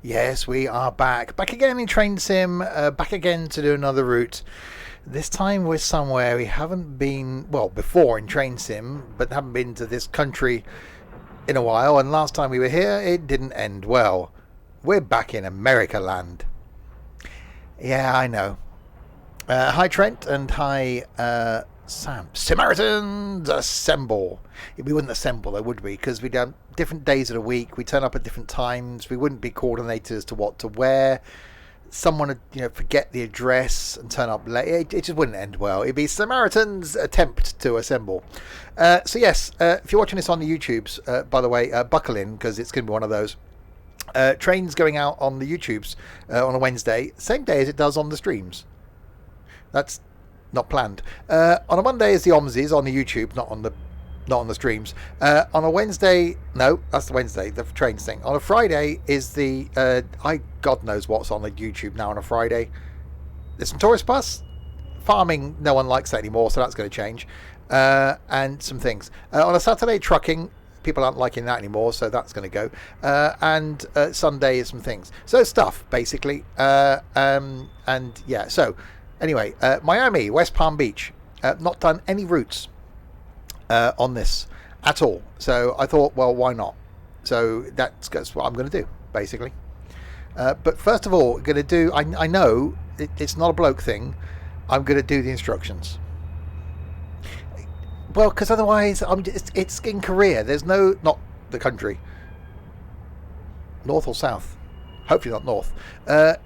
Yes, we are back. Back again in Trainsim, back again to do another route. This time we're somewhere we haven't been, well, before in Trainsim, but haven't been to this country in a while. And last time we were here, it didn't end well. We're back in America land. Yeah, I know. Hi Trent and hi Sam. Samaritans assemble. We wouldn't assemble though, would we? Because we'd have different days of the week. We turn up at different times. We wouldn't be coordinated as to what to wear. Someone would, forget the address and turn up late. It just wouldn't end well. It'd be Samaritans attempt to assemble. So yes, if you're watching this on the YouTubes, by the way, buckle in because it's going to be one of those. Trains going out on the YouTubes on a Wednesday, same day as it does on the streams. That's not planned. On a Monday is the OMSIs on the YouTube, not on the streams. On a Wednesday, no, that's the Wednesday, the trains thing. On a Friday is the God knows what's on the YouTube now on a Friday. There's some tourist bus. Farming, no one likes that anymore, so that's going to change. And some things. On a Saturday, trucking. People aren't liking that anymore, so that's going to go. And Sunday is some things. So stuff, basically. And yeah, so anyway, Miami, West Palm Beach. Not done any routes on this at all. So I thought, well, why not? So that's what I'm going to do, basically. But first of all, going to do. I know it's not a bloke thing. I'm going to do the instructions. Well, because otherwise, it's in Korea. There's not the country. North or south? Hopefully not north.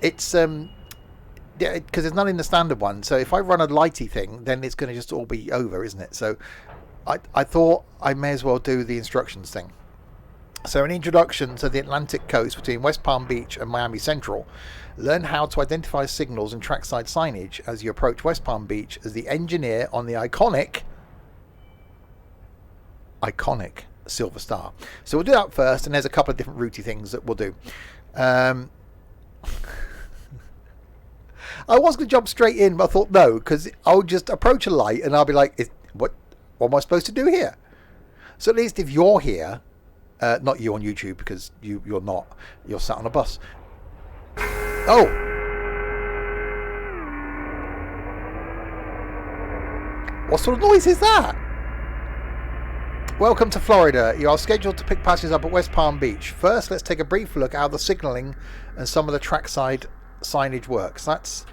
It's because there's none in the standard one. So if I run a lighty thing, then it's going to just all be over, isn't it? So I thought I may as well do the instructions thing. So an introduction to the Atlantic coast between West Palm Beach and Miami Central. Learn how to identify signals and trackside signage as you approach West Palm Beach as the engineer on the iconic Silver Star. So we'll do that first, and there's a couple of different routey things that we'll do. I was going to jump straight in, but I thought no, because I'll just approach a light and I'll be like, what am I supposed to do here? So at least if you're here, not you on YouTube, because you're not, you're sat on a bus. Oh! What sort of noise is that? Welcome to Florida. You are scheduled to pick passengers up at West Palm Beach. First, let's take a brief look at how the signalling and some of the trackside signage works. That's...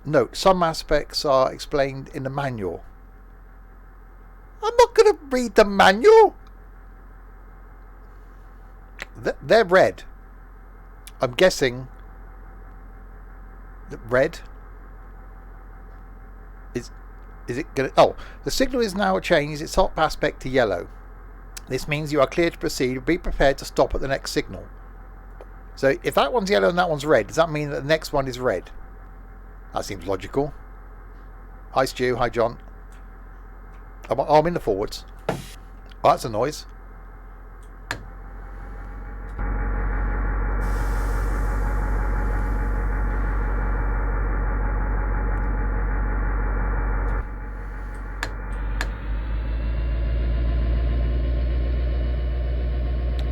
Note, some aspects are explained in the manual. I'm not going to read the manual. They're red. I'm guessing that red is it going to... Oh, the signal is now changed its top aspect to yellow. This means you are clear to proceed. Be prepared to stop at the next signal. So if that one's yellow and that one's red, does that mean that the next one is red? That seems logical. Hi Stu, hi John. I'm in the forwards. Oh, that's a noise.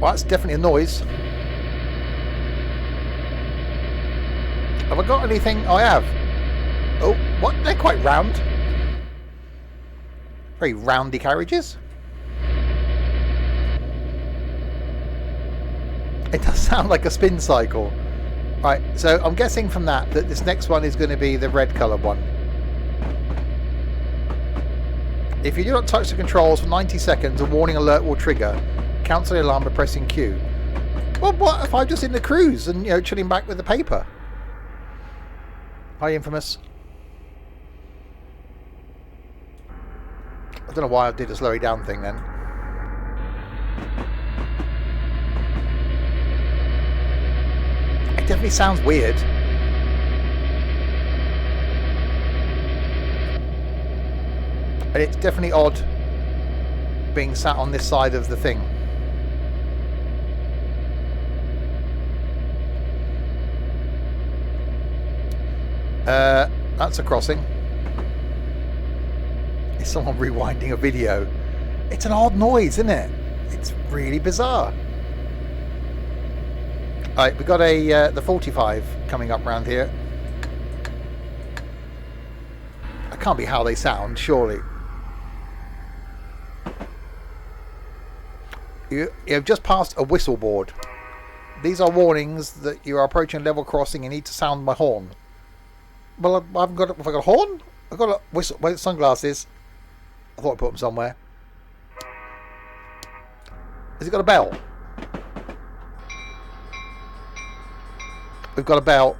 Well, that's definitely a noise. Have I got anything? Oh, I have. Oh, what? They're quite round. Very roundy carriages. It does sound like a spin cycle. Right, so I'm guessing from that this next one is going to be the red coloured one. If you do not touch the controls for 90 seconds, a warning alert will trigger. Cancel the alarm by pressing Q. Well, what if I'm just in the cruise and chilling back with the paper? Hi, Infamous. I don't know why I did a slow it down thing then. It definitely sounds weird. And it's definitely odd being sat on this side of the thing. That's a crossing. Is someone rewinding a video? It's an odd noise, isn't it? It's really bizarre. Alright, we got a the 45 coming up round here. That can't be how they sound, surely. You have just passed a whistle board. These are warnings that you are approaching a level crossing and need to sound my horn. Well, I haven't got. Have I got a horn? I've got a whistle. Wait, sunglasses. I thought I put them somewhere. Has it got a bell? We've got a bell.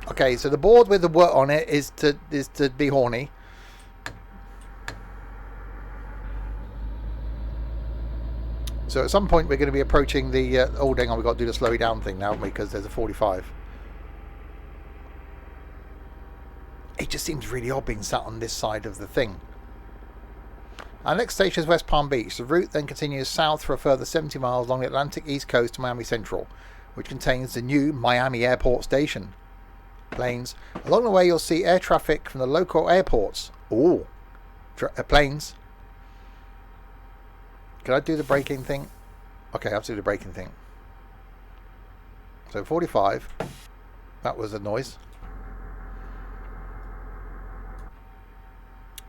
Okay, so the board with the word on it is to be horny. So at some point we're going to be approaching the... oh, dang on, we've got to do the slow down thing now, because there's a 45. It just seems really odd being sat on this side of the thing. Our next station is West Palm Beach. The route then continues south for a further 70 miles along the Atlantic East Coast to Miami Central, which contains the new Miami Airport Station. Planes. Along the way you'll see air traffic from the local airports. Ooh, planes. Can I do the braking thing? Okay, I have to do the braking thing. So 45. That was a noise.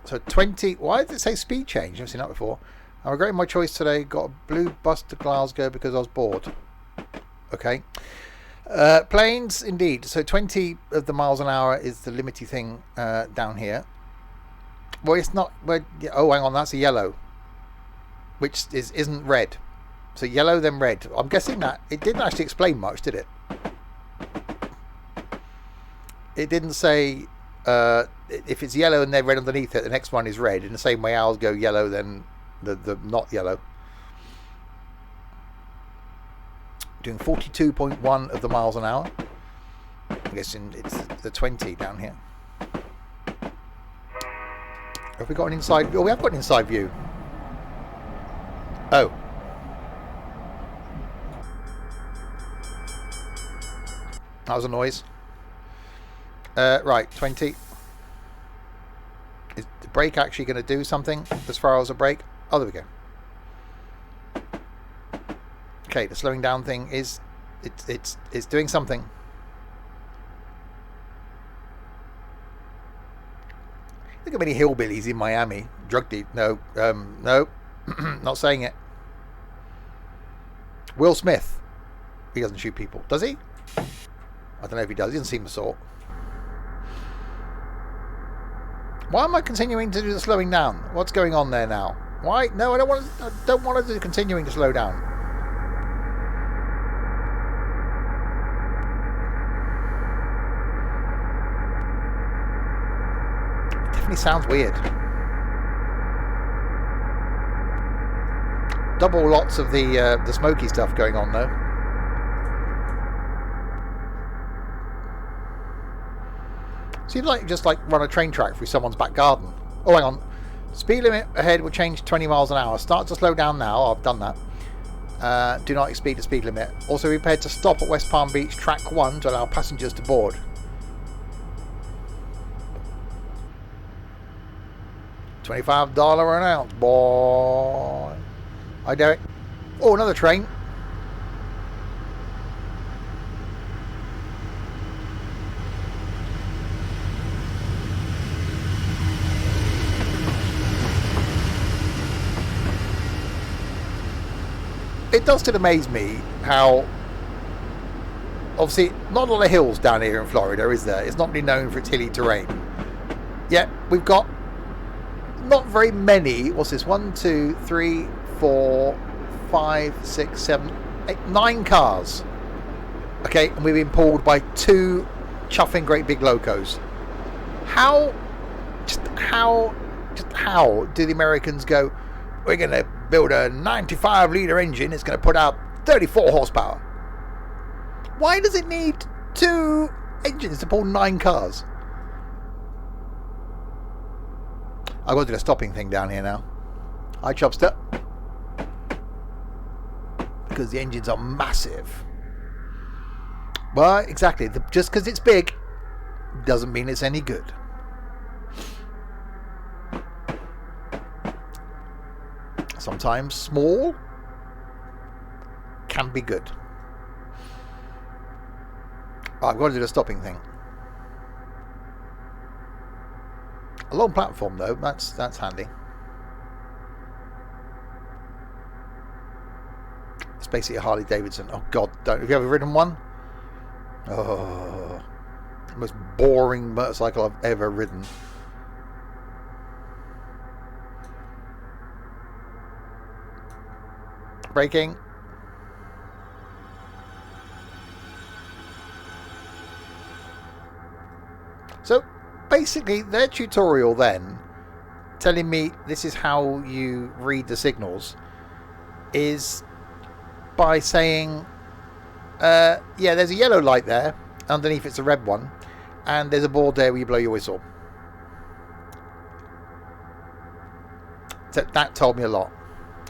So 20. Why did it say speed change? I've never seen that before. I'm regretting my choice today. Got a blue bus to Glasgow because I was bored. Okay. Planes, indeed. So 20 of the miles an hour is the limity thing down here. Well, it's not. Oh, hang on. That's a yellow. Which isn't red. So yellow then red. I'm guessing that it didn't actually explain much, did it? It didn't say if it's yellow and they're red underneath it, the next one is red. In the same way ours go yellow, then the not yellow. Doing 42.1 of the miles an hour. I'm guessing it's the 20 down here. Have we got an inside view? Oh, we have got an inside view. Oh. That was a noise. Right, 20. Is the brake actually going to do something as far as a brake? Oh, there we go. Okay, the slowing down thing is it's doing something. Look at many hillbillies in Miami. Drug deal. No, no. Not saying it. Will Smith. He doesn't shoot people. Does he? I don't know if he does. He doesn't seem the sort. Why am I continuing to do the slowing down? What's going on there now? Why? No, I don't want to do continuing to slow down. It definitely sounds weird. Double lots of the smoky stuff going on though. Seems like just like run a train track through someone's back garden. Oh, hang on. Speed limit ahead will change to 20 miles an hour. Start to slow down now. I've done that. Do not exceed the speed limit. Also be prepared to stop at West Palm Beach track 1 to allow passengers to board. $25 an ounce, boy. Hi, Derek. Oh, another train. It does still amaze me how, obviously, not a lot of hills down here in Florida, is there? It's not really known for its hilly terrain. Yet, we've got not very many. What's this? 1, 2, 3, 4, 5, 6, 7, 8, 9 cars. Okay, and we've been pulled by 2 chuffing great big locos. How do the Americans go, we're going to build a 95 litre engine, it's going to put out 34 horsepower? Why does it need 2 engines to pull 9 cars? I've got to do the stopping thing down here now. Hi, Chopster. Because the engines are massive. Well, exactly. Just because it's big doesn't mean it's any good. Sometimes small can be good. Oh, I've got to do the stopping thing. A long platform though, that's handy. It's basically a Harley Davidson. Oh God, have you ever ridden one? Oh, the most boring motorcycle I've ever ridden. Braking. So basically their tutorial then, telling me this is how you read the signals, is by saying, yeah, there's a yellow light there, underneath it's a red one, and there's a board there where you blow your whistle. So that told me a lot.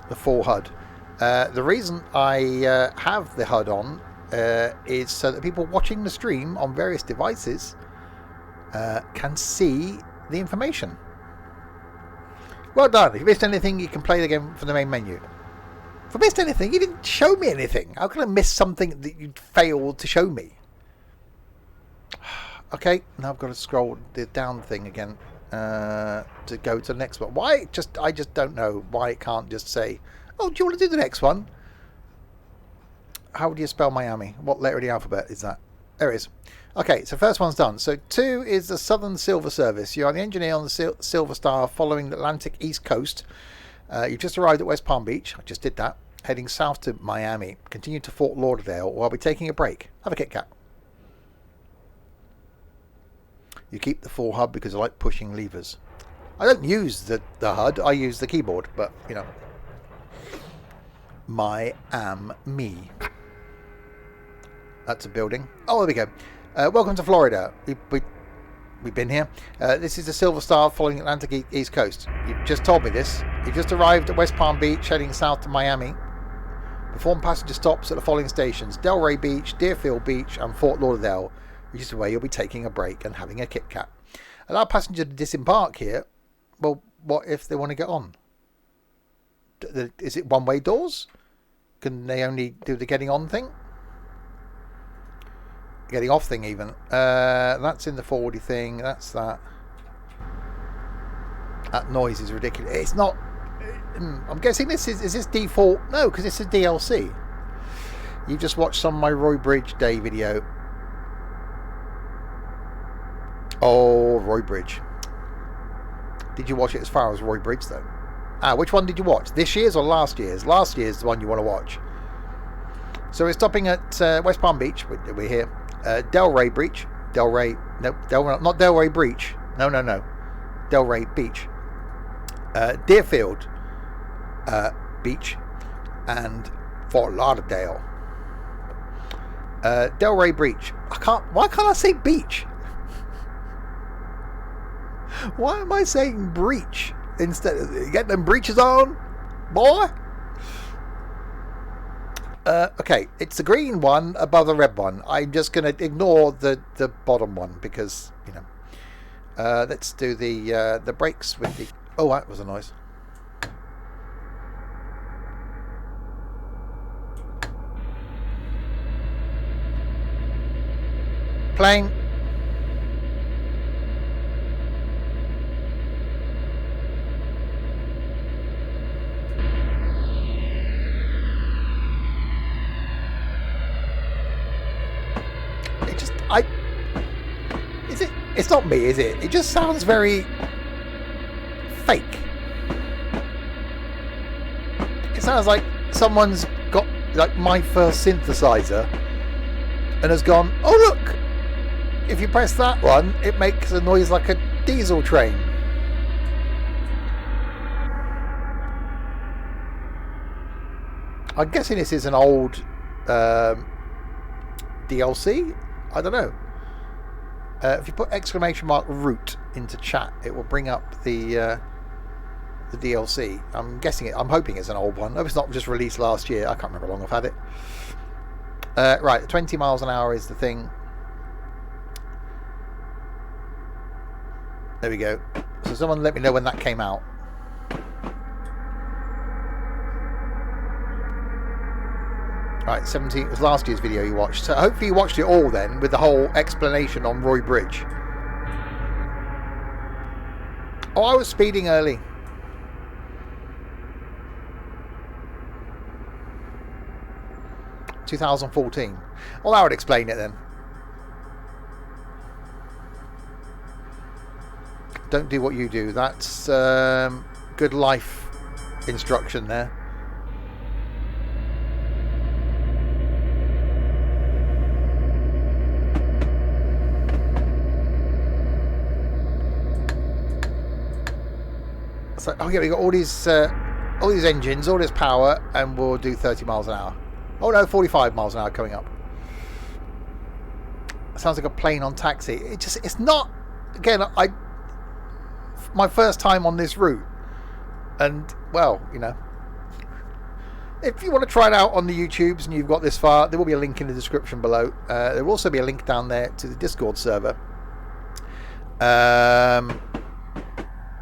The full HUD. The reason I have the HUD on is so that people watching the stream on various devices can see the information. Well done. If you missed anything, you can play the game from the main menu. If I missed anything, you didn't show me anything. How can I miss something that you failed to show me? Okay, now I've got to scroll the down thing again to go to the next one. Why? I just don't know why it can't just say, oh, do you want to do the next one? How do you spell Miami? What letter of the alphabet is that? There it is. Okay, so first one's done. So 2 is the Southern Silver Service. You are the engineer on the Silver Star following the Atlantic East Coast. You've just arrived at West Palm Beach. I just did that. Heading south to Miami. Continue to Fort Lauderdale, or I'll be taking a break. Have a Kit Kat. You keep the full HUD because I like pushing levers. I don't use the HUD. I use the keyboard, but, you know. Me. That's a building. Oh, there we go. Welcome to Florida. We've been here. This is the Silver Star following Atlantic East Coast. You've just told me this. You've just arrived at West Palm Beach, heading south to Miami. Perform passenger stops at the following stations: Delray Beach, Deerfield Beach, and Fort Lauderdale, which is where you'll be taking a break and having a Kit Kat. Allow passenger to disembark here. Well, what if they want to get on? Is it one-way doors? Can they only do the getting on thing? Getting off thing even. That's in the forwardy thing. That's that. That noise is ridiculous. It's not. I'm guessing this is this default? No, because it's a DLC. You just watched some of my Roy Bridge Day video. Oh, Roy Bridge. Did you watch it as far as Roy Bridge though? Which one did you watch? This year's or last year's? Last year's the one you want to watch. So we're stopping at West Palm Beach. We're here. Delray Beach. Not Delray Beach. No. Delray Beach. Deerfield Beach and Fort Lauderdale. Delray Beach. Why can't I say beach? Why am I saying breach instead of, you get them breeches on, boy? Okay, it's the green one above the red one. I'm just going to ignore the bottom one because, you know. Let's do the brakes with the... Oh, that was a noise. Playing. It's not me, is it? It just sounds very fake. It sounds like someone's got like my first synthesizer and has gone, oh look, if you press that one, it makes a noise like a diesel train. I'm guessing this is an old DLC. I don't know. If you put !root into chat, it will bring up the DLC. I'm guessing it. I'm hoping it's an old one. I hope it's not just released last year. I can't remember how long I've had it. Right, 20 miles an hour is the thing. There we go. So someone let me know when that came out. Right, 17. It was last year's video you watched. So hopefully you watched it all then, with the whole explanation on Roy Bridge. Oh, I was speeding early. ...2014. Well, that would explain it then. Don't do what you do. That's good life instruction there. So, oh yeah, we got all these engines, all this power, and we'll do 30 miles an hour. Oh no, 45 miles an hour coming up. Sounds like a plane on taxi. It's not. Again, my first time on this route, and well, you know, if you want to try it out on the YouTubes and you've got this far, there will be a link in the description below. There will also be a link down there to the Discord server,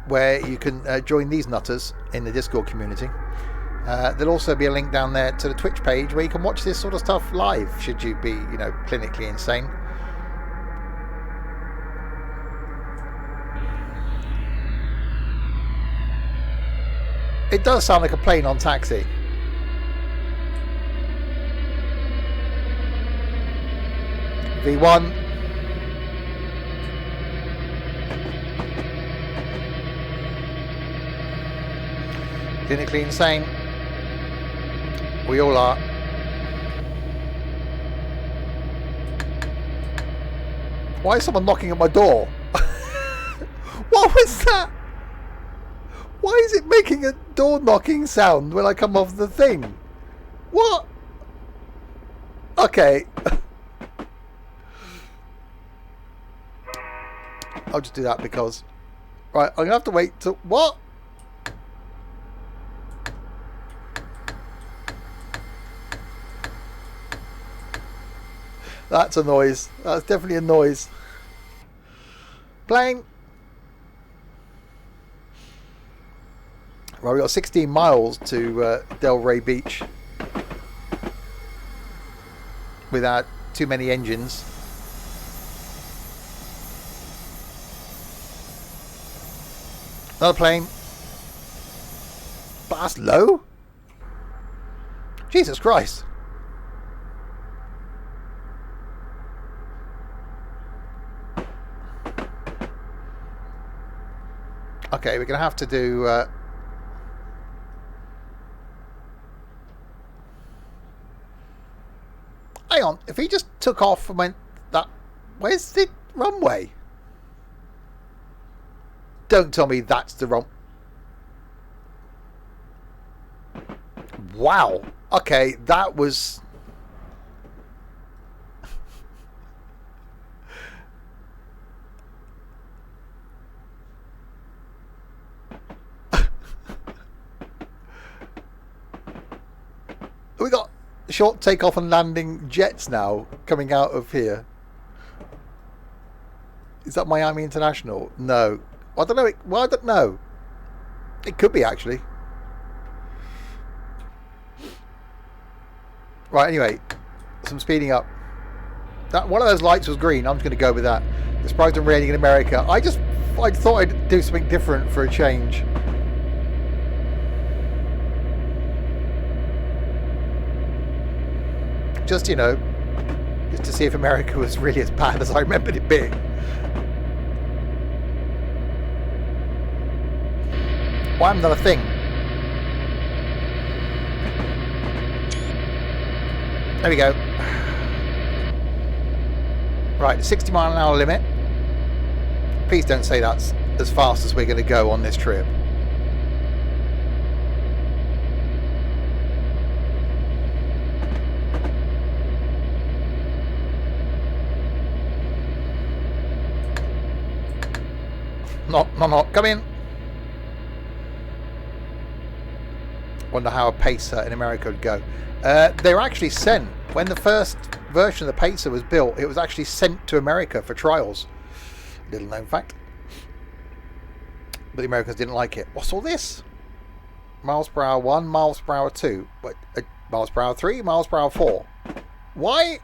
where you can join these nutters in the Discord community. There'll also be a link down there to the Twitch page where you can watch this sort of stuff live, should you be, you know, clinically insane. It does sound like a plane on taxi. V1. Clinically insane. We all are. Why is someone knocking at my door? What was that? Why is it making a door knocking sound when I come off the thing? What? Okay. I'll just do that because... Right, I'm going to have to wait till... What? That's a noise. That's definitely a noise. Plane. Right, we've got 16 miles to Delray Beach without too many engines. Another plane. But that's low? Jesus Christ. Okay, we're going to have to do... Hang on, if he just took off and went that... Where's the runway? Don't tell me that's the run... Wow. Okay, that was... We got short takeoff and landing jets now coming out of here. Is that Miami International? No. I don't know. Well, I don't know. It could be, actually. Right, anyway. Some speeding up. That one of those lights was green. I'm just going to go with that. It's surprised I'm raining in America. I thought I'd do something different for a change. Just, you know, just to see if America was really as bad as I remembered it being. Well, I haven't done a thing. There we go. Right, 60 mile an hour limit. Please don't say that's as fast as we're going to go on this trip. No, come in. Wonder how a Pacer in America would go. They were actually sent, when the first version of the Pacer was built, it was actually sent to America for trials. Little known fact. But the Americans didn't like it. What's all this? Miles per hour 1, miles per hour 2. But Miles per hour 3, miles per hour 4. Why?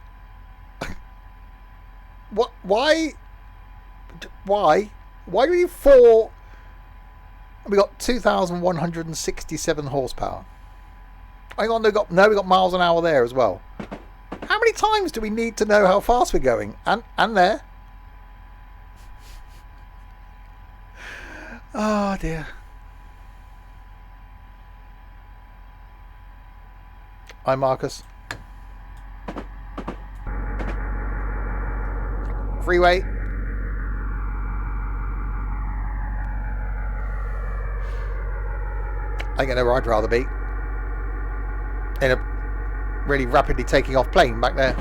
What? Why? Why? Why do we need 4? We got 2,167 horsepower. Hang on, we got miles an hour there as well. How many times do we need to know how fast we're going? And there. Oh dear. Hi Marcus. Freeway. I don't know where I'd rather be. In a really rapidly taking off plane back there.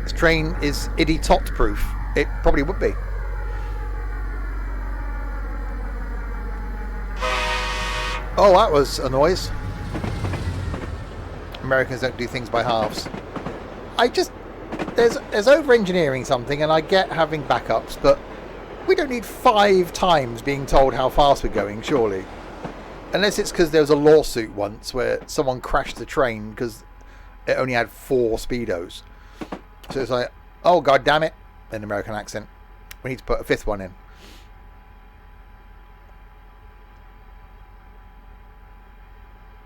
This train is iddy-tot proof. It probably would be. Oh, that was a noise. Americans don't do things by halves. There's over-engineering something, and I get having backups, but we don't need 5 times being told how fast we're going, surely. Unless it's because there was a lawsuit once where someone crashed the train because it only had 4 speedos. So it's like, oh god damn it, in an American accent. We need to put a 5th one in.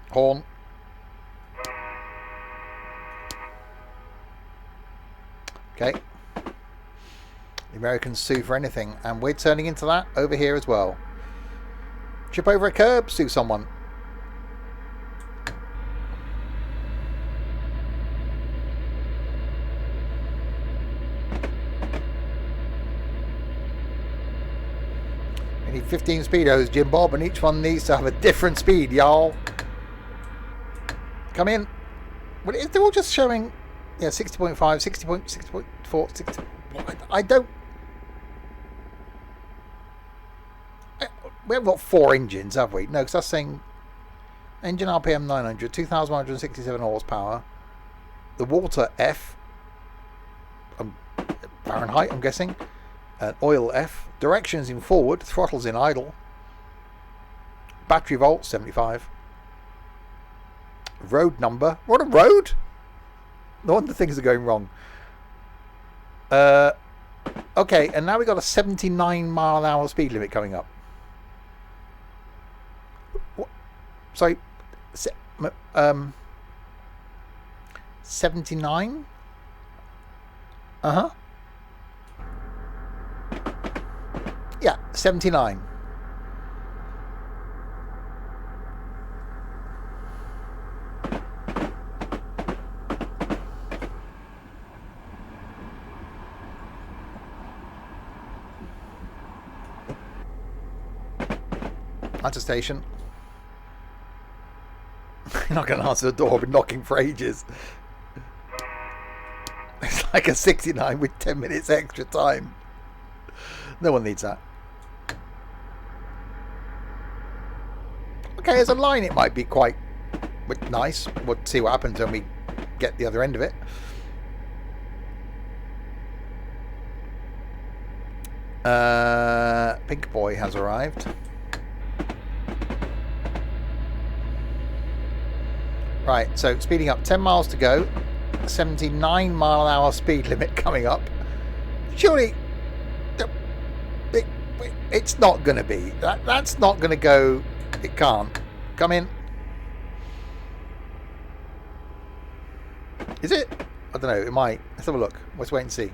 Horn. Okay. The Americans sue for anything, and we're turning into that over here as well. Trip over a curb, sue someone. We need 15 speedos, Jim Bob, and each one needs to have a different speed, y'all. Come in. Well, they're all just showing, yeah, 60.5, 60.4, 60. I don't. We haven't got 4 engines, have we? No, because that's saying engine RPM 900, 2,167 horsepower. The water F, Fahrenheit, I'm guessing. Oil F. Directions in forward, throttles in idle. Battery volt 75. Road number. What a road! No wonder things are going wrong. Okay, and now we've got a 79-mile-an-hour speed limit coming up. Sorry, 79? Yeah, 79. That's a station. You're not going to answer the door. I've been knocking for ages. It's like a 69 with 10 minutes extra time. No one needs that. Okay, as a line it might be quite nice. We'll see what happens when we get the other end of it. Pink Boy has arrived. Right, so speeding up, 10 miles to go, 79-mile-an-hour speed limit coming up. Surely, it's not going to be. That's not going to go. It can't. Come in. Is it? I don't know. It might. Let's have a look. Let's wait and see.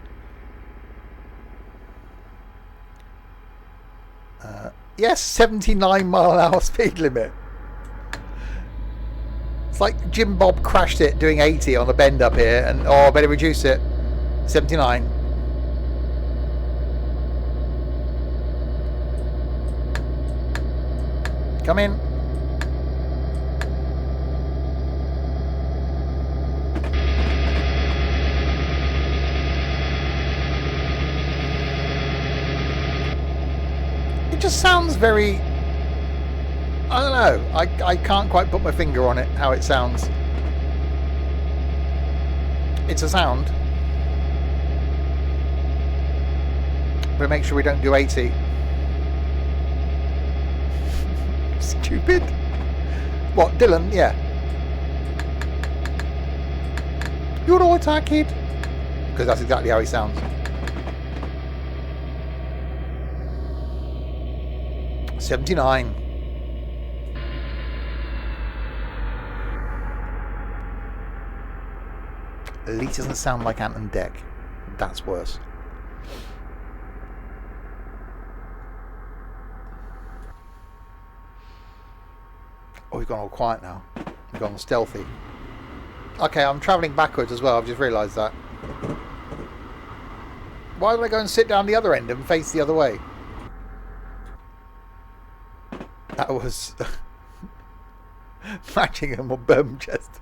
Yes, 79-mile-an-hour speed limit. It's like Jim Bob crashed it doing 80 on a bend up here, and I better reduce it. 79. Come in. It just sounds very. I don't know. I can't quite put my finger on it, how it sounds. It's a sound. But make sure we don't do 80. Stupid. What, Dylan? Yeah. You're all attack, kid. Because that's exactly how he sounds. 79. At least it doesn't sound like Ant and Dec. That's worse. Oh, we've gone all quiet now. We've gone stealthy. Okay, I'm travelling backwards as well. I've just realised that. Why don't I go and sit down the other end and face the other way? That was matching him on Birmingham chest.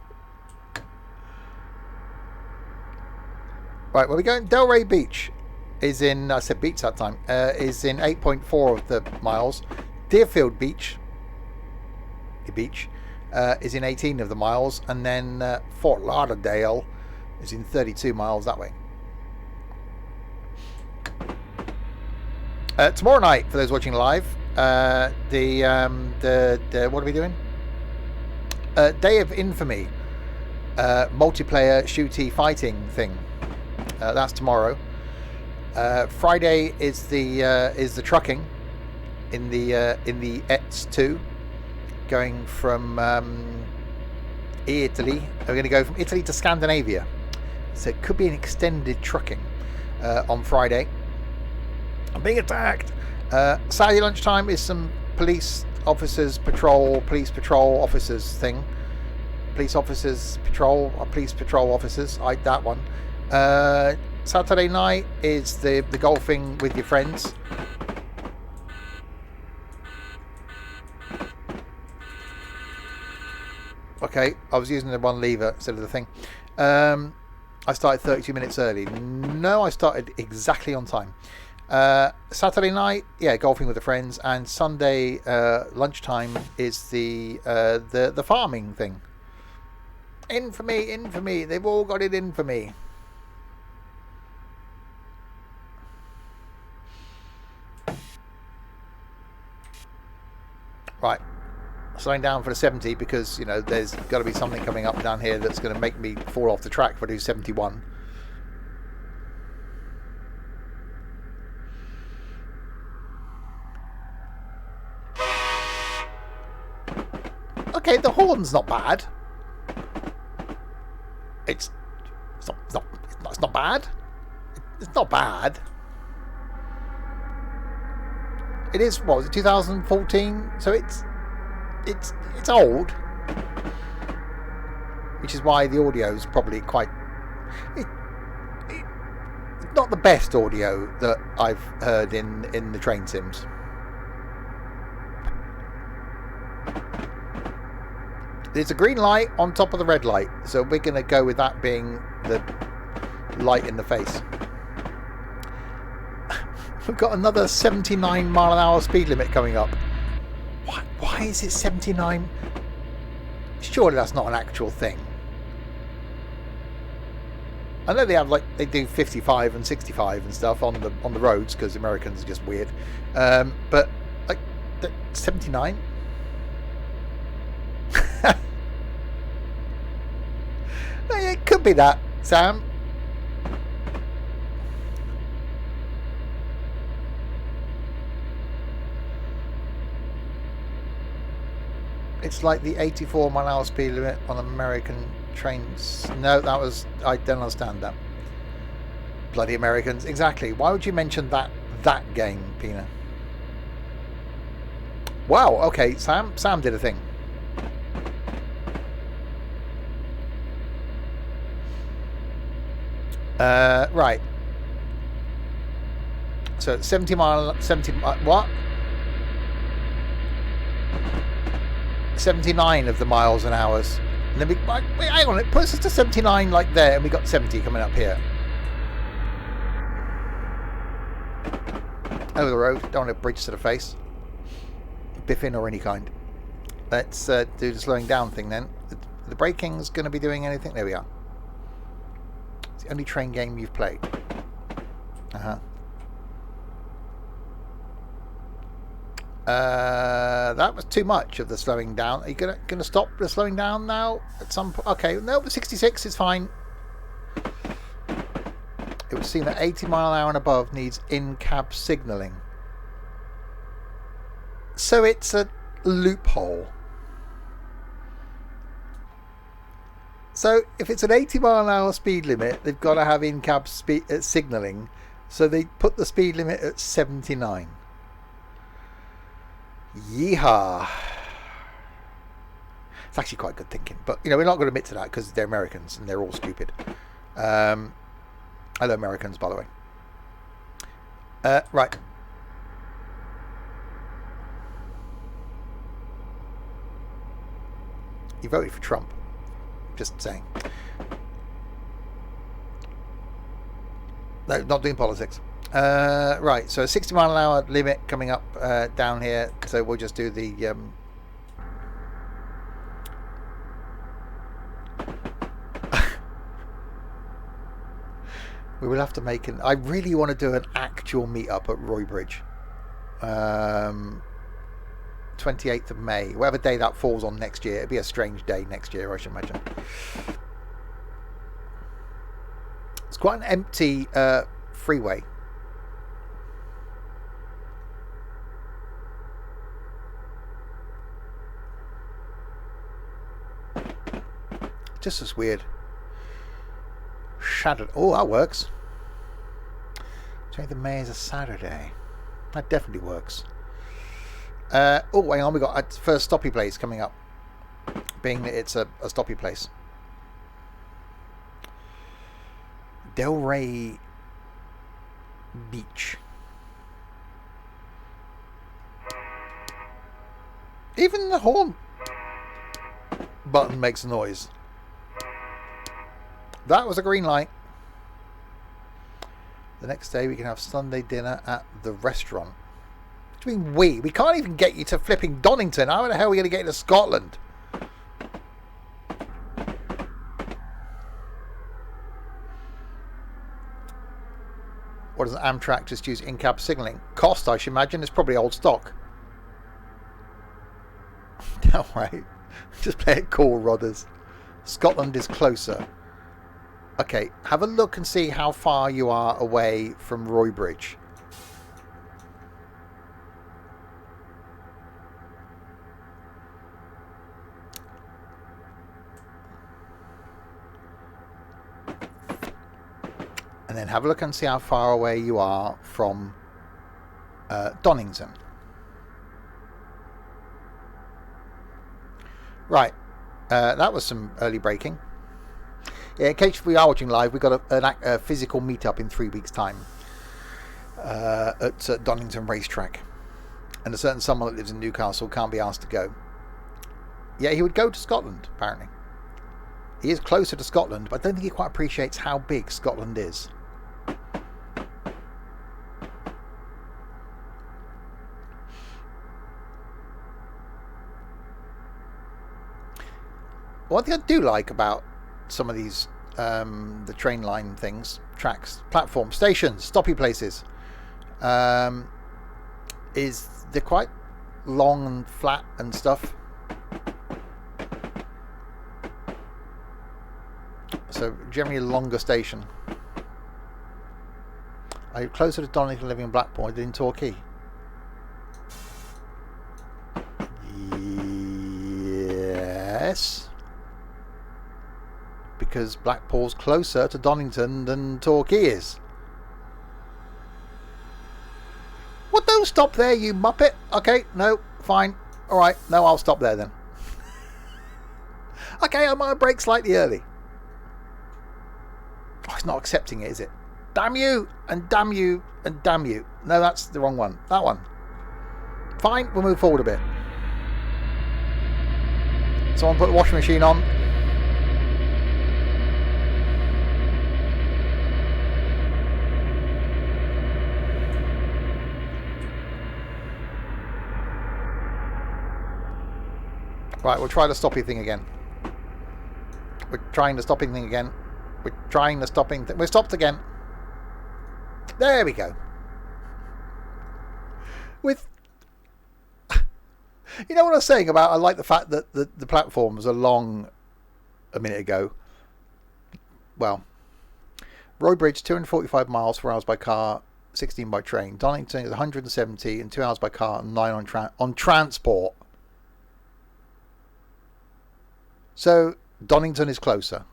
Right, where we going? Delray Beach is in, I said beach that time, is in 8.4 of the miles. Deerfield Beach, is in 18 of the miles. And then Fort Lauderdale is in 32 miles that way. Tomorrow night, for those watching live, the what are we doing? Day of Infamy, multiplayer shooty fighting thing. That's tomorrow. Friday is the trucking in the ETS 2, going from Italy. We're going to go from Italy to Scandinavia, so it could be an extended trucking on Friday. I'm being attacked. Saturday lunchtime is some police patrol officers thing. Police patrol officers. That one. Saturday night is the golfing with your friends. Okay, I was using the one lever instead of the thing. I started 32 minutes early. No, I started exactly on time. Saturday night, yeah, golfing with the friends, and Sunday lunchtime is the farming thing. Infamy. They've all got it in for me. Right, slowing down for the 70 because there's got to be something coming up down here that's going to make me fall off the track if I do 71. Okay, the horn's not bad. It's not bad. It's not bad. It is, what was it, 2014? So it's old, which is why the audio is probably quite. It's not the best audio that I've heard in the train sims. There's a green light on top of the red light, so we're going to go with that being the light in the face. We've got another 79 mile an hour speed limit coming up. Why is it 79? Surely that's not an actual thing. I know they do 55 and 65 and stuff on the roads because Americans are just weird. But like 79. It could be that, Sam. It's like the 84 mile an hour speed limit on American trains. No, I don't understand that. Bloody Americans. Exactly. Why would you mention that game, Pina? Wow, okay, Sam did a thing. Right. So 70 what? 79 of the miles and hours. And then wait, hang on, it puts us to 79 like there, and we got 70 coming up here. Over the road, don't want a bridge to the face. Biffing or any kind. Let's do the slowing down thing then. The braking's going to be doing anything? There we are. It's the only train game you've played. That was too much of the slowing down. Are you gonna stop the slowing down now at some point? Okay, no, 66 is fine. It would seem that 80 mile an hour and above needs in-cab signalling. So it's a loophole. So if it's an 80 mile an hour speed limit, they've got to have in-cab signalling. So they put the speed limit at 79. Yeehaw. It's actually quite good thinking, but we're not going to admit to that because they're Americans and they're all stupid. Hello Americans, by the way. Right. You voted for Trump. Just saying. No, not doing politics. Right, so 60 mile an hour limit coming up down here. So we'll just do the... we will have to make an... I really want to do an actual meet-up at Roybridge. 28th of May. Whatever day that falls on next year. It'll be a strange day next year, I should imagine. It's quite an empty freeway. Just as weird. Shadowed. Oh, that works. 20th of May is a Saturday. That definitely works. Oh, hang on. We got a first stoppy place coming up. Being that it's a stoppy place. Delray Beach. Even the horn button makes a noise. That was a green light. The next day we can have Sunday dinner at the restaurant. What do you mean we? We can't even get you to flipping Donington. How the hell are we going to get you to Scotland? What does Amtrak just use in-cab signalling? Cost, I should imagine, is probably old stock. Alright. Just play it cool, Rodders. Scotland is closer. Okay, have a look and see how far you are away from Roybridge. And then have a look and see how far away you are from Donington. Right, that was some early braking. Yeah, in case we are watching live, we've got a physical meetup in 3 weeks' time at Donington Racetrack. And a certain someone that lives in Newcastle can't be asked to go. Yeah, he would go to Scotland, apparently. He is closer to Scotland, but I don't think he quite appreciates how big Scotland is. One thing I do like about some of these the train line things, tracks, platforms, stations, stoppy places, is they're quite long and flat and stuff. So generally a longer station. Are you closer to Donington living in Blackpool than in Torquay? Yes. Because Blackpool's closer to Donington than Torquay is. Well, don't stop there, you muppet. Okay, no, fine. Alright, no, I'll stop there then. Okay, I might brake slightly early. Oh, it's not accepting it, is it? Damn you, and damn you, and damn you. No, that's the wrong one. That one. Fine, we'll move forward a bit. Someone put the washing machine on. Right, we'll try the stopping thing again. We're trying the stopping thing again. We're trying the stopping thing. We're stopped again. There we go. With You know what I was saying about, I like the fact that the platforms are long a minute ago. Well, Roy Bridge, 245 miles, 4 hours by car, 16 by train. Donington is 170 and 2 hours by car and 9 on transport. So Donington is closer.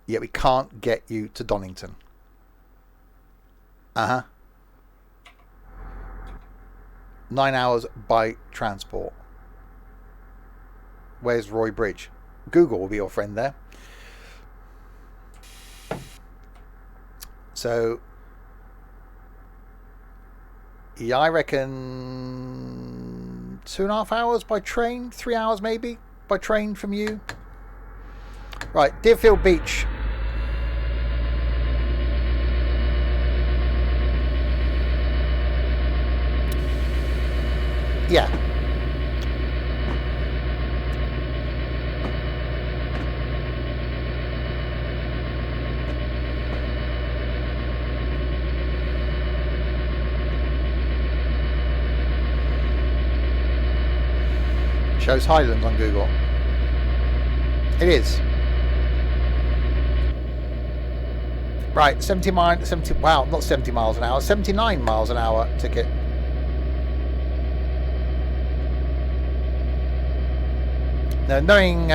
Yet we can't get you to Donington. Uh-huh. 9 hours by transport. Where's Roy Bridge? Google will be your friend there. So, yeah, I reckon 2.5 hours by train, 3 hours maybe by train from you. Right, Deerfield Beach. Yeah. Shows Highlands on Google. It is. Right, 70 miles, wow, not 70 miles an hour, 79 miles an hour ticket. Now, knowing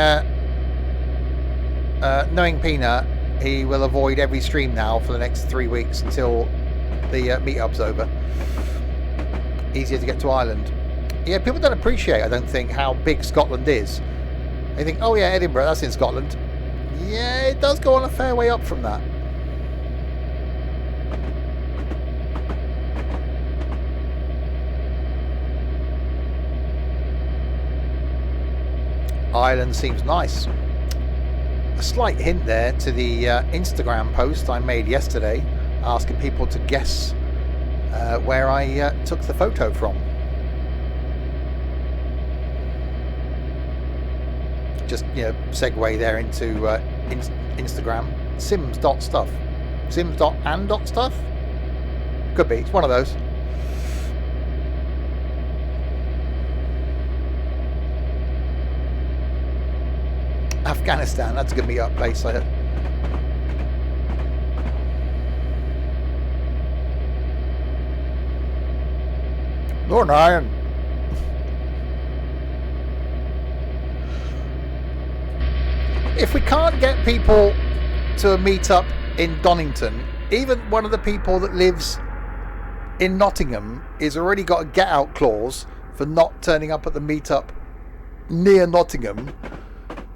Peanut, he will avoid every stream now for the next 3 weeks until the meetup's over. Easier to get to Ireland. Yeah, people don't appreciate, I don't think, how big Scotland is. They think, oh yeah, Edinburgh, that's in Scotland. Yeah, it does go on a fair way up from that. Ireland seems nice. A slight hint there to the Instagram post I made yesterday, asking people to guess where I took the photo from. Just, you know, segue there into Instagram. Sims.stuff. Sims.and.stuff? Could be. It's one of those. Afghanistan, that's going to be a place like that. Northern Ireland. If we can't get people to a meet-up in Donington, even one of the people that lives in Nottingham is already got a get-out clause for not turning up at the meet-up near Nottingham.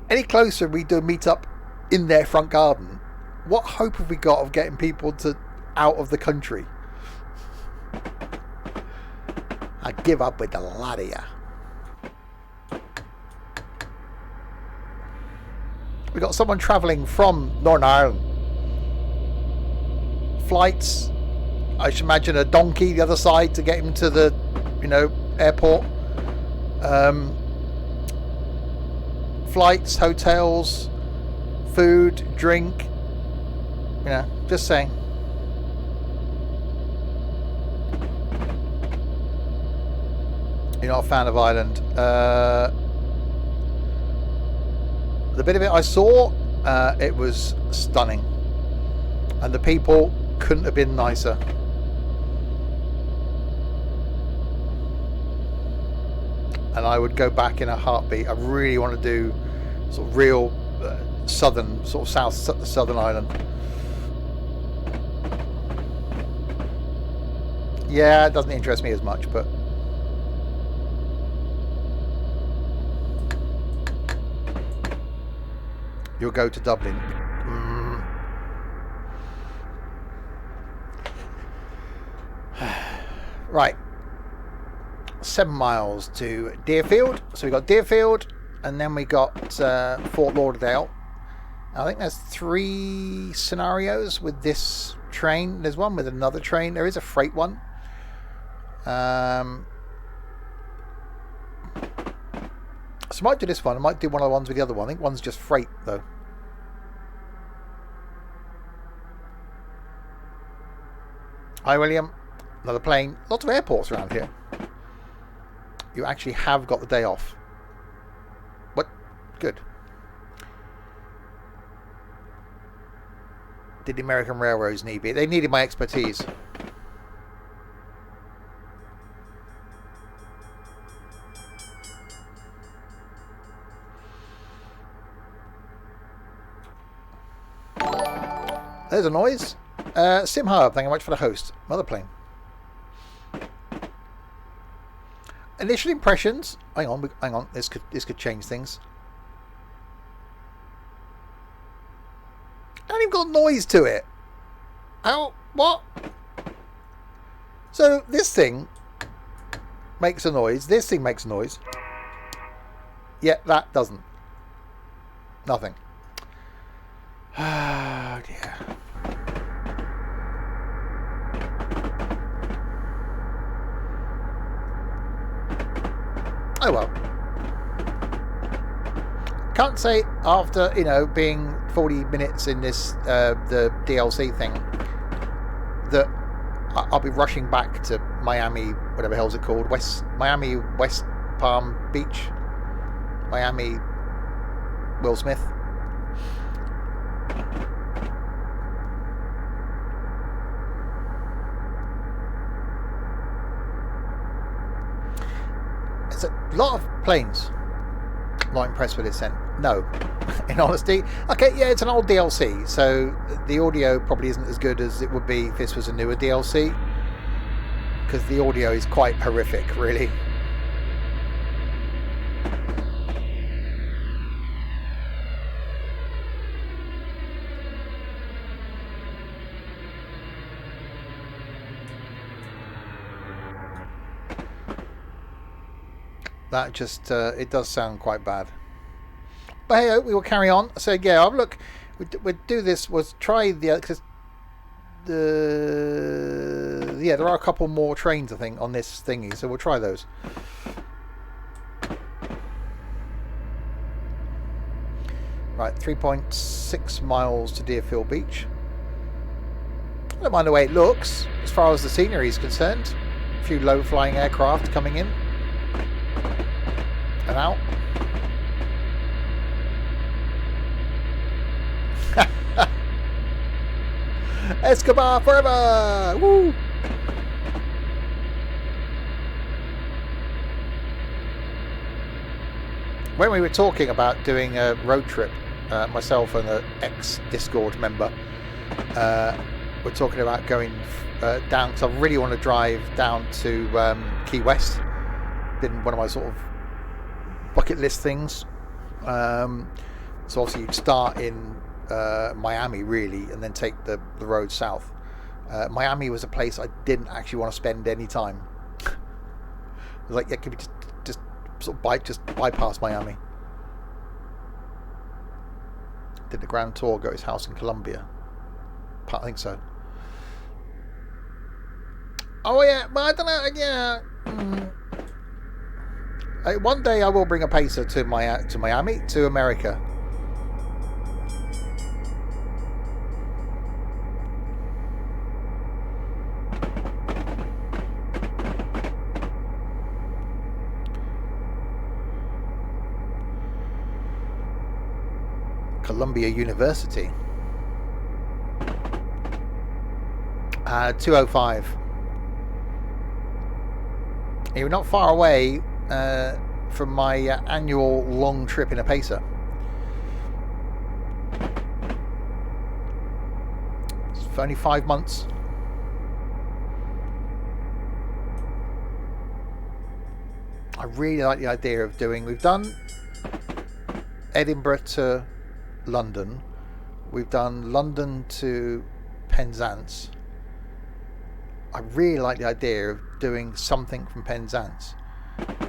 Any closer we do a meet-up in their front garden, what hope have we got of getting people to out of the country? I give up with the lot of ya. We got someone travelling from Northern Ireland. Flights, I should imagine a donkey the other side to get him to the, airport. Flights, hotels, food, drink. Just saying. You're not a fan of Ireland. The bit of it I saw, it was stunning. And the people couldn't have been nicer. And I would go back in a heartbeat. I really want to do sort of real southern, sort of southern Ireland. Yeah, it doesn't interest me as much, but you'll go to Dublin. Right. 7 miles to Deerfield. So we got Deerfield, and then we got Fort Lauderdale. I think there's 3 scenarios with this train. There's one with another train. There is a freight one. So I might do this one. I might do one of the ones with the other one. I think one's just freight though. Hi William. Another plane. Lots of airports around here. You actually have got the day off. What? Good. Did the American railroads need me? They needed my expertise. There's a noise. Sim Hub, thank you very much for the host. Another plane. Initial impressions. Hang on. This could change things. I ain't even got noise to it. How? What? So this thing makes a noise. This thing makes a noise. Yet that doesn't. Nothing. Oh dear. Oh well. Can't say after, being 40 minutes in this the DLC thing that I'll be rushing back to Miami, whatever the hell's it called, Miami West Palm Beach, Miami Will Smith. It's a lot of planes. Not impressed with it, Sen. No, in honesty. Okay, yeah, it's an old DLC, so the audio probably isn't as good as it would be if this was a newer DLC, because the audio is quite horrific, really. That just, it does sound quite bad. But hey, we will carry on. So yeah, look, we'll do this, we'll try because there are a couple more trains, I think, on this thingy, so we'll try those. Right, 3.6 miles to Deerfield Beach. I don't mind the way it looks, as far as the scenery is concerned. A few low-flying aircraft coming in and out. Escobar forever! Woo! When we were talking about doing a road trip, myself and an ex-Discord member, we're talking about going down, because I really want to drive down to Key West. Been one of my sort of bucket list things. So obviously you'd start in Miami, really, and then take the road south. Miami was a place I didn't actually want to spend any time. I was like, yeah, could we just sort of bypass Miami? Did the Grand Tour, go to his house in Colombia? I think so. Oh yeah, but I don't know. Yeah. One day I will bring a pacer to Miami, to America. Columbia University. 205. You're not far away from my annual long trip in a pacer. It's for only 5 months. I really like the idea of doing. We've done Edinburgh to London. We've done London to Penzance. I really like the idea of doing something from Penzance.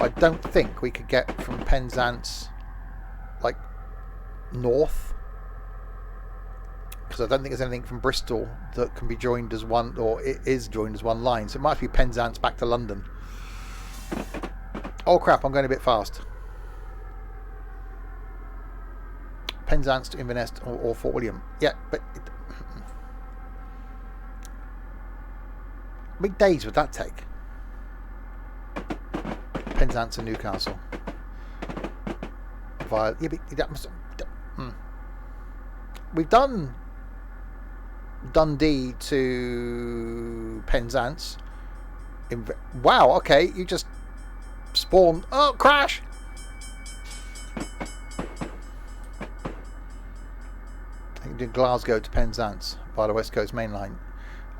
I don't think we could get from Penzance like north, because I don't think there's anything from Bristol that can be joined as one, or it is joined as one line. So it might be Penzance back to London. Oh crap, I'm going a bit fast. Penzance to Inverness or Fort William. Yeah, but many days would that take? Penzance and Newcastle. Via, yeah, but that must, we've done Dundee to Penzance. Wow, okay, you just spawn. Oh, crash! I can do Glasgow to Penzance by the West Coast Main Line.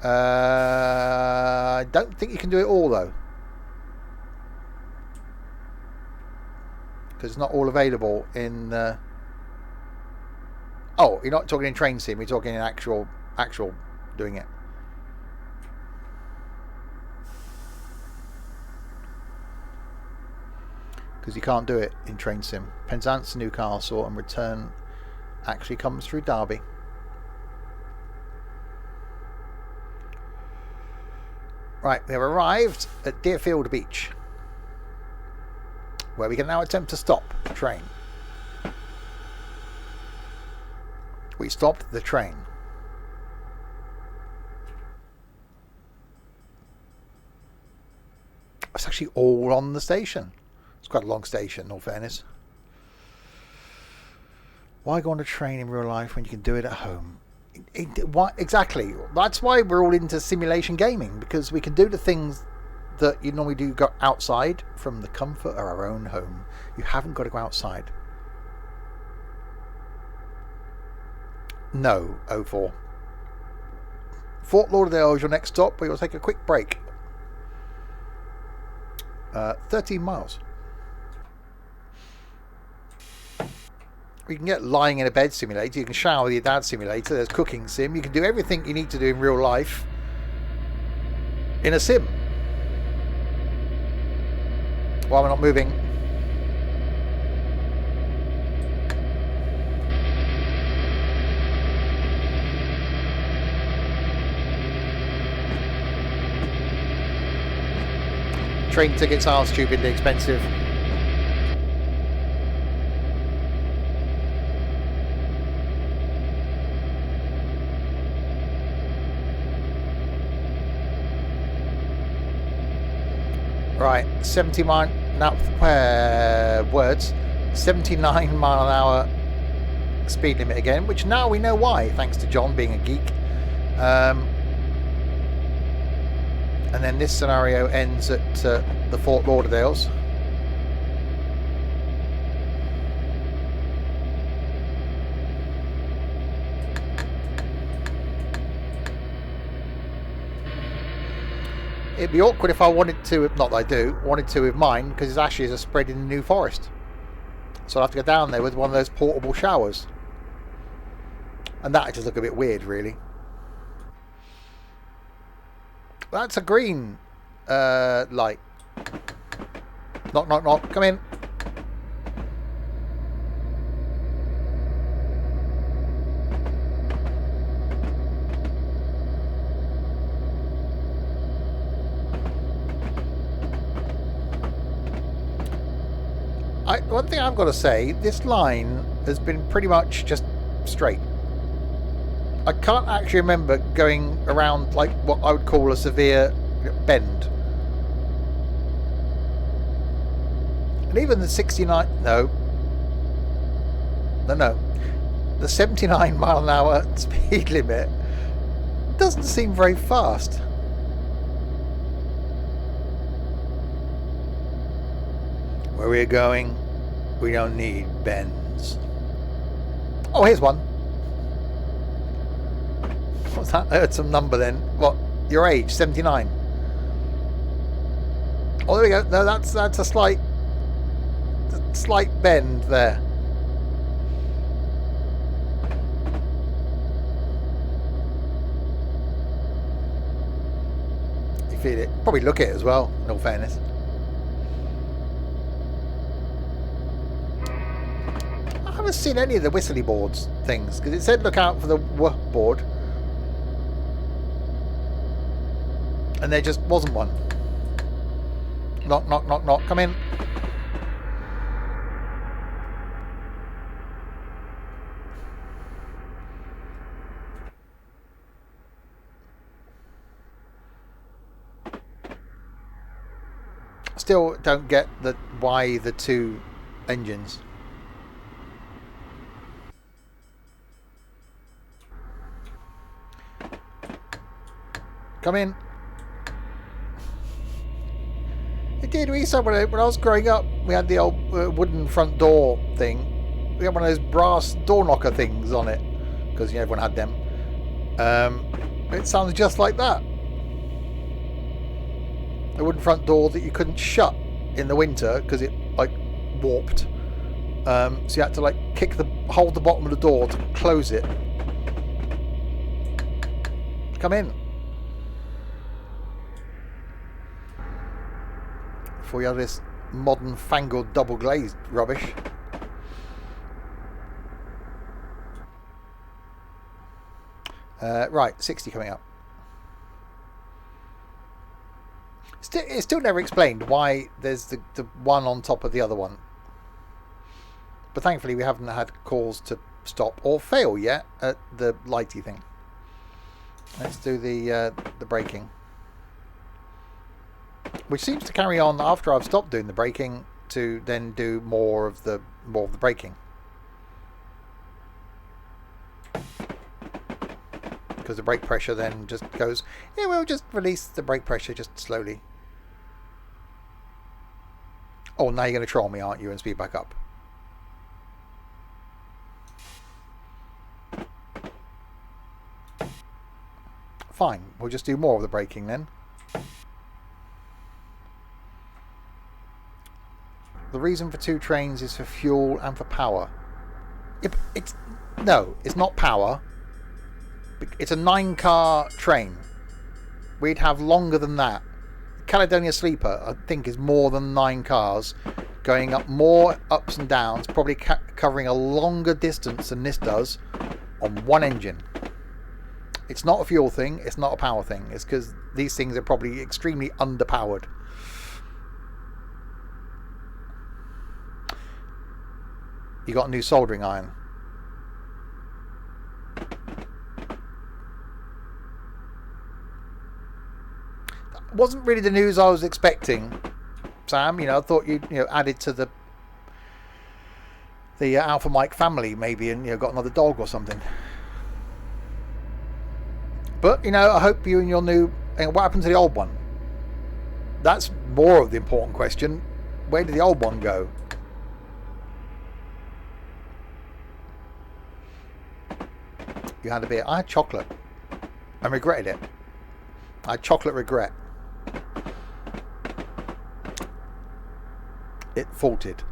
I don't think you can do it all though, because it's not all available in. Oh, you're not talking in Trainsim. You're talking in actual doing it. Because you can't do it in Trainsim. Penzance, Newcastle, and return actually comes through Derby. Right, we have arrived at Deerfield Beach, where we can now attempt to stop the train. We stopped the train. It's actually all on the station. It's quite a long station, in all fairness. Why go on a train in real life when you can do it at home? Why, exactly. That's why we're all into simulation gaming, because we can do the things that you normally do go outside from the comfort of our own home. You haven't got to go outside. No, 04. Fort Lauderdale is your next stop, but you'll take a quick break. 13 miles. You can get lying in a bed simulator, you can shower with your dad simulator, there's cooking sim, you can do everything you need to do in real life in a sim. Why we're not moving. Train tickets are stupidly expensive. Right, 70 mile now. Words, 79 mile an hour speed limit again, which now we know why, thanks to John being a geek. And then this scenario ends at the Fort Lauderdales. It'd be awkward if I wanted to, not that I do, wanted to with mine, because his ashes are spread in the New Forest. So I'll have to go down there with one of those portable showers. And that just look a bit weird, really. That's a green light. Knock, knock, knock. Come in. One thing I've got to say, this line has been pretty much just straight. I can't actually remember going around like what I would call a severe bend. And even the 69, no, the 79 mile an hour speed limit doesn't seem very fast. Where we're going, we don't need bends. Oh, here's one. What's that? I heard some number then. What? Your age? 79. Oh, there we go. No, that's a slight bend there. You feel it? Probably look at it as well, in all fairness. I haven't seen any of the whistly boards things, because it said look out for the W board. And there just wasn't one. Knock, knock, knock, knock. Come in. still don't get why the two engines. Come in. It did. We used to have when I was growing up, we had the old wooden front door thing. We had one of those brass door knocker things on it because everyone had them. It sounds just like that. A wooden front door that you couldn't shut in the winter because it like warped. So you had to like hold the bottom of the door to close it. Come in. Before you have this modern fangled double glazed rubbish. Right, 60 coming up. It's still never explained why there's the one on top of the other one. But thankfully we haven't had calls to stop or fail yet at the lighty thing. Let's do the braking. Which seems to carry on after I've stopped doing the braking to then do more of the braking. Because the brake pressure then just goes, yeah, we'll just release the brake pressure just slowly. Oh, now you're going to troll me, aren't you, and speed back up? Fine, we'll just do more of the braking then. The reason for 2 trains is for fuel and for power. No, it's not power. It's a 9-car train. We'd have longer than that. The Caledonia Sleeper, I think, is more than 9 cars, going up more ups and downs, probably covering a longer distance than this does on one engine. It's not a fuel thing. It's not a power thing. It's because these things are probably extremely underpowered. You got a new soldering iron. That wasn't really the news I was expecting, Sam. I thought you added to the Alpha Mike family maybe, and got another dog or something. But I hope you and your new. What happened to the old one? That's more of the important question. Where did the old one go? You had a beer. I had chocolate. I regretted it. I had chocolate regret. It faulted.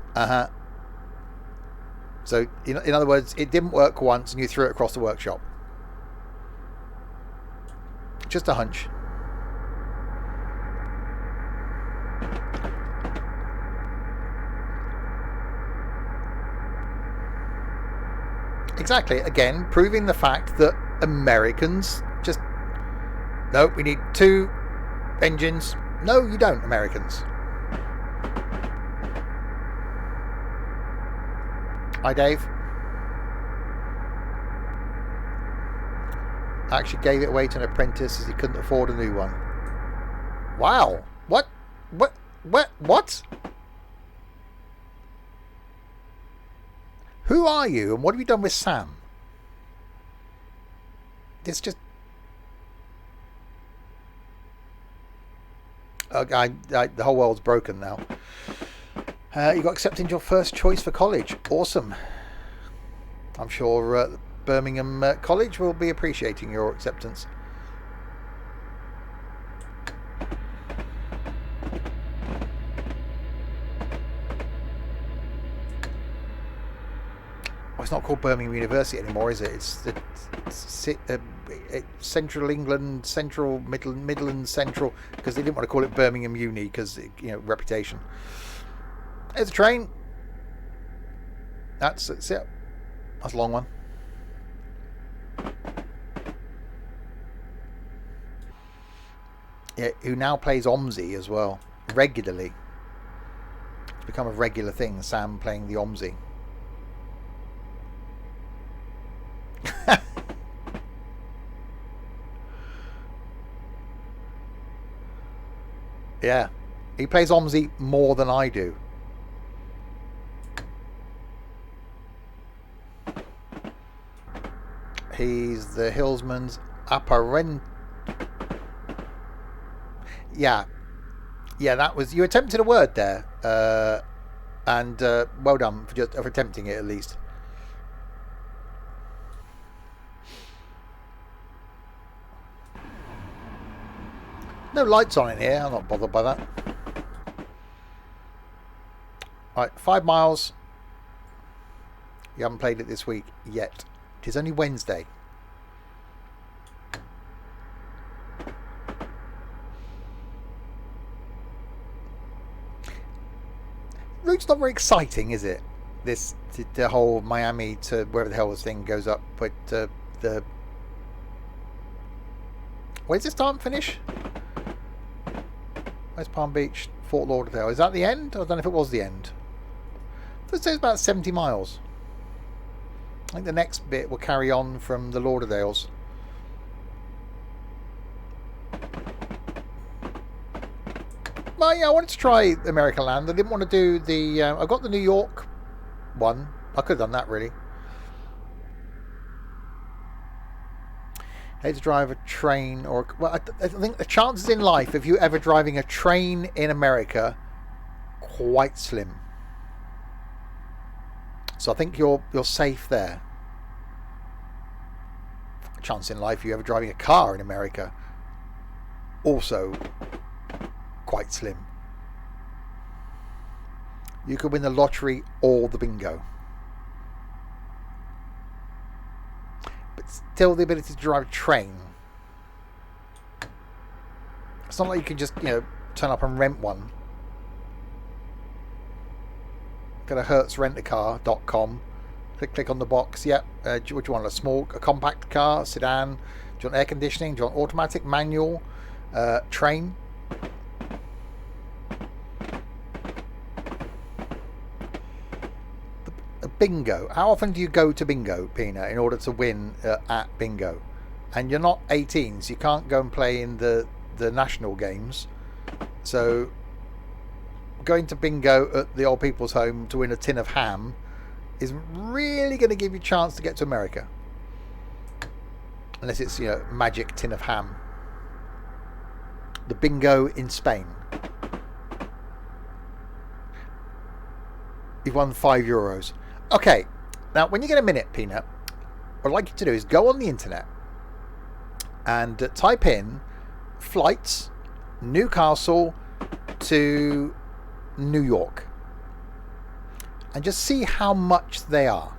So, in other words, it didn't work once and you threw it across the workshop. Just a hunch. Exactly. Again, proving the fact that Americans just... No, we need 2 engines. No, you don't, Americans. Hi, Dave. I actually gave it away to an apprentice as he couldn't afford a new one. Wow. What? Who are you and what have you done with Sam? It's just... the whole world's broken now. You got accepted your first choice for college. Awesome. I'm sure Birmingham College will be appreciating your acceptance. Well, it's not called Birmingham University anymore, is it? It's Central England, Central Midlands Central, because they didn't want to call it Birmingham Uni because reputation. There's a train. That's it. That's a long one. Yeah, who now plays OMSI as well regularly. It's become a regular thing. Sam playing the OMSI. Yeah. He plays OMSI more than I do. He's the Hillsman's apparent. Yeah. Yeah, that was... You attempted a word there. And well done for attempting it, at least. No lights on in here. I'm not bothered by that. Right, 5 miles. You haven't played it this week yet. It is only Wednesday. Route's not very exciting, is it? The whole Miami to wherever the hell this thing goes up. But the... Where's it start and finish? West Palm Beach, Fort Lauderdale. Is that the end? I don't know if it was the end. It says about 70 miles. I think the next bit will carry on from the Lauderdales. Well, yeah, I wanted to try American Land. I didn't want to do the... I got the New York one. I could have done that, really. I hate to drive a train or... Well, I think the chances in life of you ever driving a train in America, quite slim. So I think you're safe there. Chance in life you ever driving a car in America, also quite slim. You could win the lottery or the bingo. But still the ability to drive a train. It's not like you can just, turn up and rent one. Go to hertzrentacar.com. Click on the box. Yep. What do you want? A compact car, sedan? Do you want air conditioning? Do you want automatic, manual, train? Bingo. How often do you go to bingo, Pina, in order to win at bingo? And you're not 18, so you can't go and play in the national games. So going to bingo at the old people's home to win a tin of ham isn't really going to give you a chance to get to America. Unless it's, magic tin of ham. The bingo in Spain. You've won €5. Okay, now when you get a minute, Peanut, what I'd like you to do is go on the internet and type in flights Newcastle to New York and just see how much they are.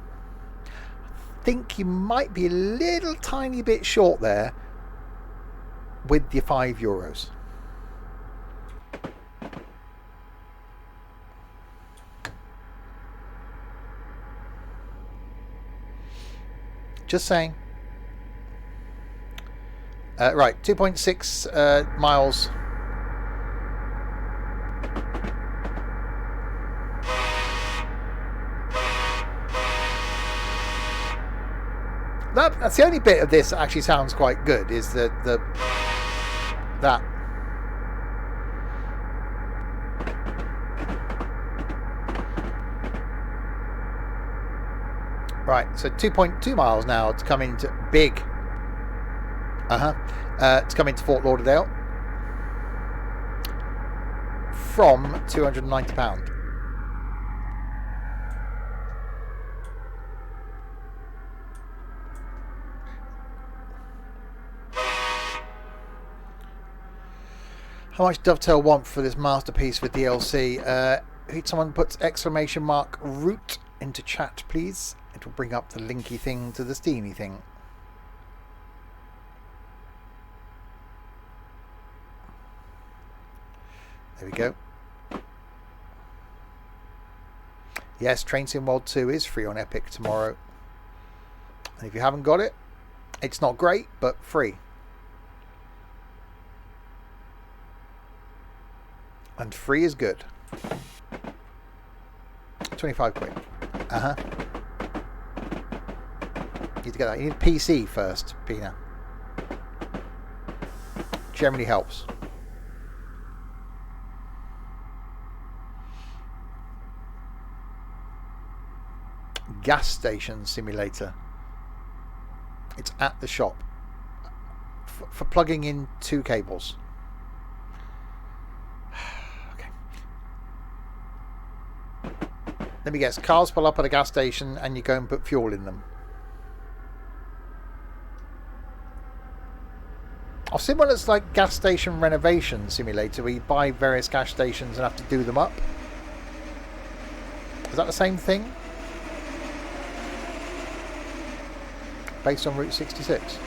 I think you might be a little tiny bit short there with your €5. Just saying. Right, 2.6 miles. That's the only bit of this that actually sounds quite good, is that. Right, so 2.2 miles now to come into big. To come into Fort Lauderdale from £290. How much Dovetail want for this masterpiece for DLC? Someone puts exclamation mark root into chat, please. It will bring up the linky thing to the steamy thing. There we go. Yes, Trainsim World 2 is free on Epic tomorrow. And if you haven't got it, it's not great, but free. And free is good. 25 quid. Need to get that. You need a PC first, Pina. Generally helps. gas station simulator. It's at the shop for plugging in 2 cables. Okay. Let me guess. Cars pull up at a gas station and you go and put fuel in them. I've seen one that's like gas station renovation simulator where you buy various gas stations and have to do them up. Is that the same thing? Based on Route 66.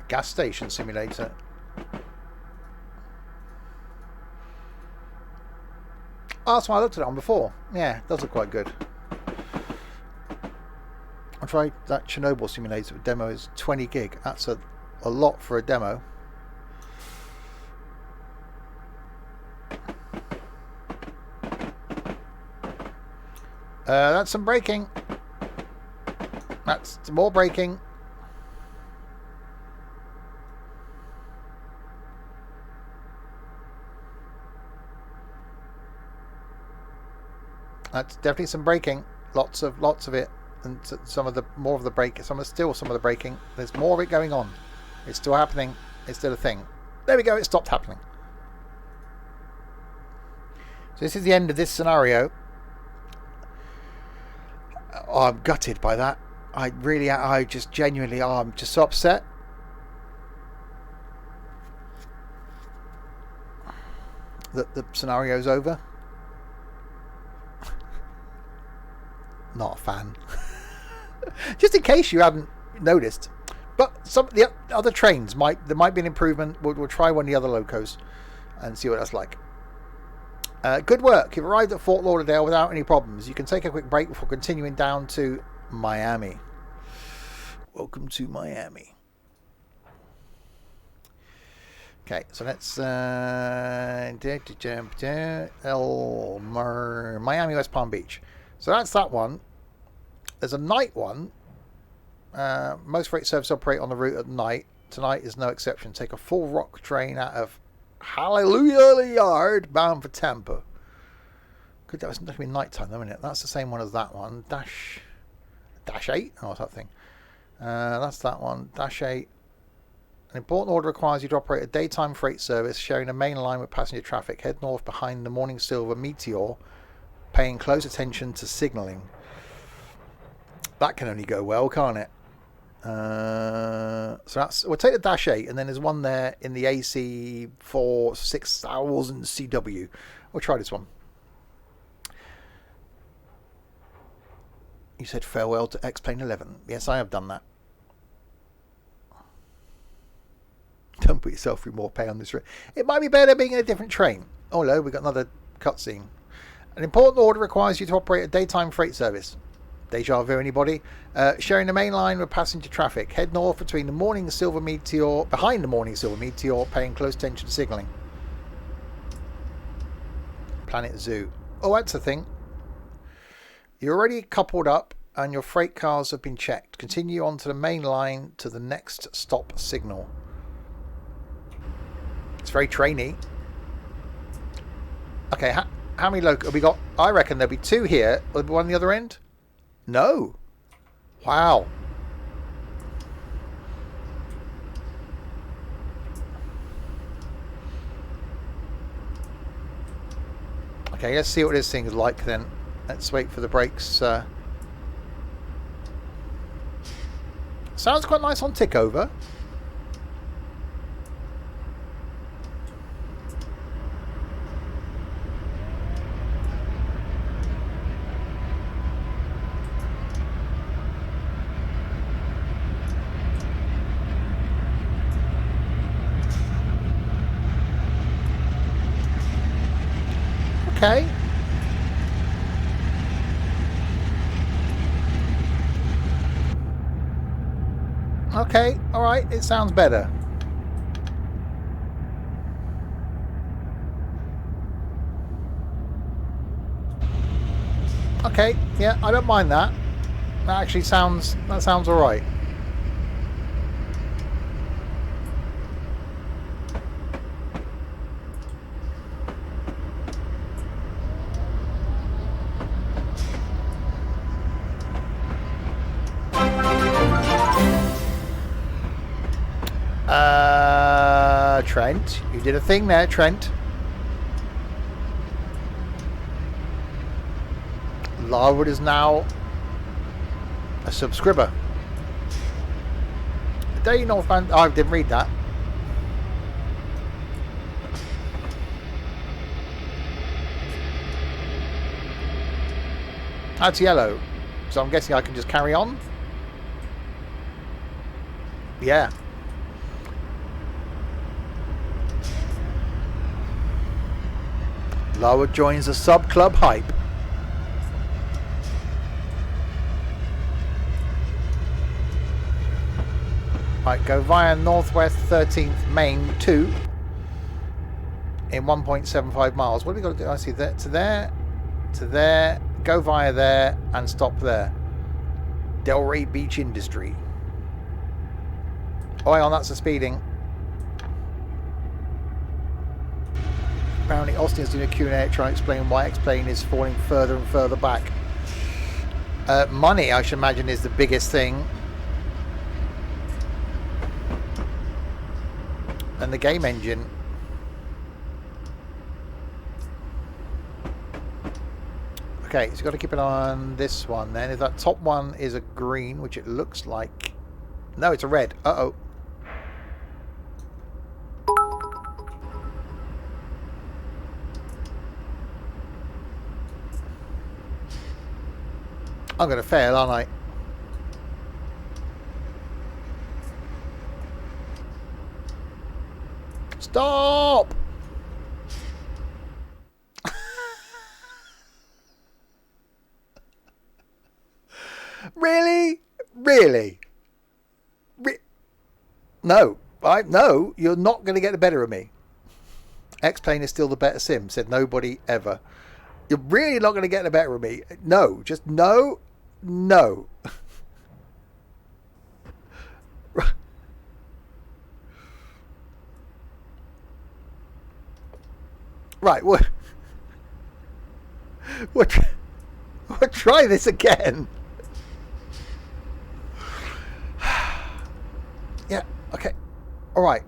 Gas station simulator. Oh, that's why I looked at it on before. Yeah, it does look quite good. I tried that Chernobyl simulator. The demo is 20 gig. That's a lot for a demo. That's some braking. That's more braking. That's definitely some braking. Lots of it, and some of the braking. Some of the braking. There's more of it going on. It's still happening. It's still a thing. There we go. It stopped happening. So this is the end of this scenario. Oh, I'm gutted by that. I just genuinely, I'm just so upset. That the scenario's over. Not a fan. Just in case you haven't noticed, but some of the other trains there might be an improvement. We'll try one of the other locos and see what that's like. Good work. You've arrived at Fort Lauderdale without any problems. You can take a quick break before continuing down to Miami. Welcome to Miami. Okay, so let's Miami, West Palm Beach. So that's that one. There's a night one. Most freight services operate on the route at night. Tonight is no exception. Take a full rock train out of Hallelujah Yard bound for Tampa. Good, that was going to be nighttime, though, isn't it? That's the same one as that one. Dash 8? Oh, what's that thing? That's that one. Dash 8. An important order requires you to operate a daytime freight service sharing a main line with passenger traffic. Head north behind the Morning Silver Meteor, paying close attention to signalling. That can only go well, can't it? So we'll take the Dash 8, and then there's one there in the AC for 6000 CW. We'll try this one. You said farewell to X-Plane 11. Yes, I have done that. Don't put yourself through more pay on this. It might be better being in a different train. Oh no, we've got another cutscene. An important order requires you to operate a daytime freight service. Deja vu, anybody? Sharing the main line with passenger traffic. Head north between the Morning Silver Meteor, behind the Morning Silver Meteor, paying close attention to signalling. Planet Zoo. Oh, that's a thing. You're already coupled up and your freight cars have been checked. Continue on to the main line to the next stop signal. It's very trainy. Okay, how many have we got? I reckon there'll be 2 here. Will there be one on the other end? No. Wow. Okay, let's see what this thing is like then. Let's wait for the brakes. Sounds quite nice on tick over. Okay. Okay, alright, it sounds better. Okay, yeah, I don't mind that. That actually sounds all right. Trent, you did a thing there, Trent. Larwood is now a subscriber. Daily Northbound. Oh, I didn't read that. That's yellow. So I'm guessing I can just carry on. Yeah. Larwood joins the sub club hype. Right, go via Northwest 13th Main 2 in 1.75 miles. What have we got to do? I see that to there, to there, go via there and stop there. Delray Beach Industry. Oh, hang on, that's the speeding. Apparently Austin is doing a Q&A trying to explain why X-Plane is falling further and further back. Money, I should imagine, is the biggest thing. And the game engine. Okay, so you've got to keep an eye on this one then. If that top one is a green, which it looks like... No, it's a red. Uh-oh. I'm going to fail, aren't I? Stop! Really? Really? No. No, you're not going to get the better of me. X-Plane is still the better sim, said nobody ever. You're really not going to get the better of me. No, just no, no. Right, we'll try this again. Yeah, okay. All right.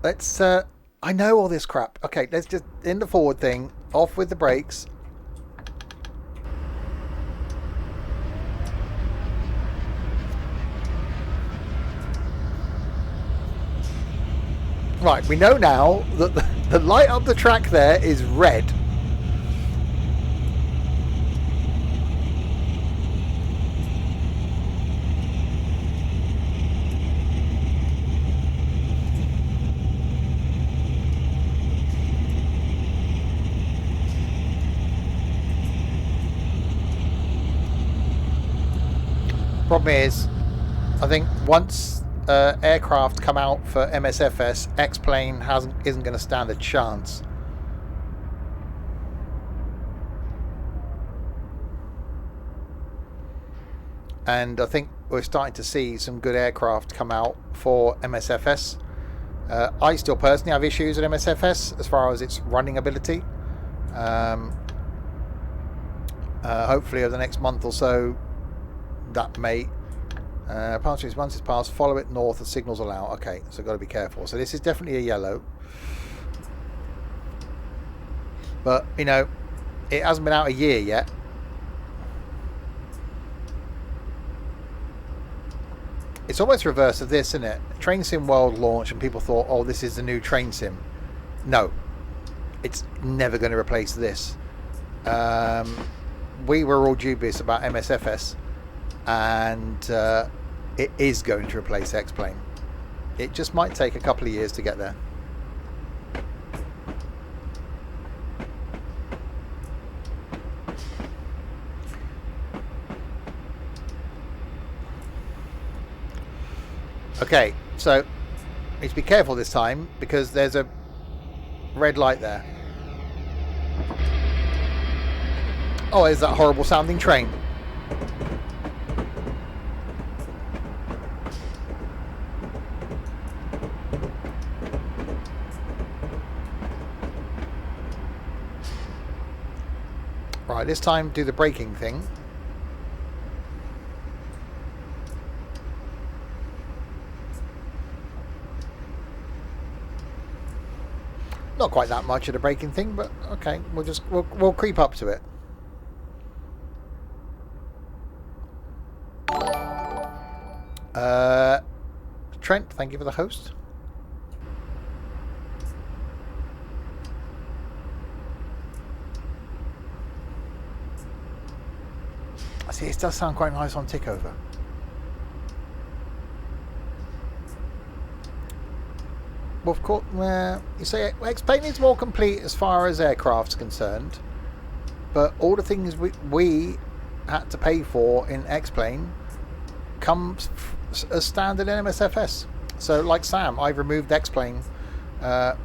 Let's, I know all this crap. Okay, let's just, in the forward thing, off with the brakes. Right, we know now that the light up the track there is red. Problem is, I think once aircraft come out for MSFS, X-Plane isn't going to stand a chance. And I think we're starting to see some good aircraft come out for MSFS. I still personally have issues with MSFS as far as its running ability. Hopefully over the next month or so that may once it's passed, follow it north, the signals allow. Okay, so got to be careful. So this is definitely a yellow, but you know, it hasn't been out a year yet. It's almost reverse of this, isn't it? Trainsim World launched and people thought, oh, this is the new Trainsim. No, it's never going to replace this. We were all dubious about MSFS, and it is going to replace X-Plane. It just might take a couple of years to get there. Okay, so need to be careful this time because there's a red light there. Oh, it's that horrible sounding train. Right, this time do the braking thing. Not quite that much of the braking thing, but okay, we'll creep up to it. Trent, thank you for the host. See, it does sound quite nice on tickover. Well, of course, you say X-Plane is more complete as far as aircraft's concerned, but all the things we had to pay for in X-Plane comes as standard in MSFS. So, like Sam, I've removed X-Plane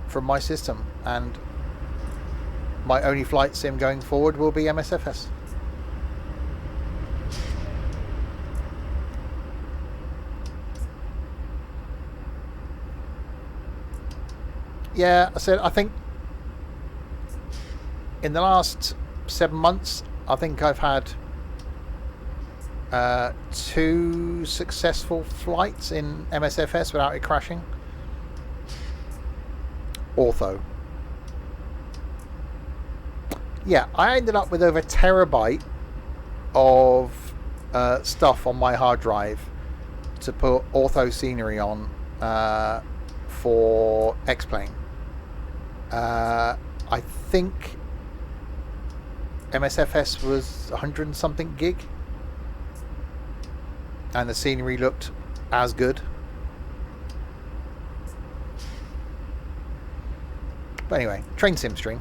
from my system, and my only flight sim going forward will be MSFS. Yeah, I think in the last 7 months, I think I've had 2 successful flights in MSFS without it crashing. Ortho. Yeah, I ended up with over a terabyte of stuff on my hard drive to put ortho scenery on for X-Plane. I think MSFS was 100 and something gig, and the scenery looked as good. But anyway, Trainsim stream.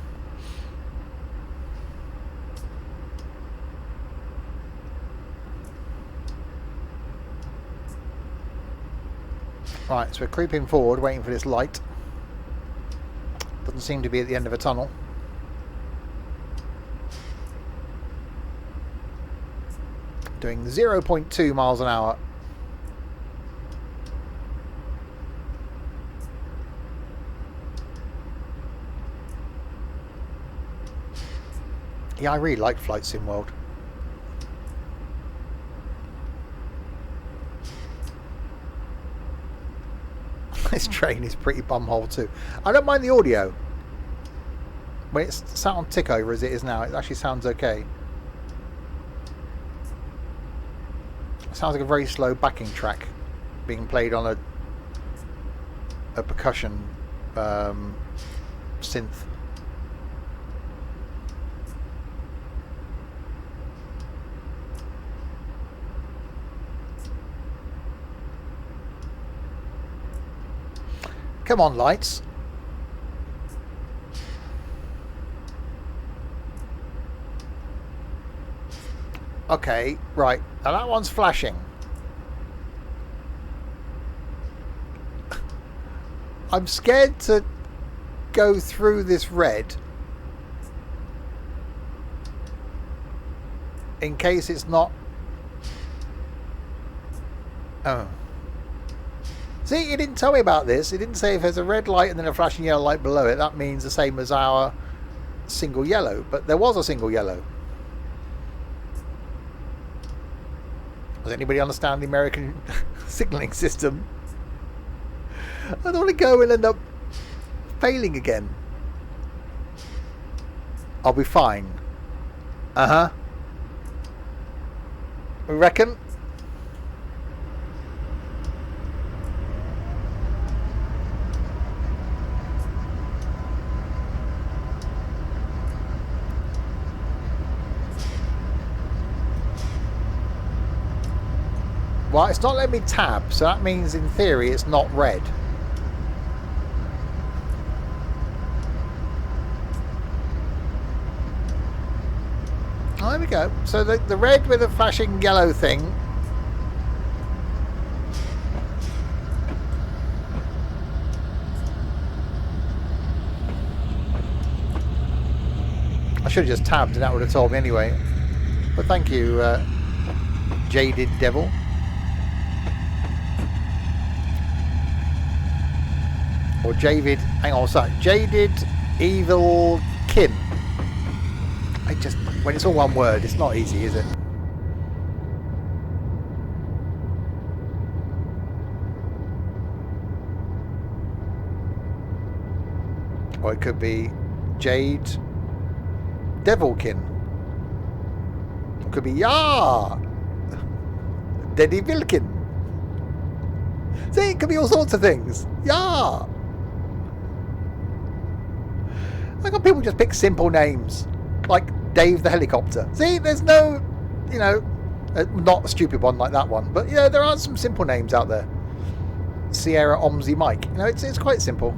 Right, so we're creeping forward, waiting for this light. Doesn't seem to be at the end of a tunnel. Doing 0.2 miles an hour. Yeah, I really like Flight Sim World. This train is pretty bumhole too. I don't mind the audio. When it's sat on tick over as it is now, it actually sounds okay. It sounds like a very slow backing track being played on a percussion synth. Come on, lights. Okay, right. Now that one's flashing. I'm scared to go through this red in case it's not... Oh. See, it didn't tell me about this. It didn't say if there's a red light and then a flashing yellow light below it, that means the same as our single yellow. But there was a single yellow. Does anybody understand the American signalling system? I don't want to go and end up failing again. I'll be fine. Uh-huh. We reckon? Well, it's not letting me tab, so that means in theory it's not red. Oh, there we go. So the red with the flashing yellow thing. I should have just tabbed and that would have told me anyway. But thank you, Jaded Devil. Or Javid, hang on, sorry, Jaded Evil Kim. I just, when it's all one word, it's not easy, is it? Or it could be Jade Devilkin. It could be Ya Deddy Vilkin. See, it could be all sorts of things. Ya. I got people just pick simple names, like Dave the Helicopter. See, there's no, you know, not a stupid one like that one, but you know, there are some simple names out there. Sierra Omzi Mike. You know, it's quite simple.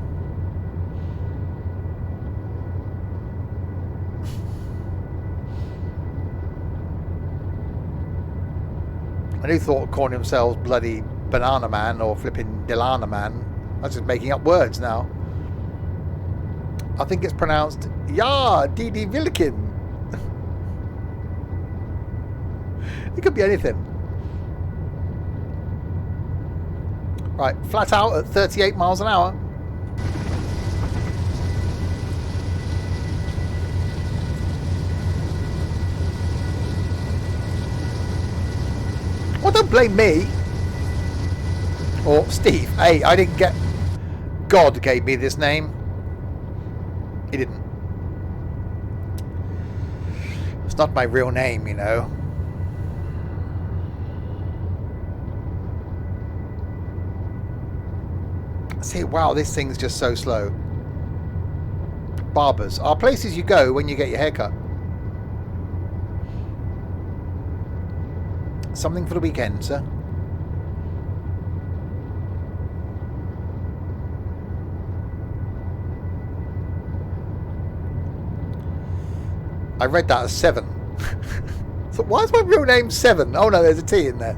And who thought of calling themselves bloody Banana Man or flipping Delana Man? That's just making up words now. I think it's pronounced Ya Didi Vilkin. It could be anything. Right, flat out at 38 miles an hour. Well, don't blame me. Or Steve. Hey, I didn't get... God gave me this name. He didn't. It's not my real name, you know. See, wow, this thing's just so slow. Barbers are places you go when you get your haircut. Something for the weekend, sir. I read that as 7. So why is my real name 7? Oh no, there's a T in there.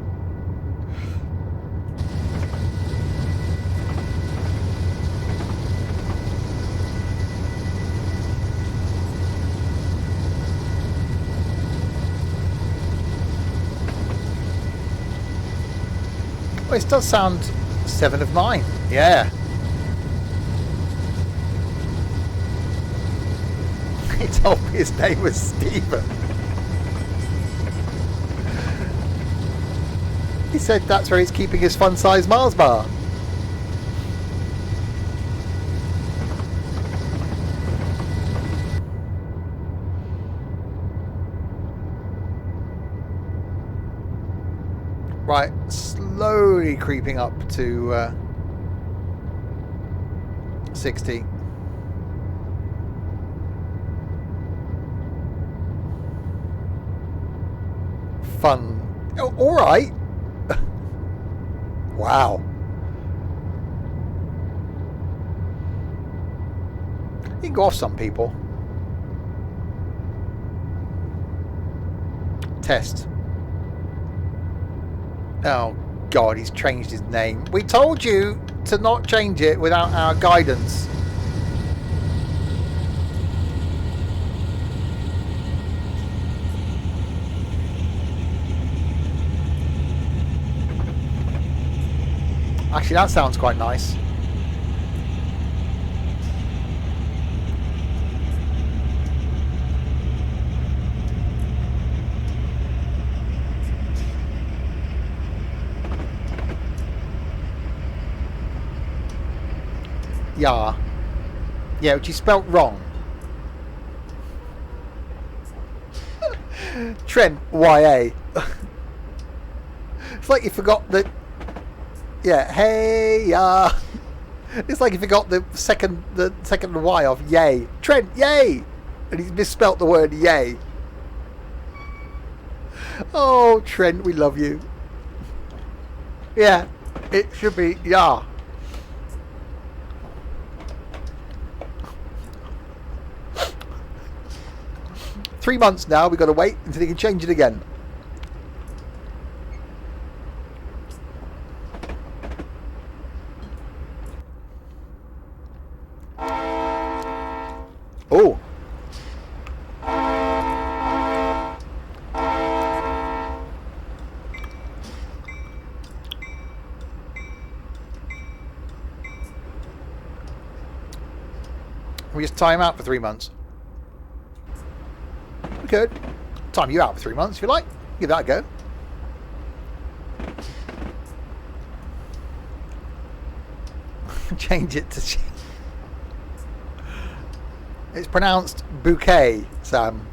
Well, it does sound 7 of 9. Yeah. He told me his name was Stephen. He said that's where he's keeping his fun-sized Mars bar. Right, slowly creeping up to 60. Fun. Oh, all right. Wow. You can go off some people. Test. Oh God, he's changed his name. We told you to not change it without our guidance. Actually, that sounds quite nice. Yeah. Yeah, which is spelt wrong. Trent, YA. It's like you forgot that. Yeah, hey, it's like he forgot the second Y off yay. Trent, yay! And he's misspelt the word yay. Oh, Trent, we love you. Yeah, it should be yeah. Three months now, we've got to wait until he can change it again. Oh. we just time out for 3 months? We could. Time you out for 3 months if you like. Give that a go. Change it to... It's pronounced bouquet, Sam.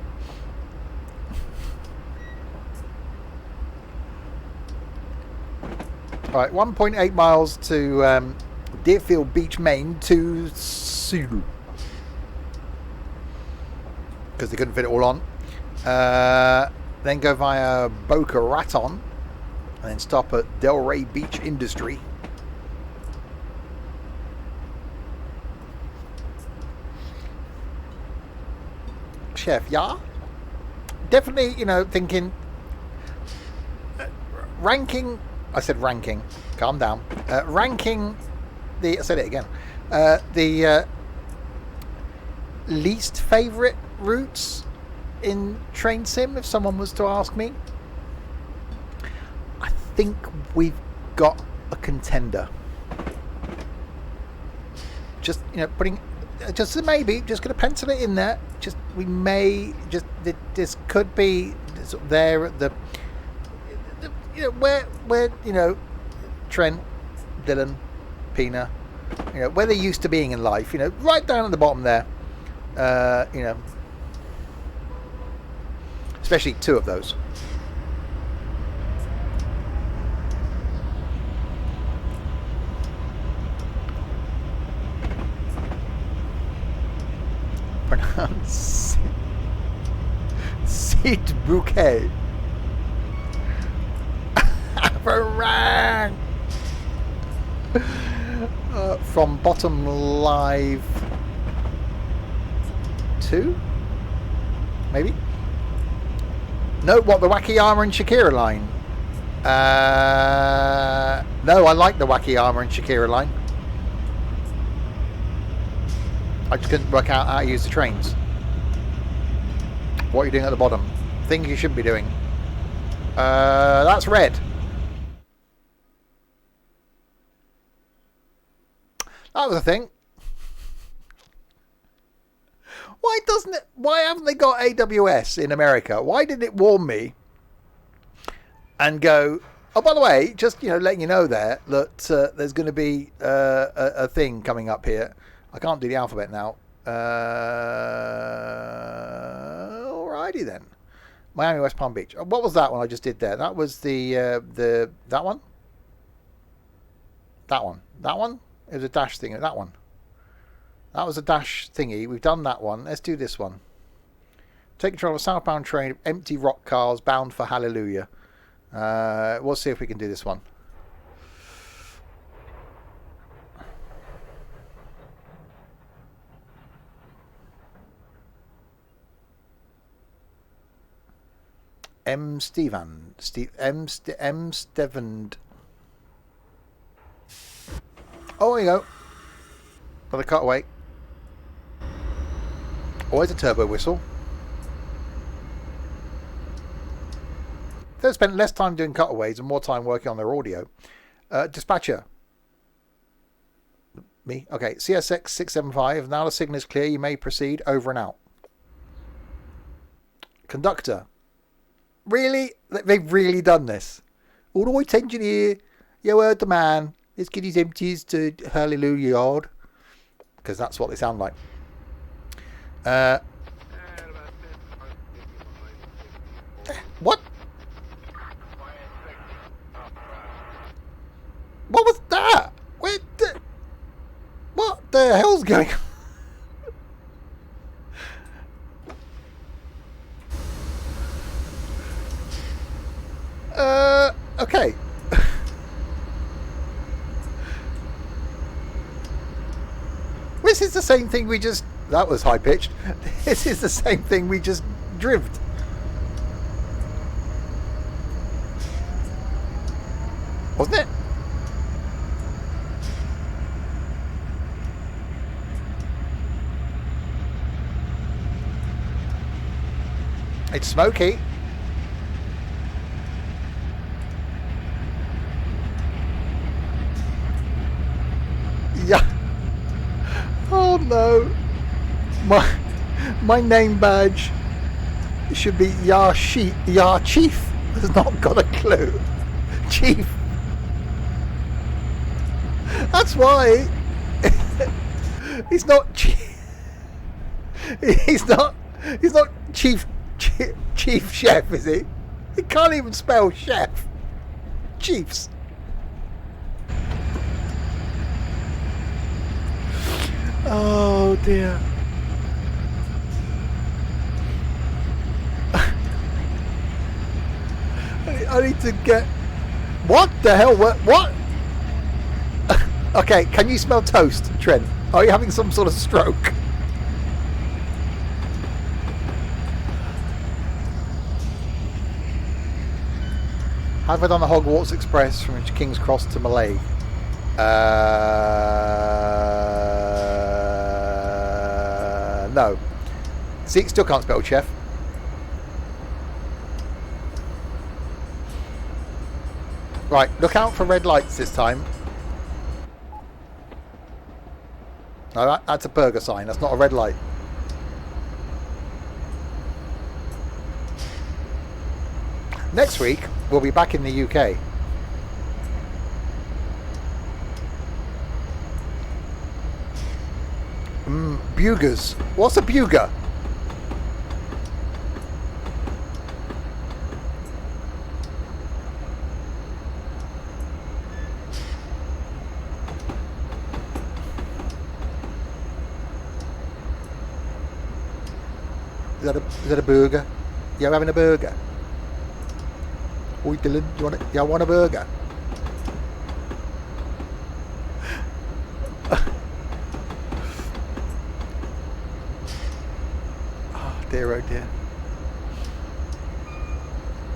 Right, 1.8 miles to Deerfield Beach, Maine to Sulu. Because they couldn't fit it all on. Then go via Boca Raton. And then stop at Delray Beach Industry. Chef, yeah? Definitely, you know, thinking... ranking... I said ranking. Calm down. Ranking the... I said it again. The least favourite routes in Trainsim, if someone was to ask me. I think we've got a contender. Just, you know, putting... Just a maybe. Just going to pencil it in there. Just, we may... Just, this could be there at the... You know, where you know, Trent, Dylan, Pina, you know, where they're used to being in life, you know, right down at the bottom there, you know, especially two of those. Pronounce seed bouquet. From Bottom Live 2, maybe. No, what, the Wacky Armour and Shakira line? No, I like the Wacky Armour and Shakira line. I just couldn't work out how to use the trains. What are you doing at the bottom? Things you shouldn't be doing. That's red. That was a thing. Why haven't they got AWS in America? Why did it warn me and go, oh, by the way, just, you know, letting you know there that there's going to be a thing coming up here. I can't do the alphabet now. Alrighty then. Miami, West Palm Beach. What was that one I just did there? That was that one? That one. That one? It was a dash thing. That one. That was a dash thingy. We've done that one. Let's do this one. Take control of a southbound train of empty rock cars bound for Hallelujah. We'll see if we can do this one. M. Steven. Oh, there you go. Another cutaway. Always a turbo whistle. They've spent less time doing cutaways and more time working on their audio. Dispatcher. Me? Okay. CSX 675. Now the signal is clear. You may proceed. Over and out. Conductor. Really? They've really done this. All the way to engineer. You heard the man. Let's get his empties to Hallelujah Yard. Because that's what they sound like. What? What was that? What the hell's going on? Okay. This is the same thing we just... That was high-pitched. This is the same thing we just drived. Wasn't it? It's smoky. Yeah. Oh no. my name badge should be Yar Chief. Has not got a clue. Chief. That's why he's not chief. He's not chief chef, is he? He can't even spell chef. Chiefs. Oh dear. I need to get... What the hell? What? Okay, can you smell toast, Trent? Are you having some sort of stroke? Have I done the Hogwarts Express from King's Cross to Malay? No. See, still can't spell chef. Right, look out for red lights this time. No, that's a burger sign. That's not a red light. Next week, we'll be back in the UK. Bugers. What's a buger? Is that a burger? You're having a burger? Oi Dylan, you want a burger? Oh dear, oh dear.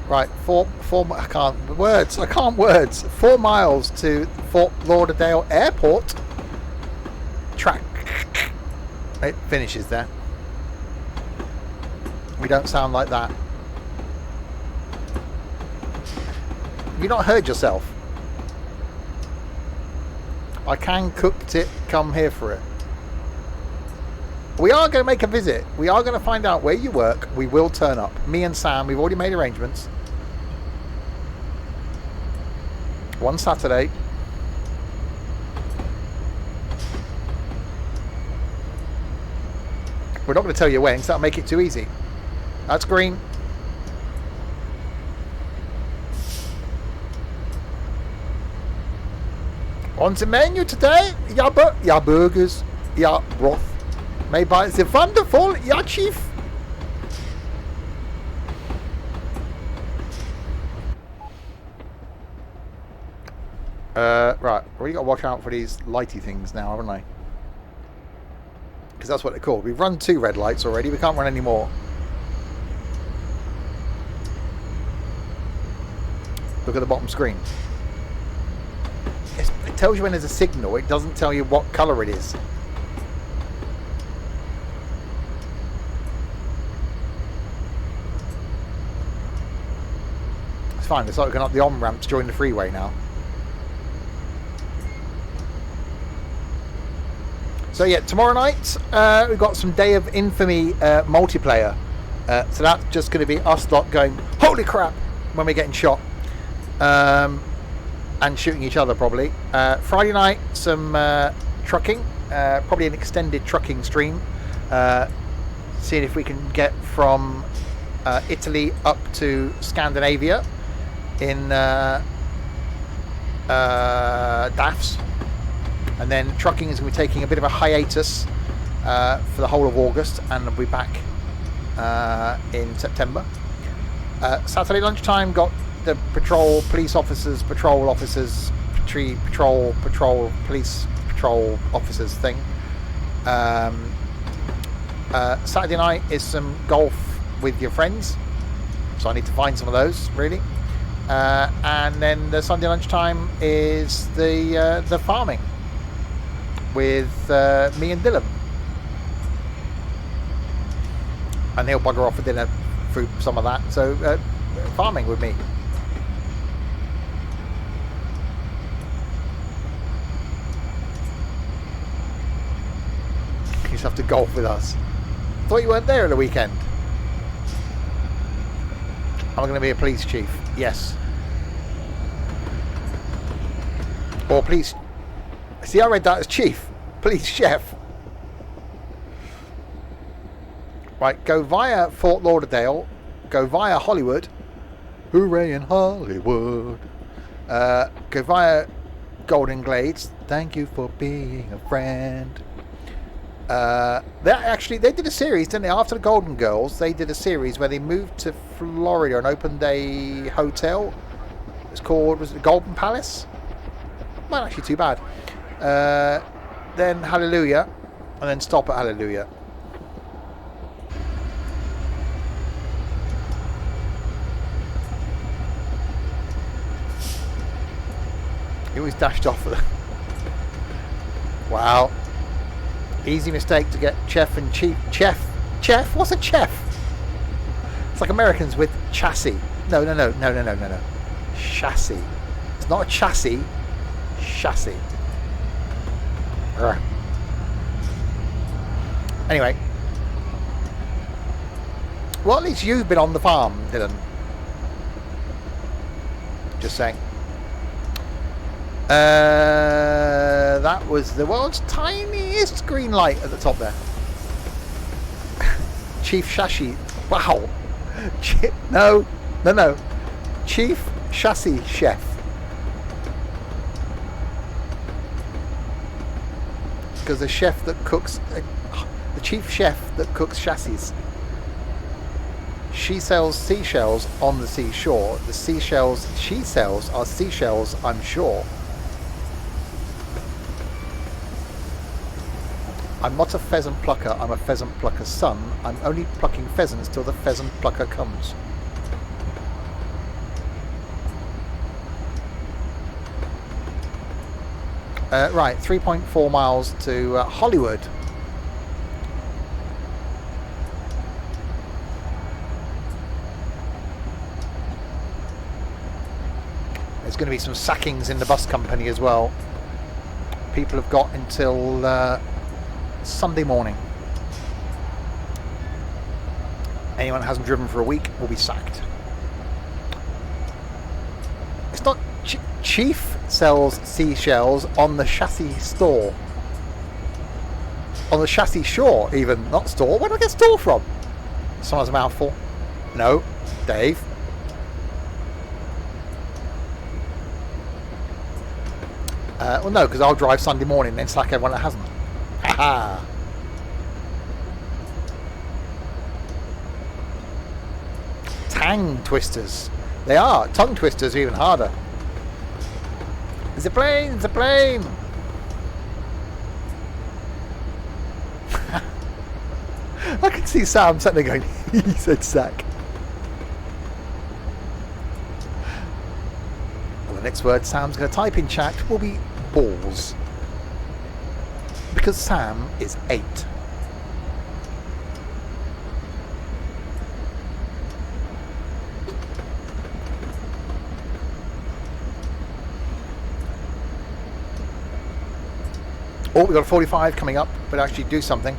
Right, I can't words. 4 miles to Fort Lauderdale Airport. Track. It finishes there. We don't sound like that. Have you not heard yourself? I can cooked it, come here for it. We are going to make a visit. We are going to find out where you work. We will turn up. Me and Sam, we've already made arrangements. One Saturday. We're not going to tell you when, so that'll make it too easy. That's green. On the menu today, ja burgers, ja broth, made by the wonderful ja chief. Right, we got to watch out for these lighty things now, haven't I? Because that's what they're called. We've run 2 red lights already. We can't run any more. Look at the bottom screen. It tells you when there's a signal. It doesn't tell you what colour it is. It's fine. It's like going up the on-ramps during the freeway now. So yeah, tomorrow night we've got some Day of Infamy multiplayer. So that's just going to be us lot going, holy crap, when we're getting shot. And shooting each other probably. Friday night, some trucking, probably an extended trucking stream, seeing if we can get from Italy up to Scandinavia in DAFs, and then trucking is going to be taking a bit of a hiatus for the whole of August, and we'll be back in September. Saturday lunchtime got the police officers, police patrol officers thing. Saturday night is some golf with your friends, so I need to find some of those really. And then the Sunday lunchtime is the farming with me and Dylan, and he'll bugger off for dinner through some of that. So farming with me. You just have to golf with us. Thought you weren't there at the weekend. I'm going to be a police chief. Yes. Or police... See, I read that as chief. Police chef. Right, go via Fort Lauderdale. Go via Hollywood. Hooray in Hollywood. Go via Golden Glades. Thank you for being a friend. They did a series, didn't they? After the Golden Girls, they did a series where they moved to Florida and opened a hotel. It's called, was it the Golden Palace? Not actually too bad. Then Hallelujah, and then stop at Hallelujah. He always dashed off. Wow. Easy mistake to get chef and chief. Chef? What's a chef? It's like Americans with chassis. No. Chassis. It's not a chassis. Chassis. Urgh. Anyway. Well, at least you've been on the farm, Dylan. Just saying. That was the world's tiniest green light at the top there. Chief Chassis. Wow. No. Chief Chassis Chef. Because the chef that cooks... the chief chef that cooks chassis. She sells seashells on the seashore. The seashells she sells are seashells, I'm sure. I'm not a pheasant plucker, I'm a pheasant plucker's son. I'm only plucking pheasants till the pheasant plucker comes. Right, 3.4 miles to Hollywood. There's going to be some sackings in the bus company as well. People have got until Sunday morning. Anyone who hasn't driven for a week will be sacked. It's not... Chief sells seashells on the chassis store. On the chassis shore, even. Not store. Where do I get store from? Someone's a mouthful. No. Dave. Well, no, because I'll drive Sunday morning and then sack everyone that hasn't. Haha. Tang twisters. They are. Tongue twisters are even harder. It's a plane. It's a plane. I can see Sam sitting there going, he said sack. Well, the next word Sam's going to type in chat will be balls. Because Sam is 8. Oh, we've got a 45 coming up, but actually do something.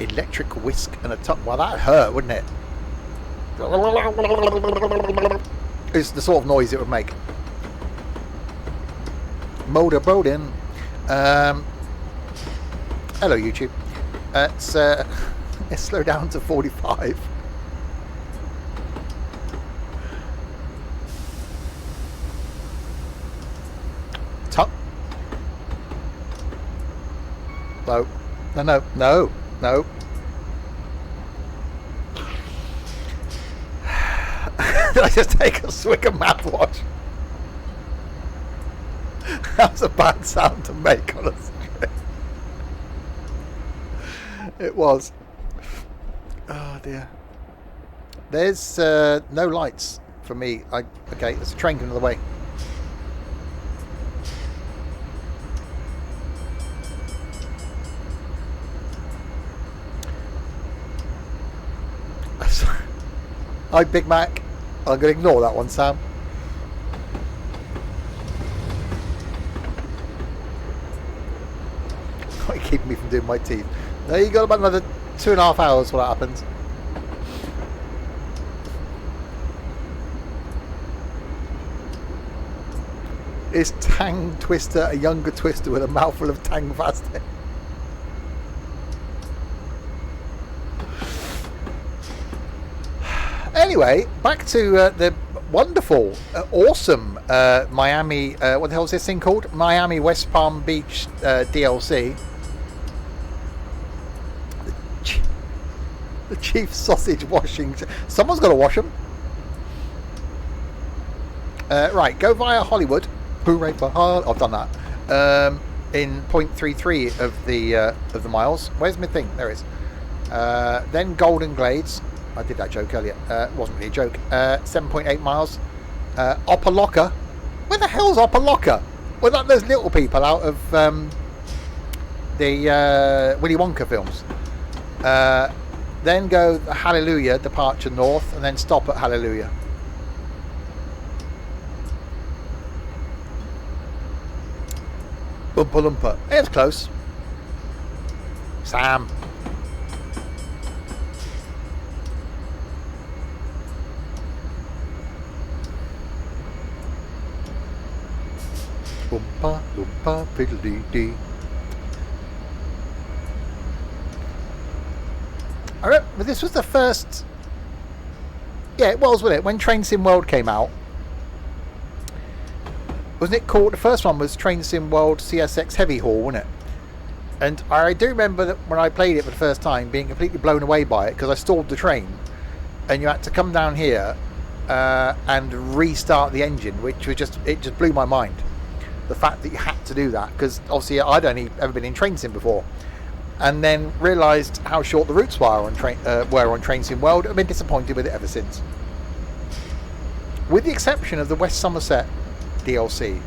Electric whisk and a top. Well, that hurt, wouldn't it? It's the sort of noise it would make. Motor Bowden. Hello, YouTube. Let's slow down to 45. Top. No. Did I just take a swig of mouthwash? That was a bad sound to make, honestly. It was. Oh dear. There's no lights for me. Okay, there's a train coming the way. Hi, Big Mac. I'm going to ignore that one, Sam. keeping me from doing my teeth. There you go, about another 2.5 hours before that happens. Is Tang Twister a younger Twister with a mouthful of Tang Faster? Anyway, back to the wonderful, awesome Miami. What the hell is this thing called? Miami West Palm Beach DLC. The Chief Sausage washing. Someone's got to wash them. Right, go via Hollywood. Hooray for Hollywood! I've done that. In 0.33 of the miles. Where's my thing? There it is. Then Golden Glades. I did that joke earlier. It wasn't really a joke. 7.8 miles. Opaloka. Where the hell's Opaloka? Well, like those little people out of the Willy Wonka films. Then go Hallelujah, departure north, and then stop at Hallelujah. Oompa Loompa. It's close. Sam. Oompa Loompa fiddly-dee. I remember this was the first. Yeah, it was, wasn't it? When Trainsim World came out, wasn't it called? The first one was Trainsim World CSX Heavy Haul, wasn't it? And I do remember that when I played it for the first time, being completely blown away by it because I stalled the train, and you had to come down here and restart the engine, which was just blew my mind. The fact that you had to do that, because obviously I'd only ever been in Trainsim before. And then realised how short the routes were on Trainsim World. I've been disappointed with it ever since. With the exception of the West Somerset DLC.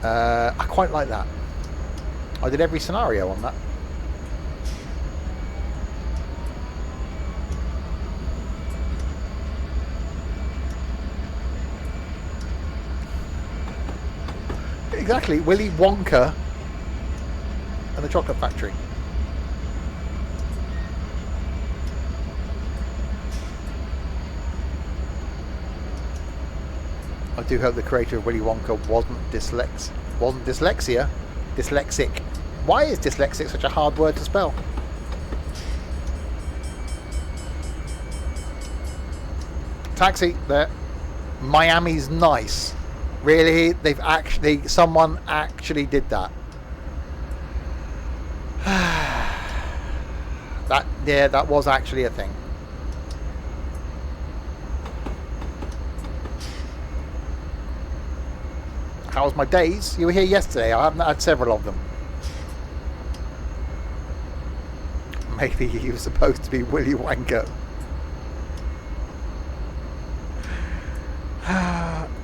I quite like that. I did every scenario on that. Exactly, Willy Wonka and the Chocolate Factory. I do hope the creator of Willy Wonka wasn't dyslexic. Why is dyslexic such a hard word to spell? Taxi there. Miami's nice. Really? Someone actually did that. That was actually a thing. How was my days? You were here yesterday. I haven't had several of them. Maybe he was supposed to be Willy Wonka.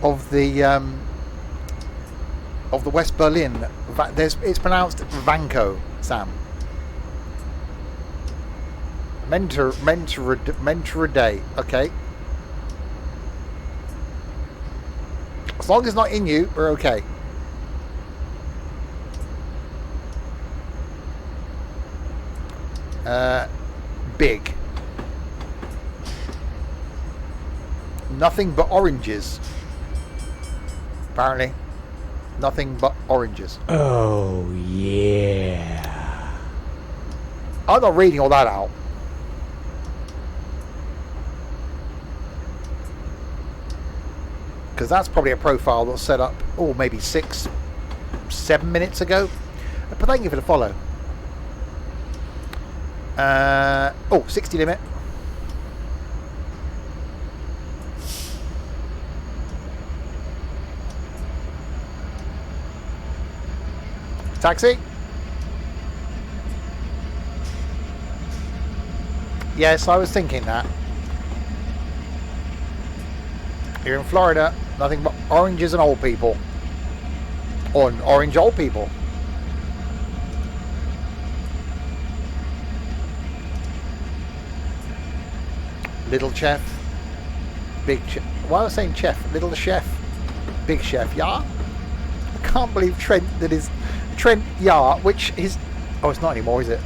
Of the West Berlin. It's pronounced Vanko, Sam. Mentor day. Okay. As long as it's not in you, we're okay. Big. Nothing but oranges. Apparently. Nothing but oranges. Oh, yeah. I'm not reading all that out. Because that's probably a profile that was set up, maybe 6-7 minutes ago. But thank you for the follow. 60 limit. Taxi. Yes, I was thinking that. Here in Florida, nothing but oranges and old people. Or orange old people. Little chef. Big chef. Why was I saying chef? Little chef. Big chef. Yeah? I can't believe Trent Yard, which is... Oh, it's not anymore, is it?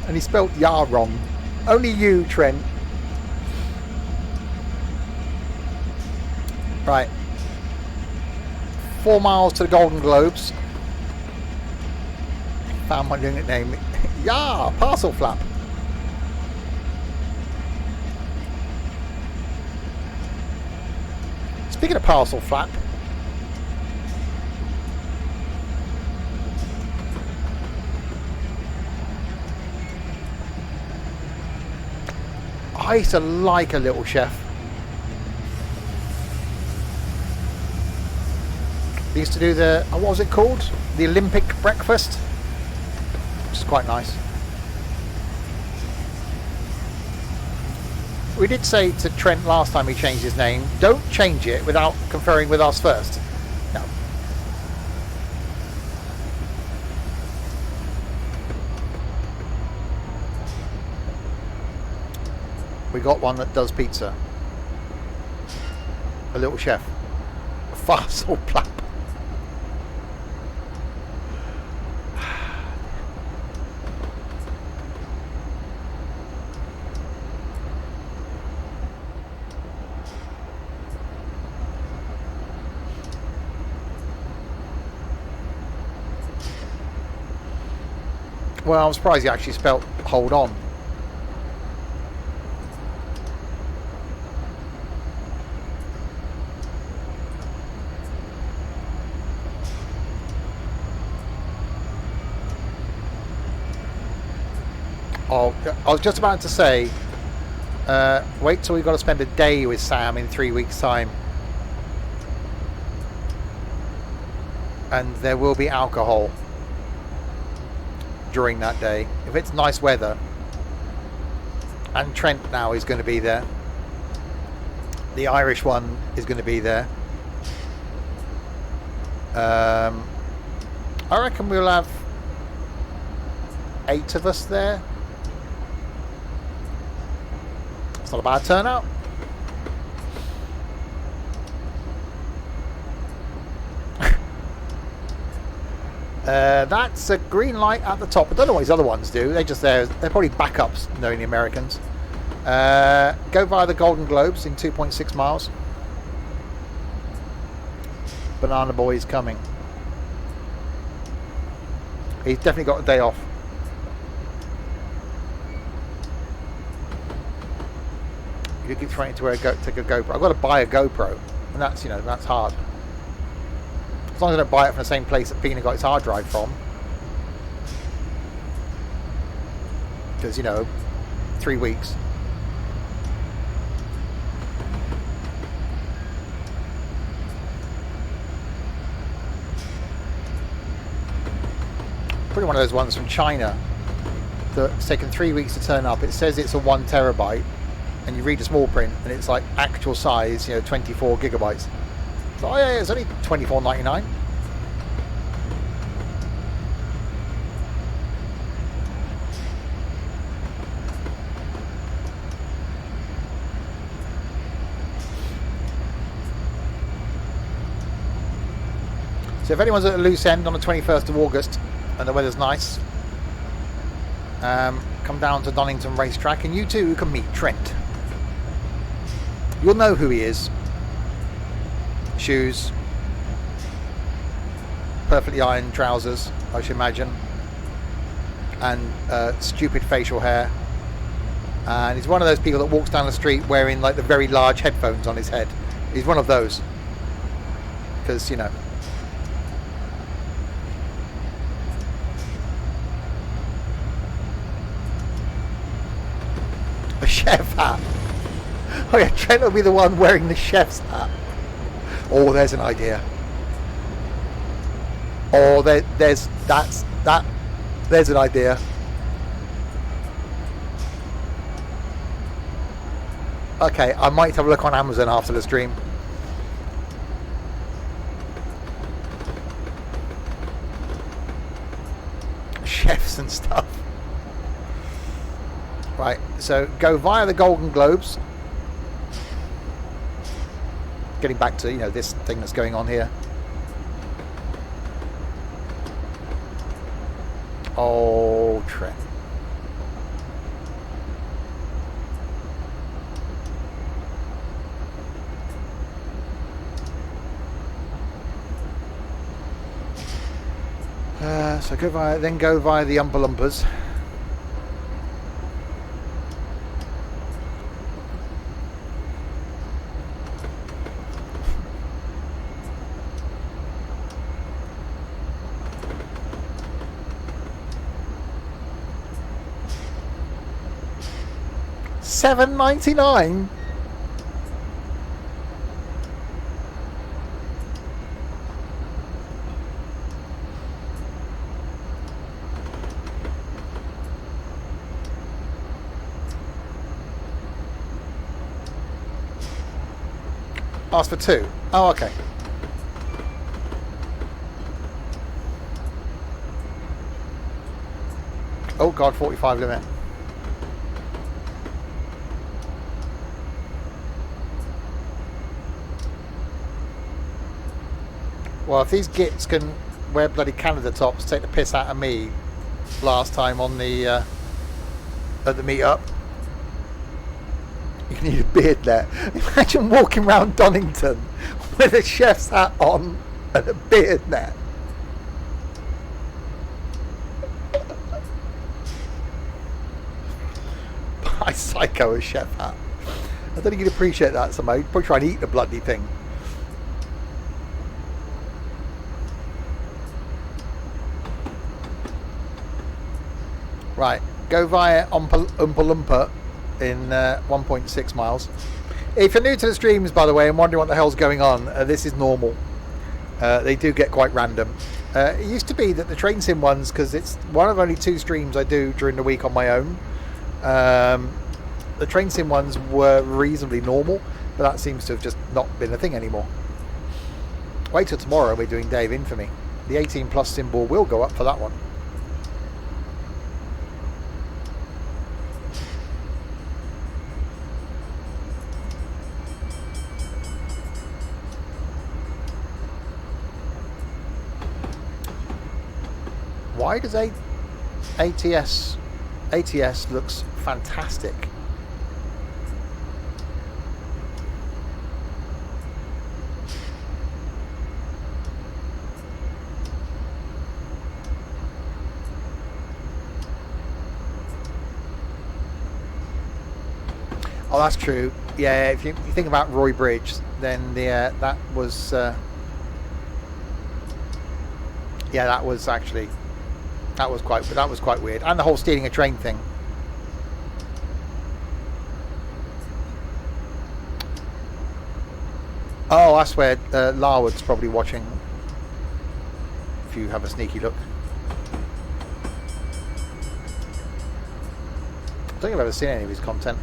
And he spelt "yar" wrong. Only you, Trent. Right. 4 miles to the Golden Globes. Found my unit name. Yeah, parcel flap. Speaking of parcel flap, I used to like a little chef. They used to do the, what was it called? The Olympic breakfast, which is quite nice. We did say to Trent last time he changed his name, don't change it without conferring with us first. No. We got one that does pizza. A little chef. A fast or plap. Well, I'm surprised he actually spelt hold on. Oh, I was just about to say, wait till we've got to spend a day with Sam in 3 weeks' time. And there will be alcohol during that day if it's nice weather, and Trent now is going to be there. The Irish one is going to be there. I reckon we'll have 8 of us there. It's not a bad turnout. That's a green light at the top. I don't know what these other ones do. They're just there. They're probably backups, knowing the Americans. Go via the Golden Globes in 2.6 miles. Banana Boy is coming. He's definitely got a day off. You keep trying to take a GoPro. I've got to buy a GoPro, and that's, you know, that's hard. As long as I don't buy it from the same place that Pina got his hard drive from. Because, you know, 3 weeks. Probably one of those ones from China that's taken 3 weeks to turn up. It says it's a 1 terabyte, and you read the small print, and it's like actual size, you know, 24 gigabytes. So, oh yeah, it's only $24.99. So if anyone's at a loose end on the 21st of August and the weather's nice, come down to Donington Racetrack, and you too can meet Trent. You'll know who he is. Shoes, perfectly ironed trousers, I should imagine, and stupid facial hair. And he's one of those people that walks down the street wearing like the very large headphones on his head. He's one of those, because, you know. A chef hat. Oh yeah, Trent will be the one wearing the chef's hat. Oh, there's an idea. Oh, there's an idea. Okay, I might have a look on Amazon after the stream. Chefs and stuff. Right, so go via the Golden Globes. Getting back to, you know, this thing that's going on here. Oh, Trent. So go via the Umpa Lumpas. $7.99. Ask for 2. Oh, okay. Oh God, 45 limit. Well, if these gits can wear bloody Canada tops, take the piss out of me last time on the at the meet-up. You need a beard there. Imagine walking around Donington with a chef's hat on and a beard there. By psycho, a chef hat. I don't think you'd appreciate that somehow. You'd probably try and eat the bloody thing. Right, go via Oompa Loompa in 1.6 miles. If you're new to the streams, by the way, and wondering what the hell's going on, this is normal. They do get quite random. It used to be that the Trainsim ones, because it's one of only 2 streams I do during the week on my own, the Trainsim ones were reasonably normal, but that seems to have just not been a thing anymore. Wait till tomorrow, we're doing Day of Infamy. The 18 plus symbol will go up for that one. Why does ATS looks fantastic? Oh, that's true. Yeah, if you think about Roy Bridge, then that was yeah, that was actually that was quite weird, and the whole stealing a train thing. Oh, that's where Larwood's probably watching. If you have a sneaky look. I don't think I've ever seen any of his content.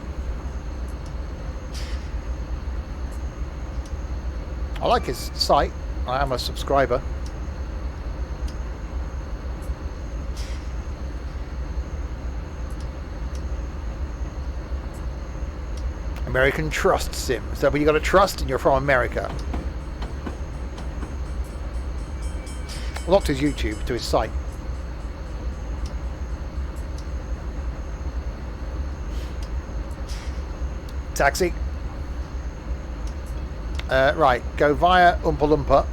I like his site. I am a subscriber. American Trust Sim. So when you got a trust and you're from America. Well, not to his YouTube, to his site. Taxi. Right, go via Oompa Loompa.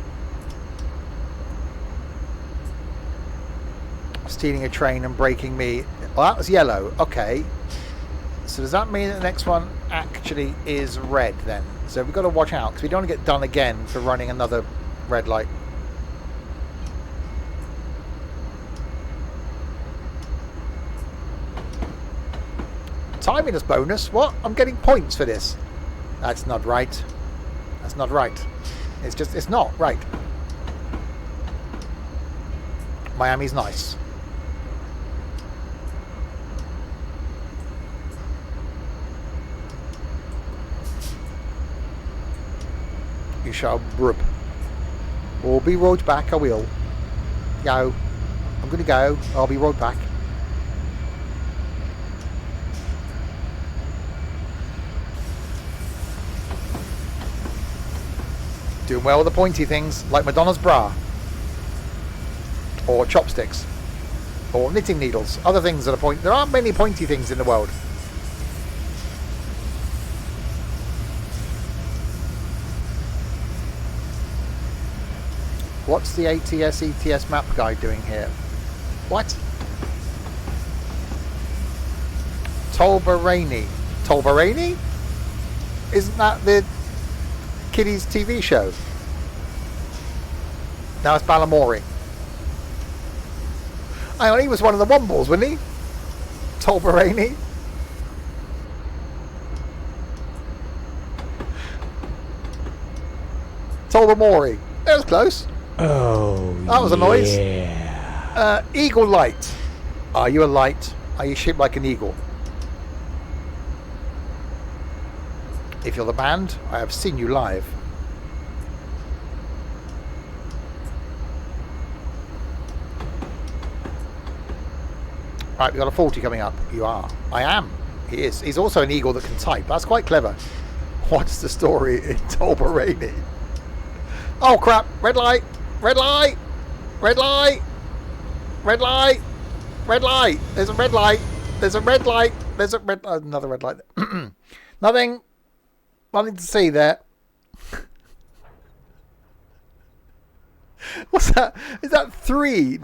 Stealing a train and breaking me. Well, that was yellow. Okay. So does that mean that the next one actually is red then? So we've got to watch out because we don't want to get done again for running another red light. Timiness bonus? What? I'm getting points for this. That's not right. That's not right. It's not right. Miami's nice. You shall brub. Or be rode back, I will. Go. I'm gonna go. I'll be rode back. Doing well with the pointy things, like Madonna's bra. Or chopsticks. Or knitting needles. Other things that are point. There aren't many pointy things in the world. What's the ATS ETS map guy doing here? What? Tolbarani. Tolbarani? Isn't that the kiddies TV show? Now it's Balamori. Hang on, he was one of the Wombles, wasn't he? Tolbarani. Tolbarani. That was close. Oh, that was a noise. Yeah. Eagle light. Are you a light? Are you shaped like an eagle? If you're the band, I have seen you live. Right, we've got a 40 coming up. You are. I am. He is. He's also an eagle that can type. That's quite clever. What's the story in Tolbarani? Oh crap! Red light! Red light! Red light! Red light! Red light! There's a red light! There's a red light! There's a red... another red light. Nothing. Nothing to see there. What's that? Is that 3?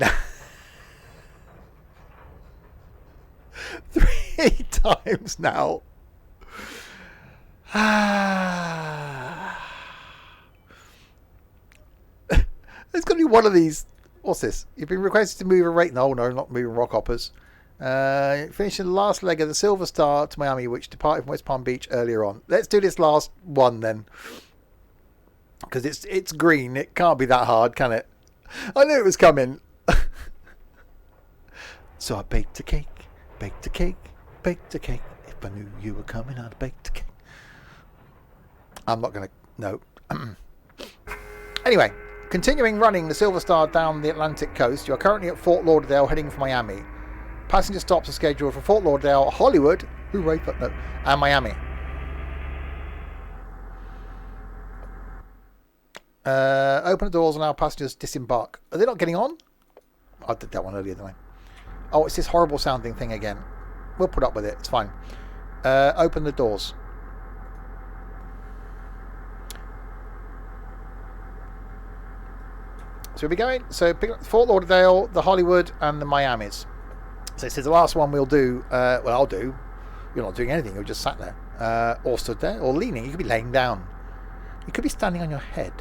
3 times now. There's got to be one of these. What's this? You've been requested to move a rate. No, not moving rock hoppers. Finishing the last leg of the Silver Star to Miami, which departed from West Palm Beach earlier on. Let's do this last one then, because it's green. It can't be that hard, can it? I knew it was coming. So I baked a cake, baked a cake, baked a cake. If I knew you were coming, I'd have baked a cake. I'm not going to... No. Anyway, continuing running the Silver Star down the Atlantic coast, you are currently at Fort Lauderdale heading for Miami. Passenger stops are scheduled for Fort Lauderdale, Hollywood, hooray, but no, and Miami. Open the doors and our passengers disembark. Are they not getting on? I did that one earlier, didn't I? Oh, it's this horrible sounding thing again. We'll put up with it. It's fine. Open the doors. So we'll be going. So pick up Fort Lauderdale, the Hollywood, and the Miamis. So it says the last one we'll do. Well, I'll do. You're not doing anything. You're just sat there, or stood there, or leaning. You could be laying down. You could be standing on your head.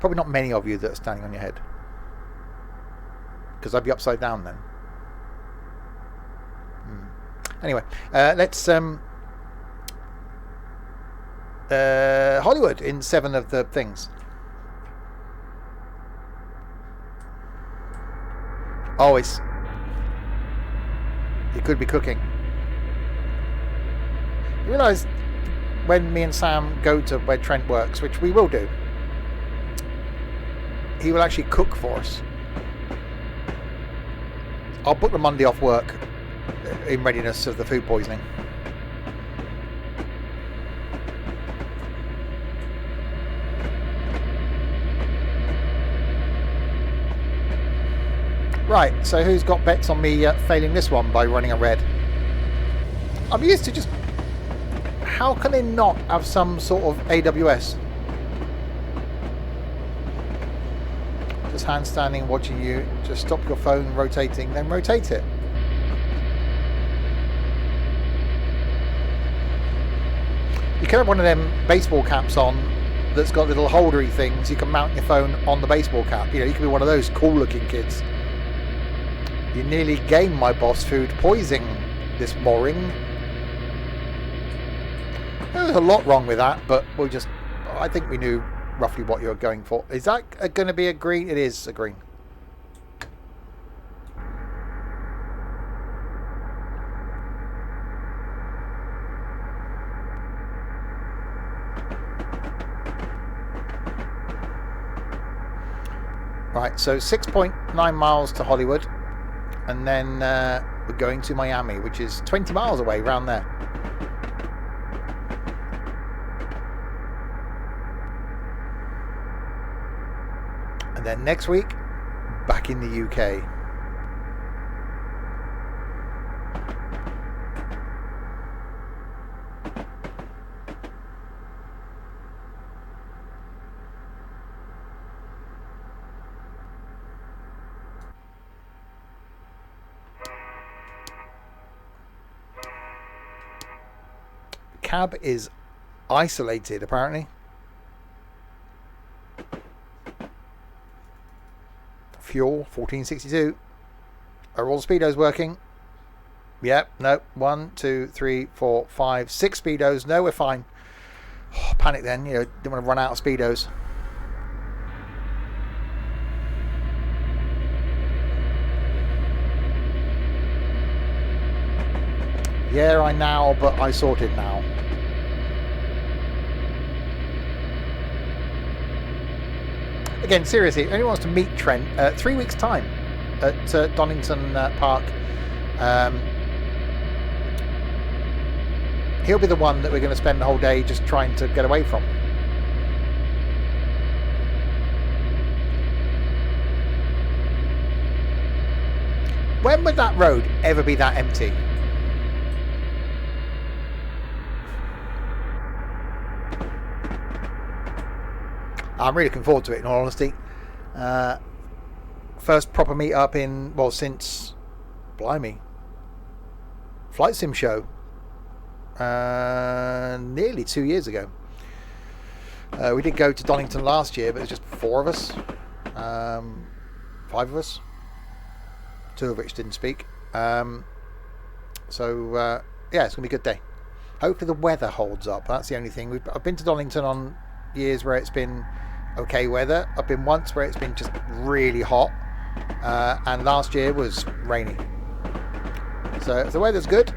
Probably not many of you that are standing on your head, because I'd be upside down then. Anyway, let's Hollywood in 7 of the things. Oh, it could be cooking. You realise when me and Sam go to where Trent works, which we will do, he will actually cook for us. I'll book the Monday off work in readiness of the food poisoning. Right, so who's got bets on me failing this one by running a red? I'm used to just... How can they not have some sort of AWS? Just handstanding, watching you. Just stop your phone rotating, then rotate it. You can have one of them baseball caps on that's got little holdery things. You can mount your phone on the baseball cap. You know, you can be one of those cool looking kids. You nearly gained my boss food poisoning this morning. There's a lot wrong with that, but I think we knew roughly what you're going for. Is that going to be a green? It is a green. Right, so 6.9 miles to Hollywood, and then we're going to Miami, which is 20 miles away, round there. And then next week, back in the UK. cab is isolated, apparently. Fuel, 1462. Are all the speedos working? Yep, no. 1, 2, 3, 4, 5, 6 speedos. No, we're fine. Oh, panic then, you know, didn't want to run out of speedos. Yeah, I now, but I sorted now. Again, seriously, if anyone wants to meet Trent, 3 weeks' time at Donington Park. He'll be the one that we're going to spend the whole day just trying to get away from. When would that road ever be that empty? I'm really looking forward to it, in all honesty. First proper meet up in, well, since, blimey, Flight Sim show. Nearly 2 years ago. We did go to Donington last year, but it was just 4 of us. 5 of us. 2 of which didn't speak. Yeah, it's going to be a good day. Hopefully the weather holds up. That's the only thing. I've been to Donington on years where it's been okay weather. I've been once where it's been just really hot. And last year was rainy. So if the weather's good,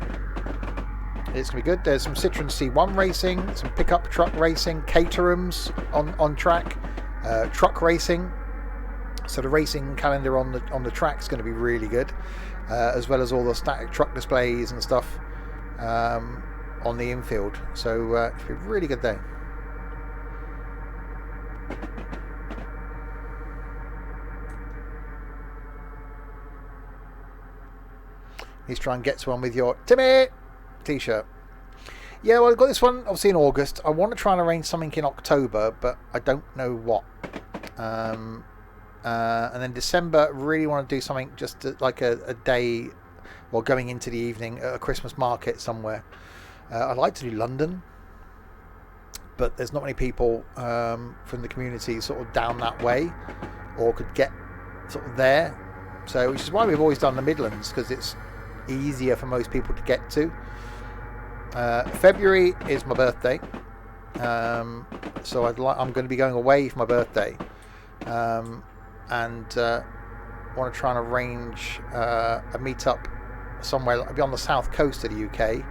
it's going to be good. There's some Citroen C1 racing, some pickup truck racing, Caterhams on track, truck racing. So the racing calendar on the track is going to be really good, as well as all the static truck displays and stuff on the infield. So it's going to be a really good day. Let's try and get to one with your Timmy t-shirt. Yeah, well, I've got this one obviously in August. I want to try and arrange something in October, but I don't know what. And then December, really want to do something just like a day, or going into the evening at a Christmas market somewhere. I'd like to do London, but there's not many people from the community sort of down that way, or could get sort of there. So, which is why we've always done the Midlands, because it's easier for most people to get to. February is my birthday, so I'm going to be going away for my birthday, and want to try and arrange a meet-up somewhere. I'll be on the south coast of the UK.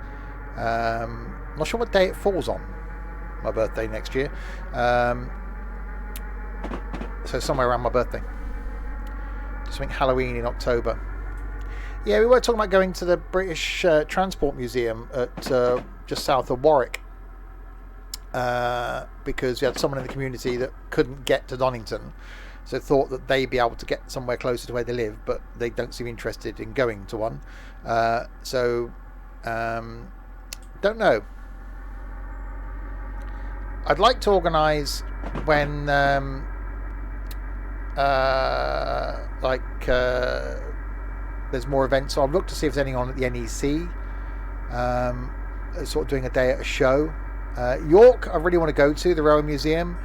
Not sure what day it falls on, my birthday next year, so somewhere around my birthday. Something Halloween in October. Yeah, we were talking about going to the British Transport Museum at just south of Warwick, because we had someone in the community that couldn't get to Donington, so thought that they'd be able to get somewhere closer to where they live, but they don't seem interested in going to one. Don't know. I'd like to organise when there's more events. So I'll look to see if there's anything on at the NEC, sort of doing a day at a show. York, I really want to go to the Railway Museum,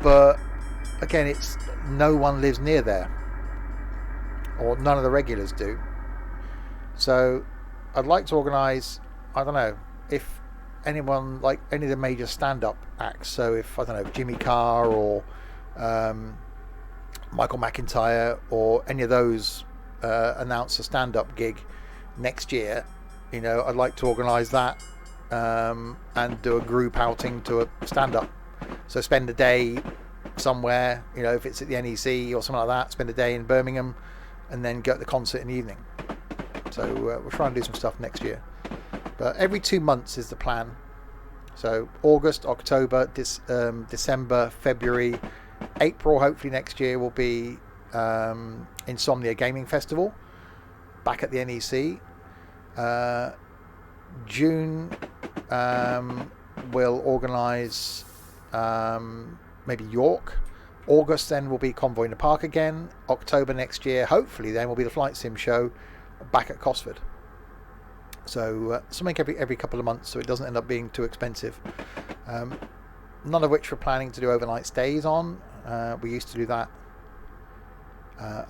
but again, it's no one lives near there, or none of the regulars do. So I'd like to organise, I don't know, if anyone, like any of the major stand-up acts, so if, I don't know, Jimmy Carr or Michael McIntyre or any of those announce a stand-up gig next year, you know, I'd like to organise that and do a group outing to a stand-up. So spend a day somewhere, you know, if it's at the NEC or something like that, spend a day in Birmingham and then go to the concert in the evening. So we'll try and do some stuff next year. But every 2 months is the plan. So August, October, December, February, April, hopefully next year will be Insomnia Gaming Festival back at the NEC. June we'll organise maybe York. August then will be Convoy in the Park again. October next year, hopefully then will be the Flight Sim show back at Cosford. So something every couple of months, so it doesn't end up being too expensive. None of which we're planning to do overnight stays on. We used to do that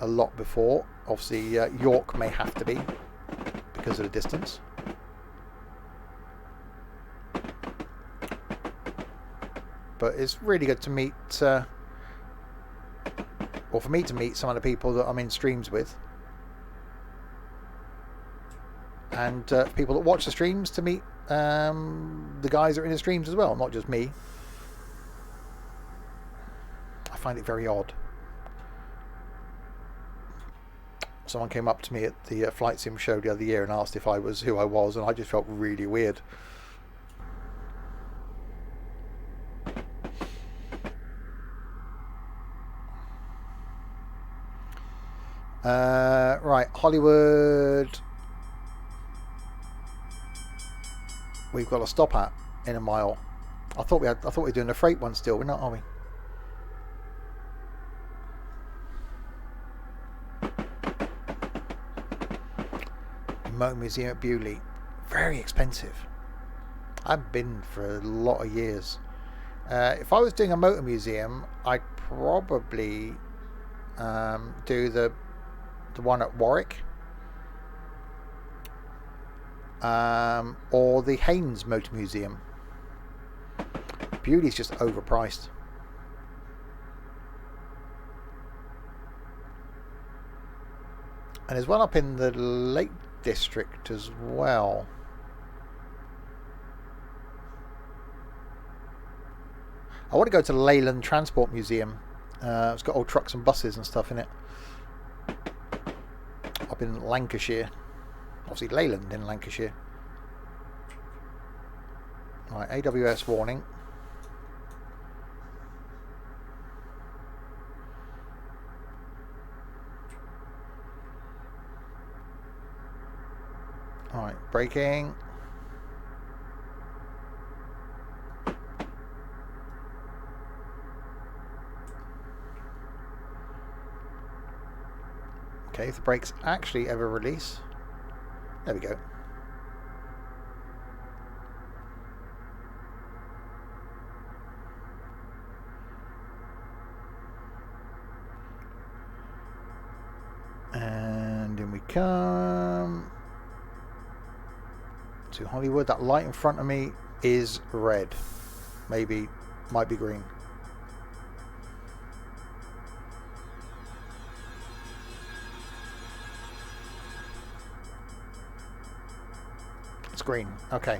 a lot before. Obviously, York may have to be because of the distance. But it's really good to meet, or for me to meet some of the people that I'm in streams with. And people that watch the streams to meet the guys that are in the streams as well, not just me. I find it very odd. Someone came up to me at the Flight Sim show the other year and asked if I was who I was, and I just felt really weird. Right, Hollywood. We've got to stop at in a mile. I thought we were doing the freight one still. We're not, are we? Motor Museum at Bewley, very expensive. I've been for a lot of years. If I was doing a motor museum, I'd probably do the one at Warwick, or the Haynes Motor Museum. Bewley's just overpriced. And there's one up in the Lake District as well. I want to go to the Leyland Transport Museum. It's got old trucks and buses and stuff in it. Up in Lancashire. Obviously Leyland in Lancashire. Right, AWS warning. Alright, braking. Okay, if the brakes actually ever release. There we go. And in we come. To Hollywood. That light in front of me is red. Maybe, might be green. It's green. Okay.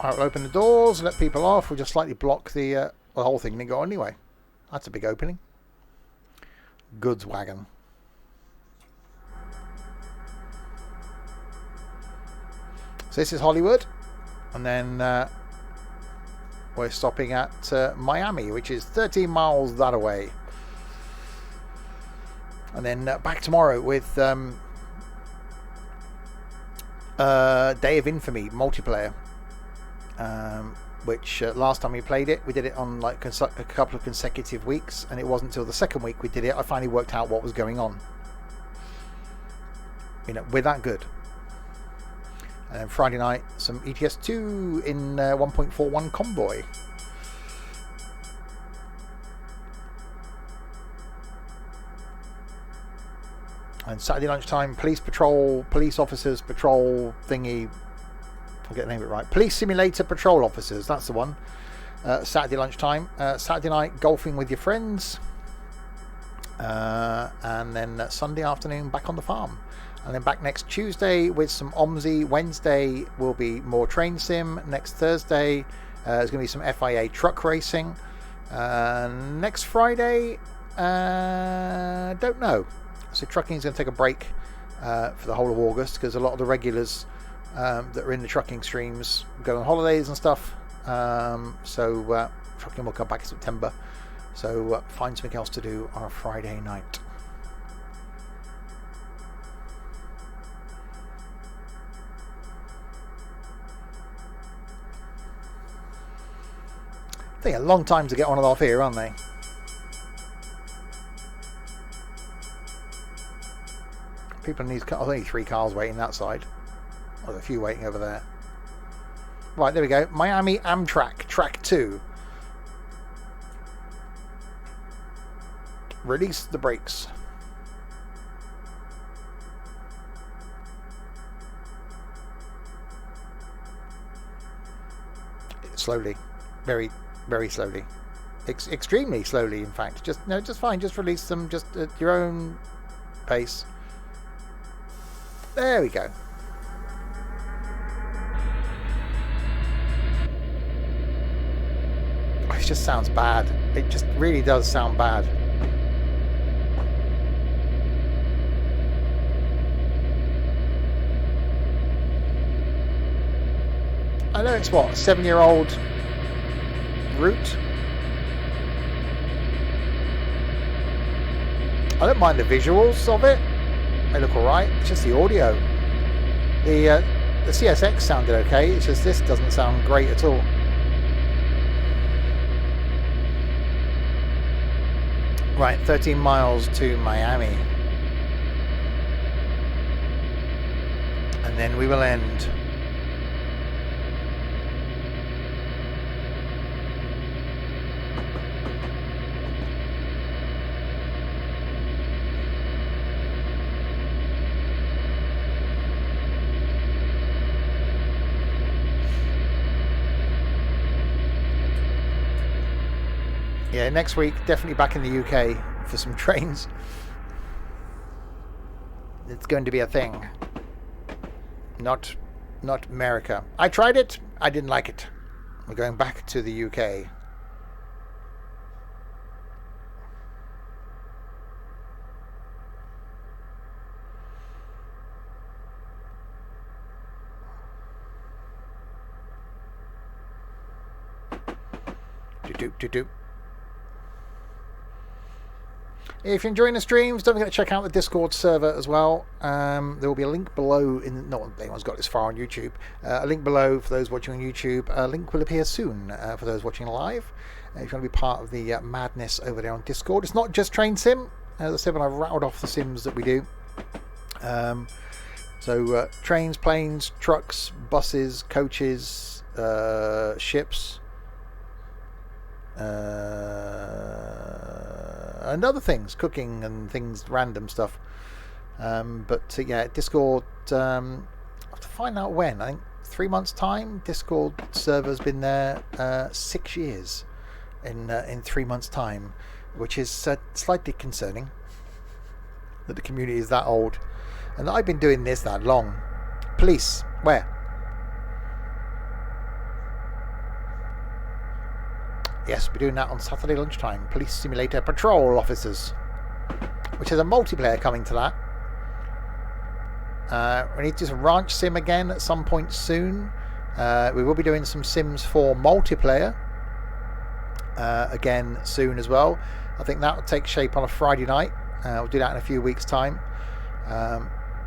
I'll open the doors, let people off. We'll just slightly block the whole thing and go anyway. That's a big opening. Goods wagon. So this is Hollywood, and then we're stopping at Miami, which is 13 miles that away. And then back tomorrow with Day of Infamy multiplayer, which last time we played it, we did it on like a couple of consecutive weeks, and it wasn't until the second week we did it I finally worked out what was going on. You know, we're that good. And then Friday night, some ETS2 in 1.41 Convoy. And Saturday lunchtime, police officers patrol thingy. I'll get the name of it right. Police simulator patrol officers, that's the one. Saturday lunchtime. Saturday night, golfing with your friends. And then Sunday afternoon, back on the farm. And then back next Tuesday with some OMSI. Wednesday will be more train sim. Next Thursday there's going to be some FIA truck racing. Next Friday, don't know. So trucking is going to take a break for the whole of August because a lot of the regulars that are in the trucking streams go on holidays and stuff. So trucking will come back in September. So find something else to do on a Friday night. Take a long time to get on and off here, aren't they? people in these cars. Only 3 cars waiting outside. Oh, there's a few waiting over there. Right, there we go. Miami Amtrak, track 2. Release the brakes. Slowly. Very, very slowly. Extremely slowly, in fact. Just fine. Just release them just at your own pace. There we go. It just sounds bad. It just really does sound bad. I know it's what, a 7-year-old route. I don't mind the visuals of it. They look alright. It's just the audio. The CSX sounded okay. It's just this doesn't sound great at all. Right, 13 miles to Miami. And then we will end. Yeah, next week, definitely back in the UK for some trains. It's going to be a thing. Not America. I tried it. I didn't like it. We're going back to the UK. Do-do-do-do. If you're enjoying the streams, don't forget to check out the Discord server as well. There will be a link below. Not anyone's got this far on YouTube. A link below for those watching on YouTube. A link will appear soon for those watching live. If you want to be part of the madness over there on Discord, it's not just Trainsim. As I said when I rattled off the sims that we do. So trains, planes, trucks, buses, coaches, ships. And other things, cooking and things, random stuff. Yeah, Discord, I have to find out when. I think 3 months' time. Discord server's been there 6 years in 3 months' time, which is slightly concerning that the community is that old and that I've been doing this that long. Police, where? Yes, we're doing that on Saturday lunchtime. Police Simulator Patrol Officers, which is a multiplayer coming to that. We need to do some Ranch Sim again at some point soon. We will be doing some Sims 4 multiplayer again soon as well. I think that will take shape on a Friday night. We'll do that in a few weeks' time.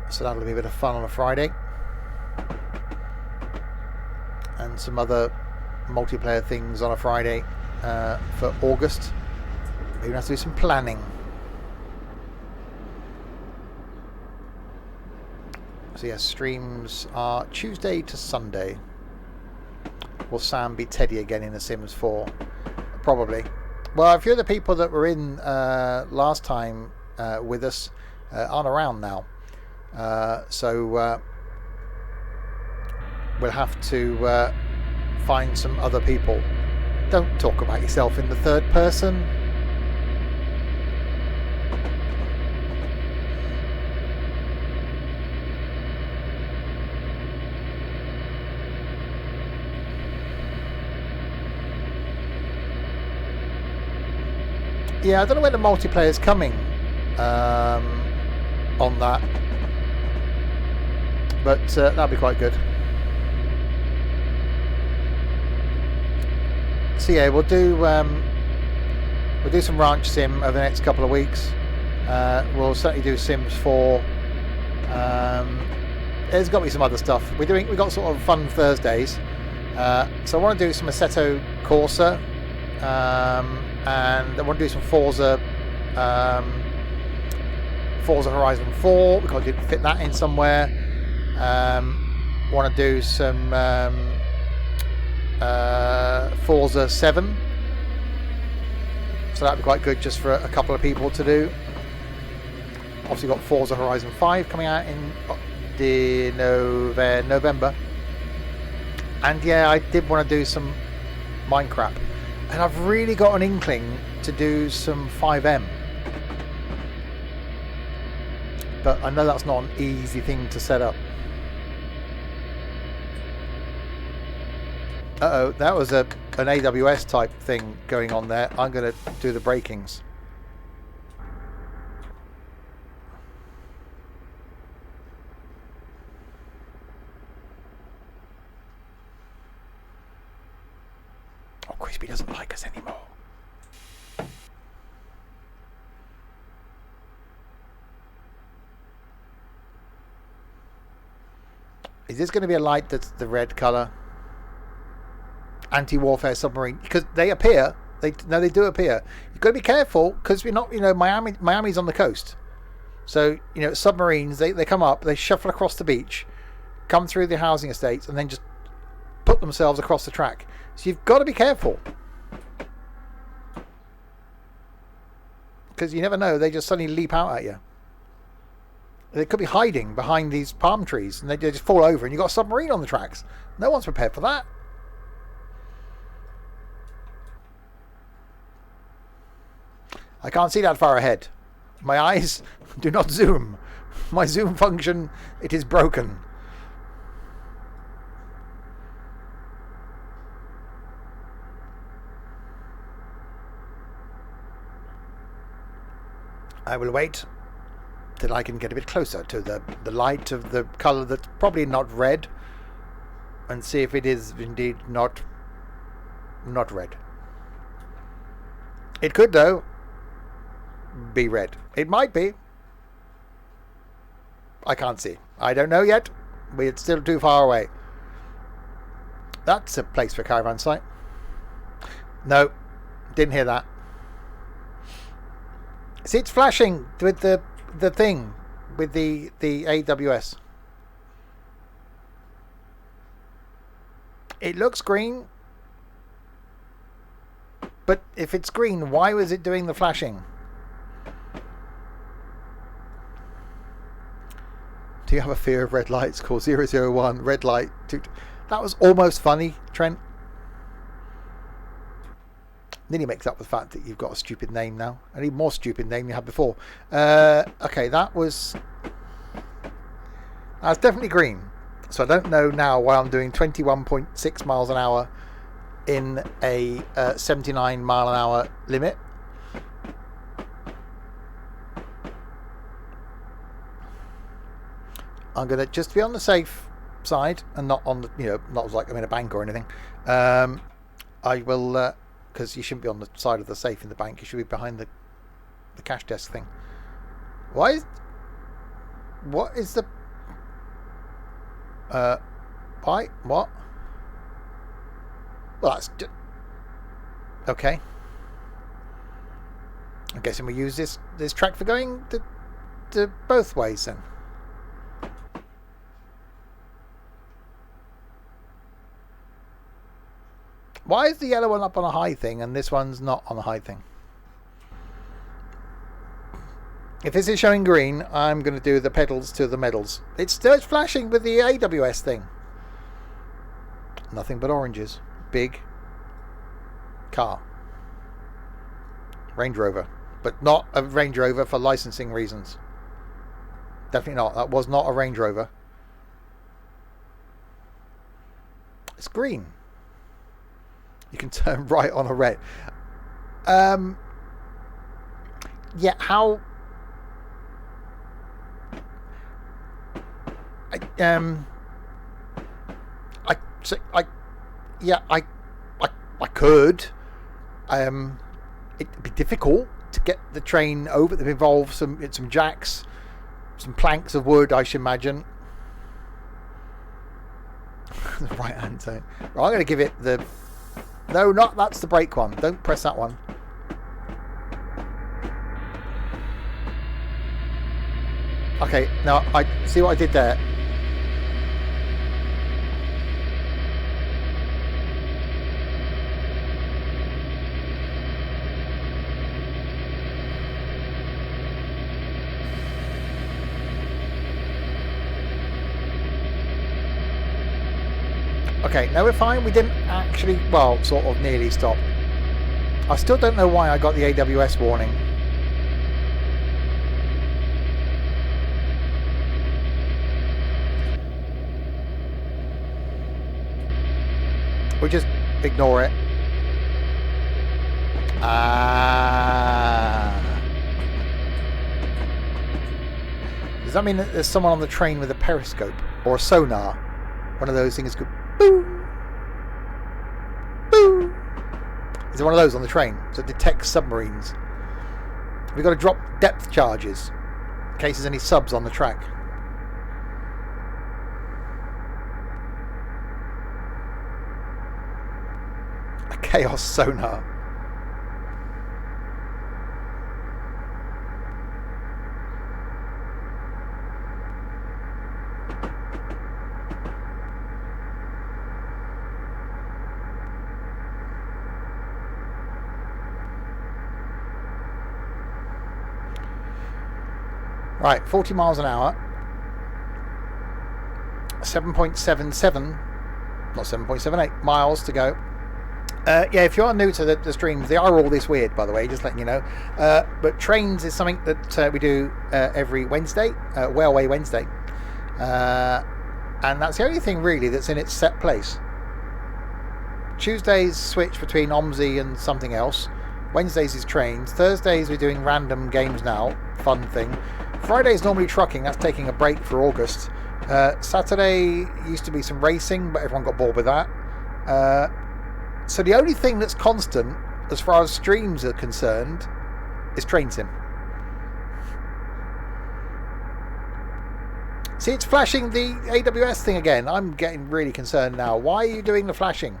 So that'll be a bit of fun on a Friday. And some other multiplayer things on a Friday. For August. We're going to have to do some planning. So yes, streams are Tuesday to Sunday. Will Sam be Teddy again in The Sims 4? Probably. Well, a few of the people that were in last time with us aren't around now. So we'll have to find some other people. Don't talk about yourself in the third person. Yeah, I don't know when the multiplayer is coming on that, but that'll be quite good. So yeah, we'll do some Ranch Sim over the next couple of weeks. We'll certainly do Sims 4. There's got to be some other stuff. We've got sort of fun Thursdays. So I want to do some Assetto Corsa, and I want to do some Forza Forza Horizon 4 because I didn't fit that in somewhere. Want to do some Forza 7. So that'd be quite good just for a couple of people to do. Obviously got Forza Horizon 5 coming out in November. And yeah, I did want to do some Minecraft. And I've really got an inkling to do some 5M. But I know that's not an easy thing to set up. Uh-oh, that was an AWS type thing going on there. I'm going to do the brakings. Oh, Crispy doesn't like us anymore. Is this going to be a light that's the red colour? Anti-warfare submarine, because they appear. They do appear. You've got to be careful because we're not. Miami's on the coast, so submarines. They come up, they shuffle across the beach, come through the housing estates, and then just put themselves across the track. So you've got to be careful because you never know. They just suddenly leap out at you. They could be hiding behind these palm trees, and they just fall over, and you've got a submarine on the tracks. No one's prepared for that. I can't see that far ahead. My eyes do not zoom. My zoom function, it is broken. I will wait till I can get a bit closer to the light of the colour that's probably not red, and see if it is indeed not red. It could, though, be red. It might be. I can't see. I don't know yet. We're still too far away. That's a place for a caravan site. No, didn't hear that. See, it's flashing with the thing with the AWS. It looks green, but if it's green, why was it doing the flashing? Do you have a fear of red lights? Call 001 red light. That was almost funny, Trent. Then he makes up with the fact that you've got a stupid name now. An even more stupid name you had before. Okay, that's definitely green. So I don't know now why I'm doing 21.6 miles an hour in a 79 mile an hour limit. I'm going to just be on the safe side and not on the, not like I'm in a bank or anything. I will, because you shouldn't be on the side of the safe in the bank. You should be behind the cash desk thing. What is the, why, what? Well, that's, okay. I'm guessing we use this track for going to both ways then. Why is the yellow one up on a high thing and this one's not on a high thing? If this is showing green, I'm going to do the pedals to the medals. It's still flashing with the AWS thing. Nothing but oranges. Big car. Range Rover. But not a Range Rover for licensing reasons. Definitely not. That was not a Range Rover. It's green. You can turn right on a red. Yeah, how... I could. It'd be difficult to get the train over. It involves some jacks, some planks of wood, I should imagine. The right hand turn. Right, I'm going to give it the... No, not that's the brake one. Don't press that one. Okay, now I see what I did there. Okay, now we're fine. We didn't actually, well, sort of nearly stop. I still don't know why I got the AWS warning. We just ignore it. Does that mean that there's someone on the train with a periscope or a sonar? One of those things go boom, boom. Is there one of those on the train that detects submarines? We've got to drop depth charges in case there's any subs on the track. A chaos sonar. Right, 40 miles an hour. 7.77, not 7.78 miles to go. Yeah, if you are new to the streams, they are all this weird, by the way, just letting you know. But trains is something that we do every Wednesday, Railway Wednesday. And that's the only thing really that's in its set place. Tuesdays switch between OMSI and something else. Wednesdays is trains. Thursdays we're doing random games now, fun thing. Friday is normally trucking, that's taking a break for August. Saturday used to be some racing, but everyone got bored with that. So the only thing that's constant, as far as streams are concerned, is Trainsim. See, it's flashing the AWS thing again. I'm getting really concerned now. Why are you doing the flashing?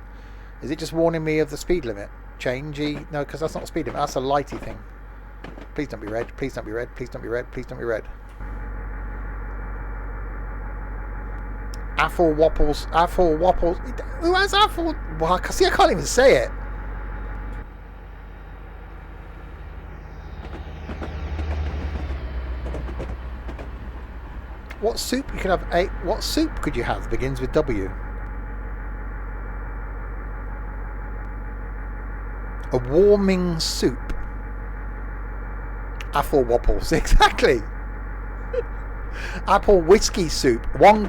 Is it just warning me of the speed limit? Change? No, because that's not a speed limit, that's a lighty thing. Please don't be red, please don't be red, please don't be red, please don't be red. Apple Wapples. Who has Apple? Well, see, I can't even say it. What soup you could have? What soup could you have? Begins with W. A warming soup. Apple Wapples, exactly. Apple whiskey soup. Wong.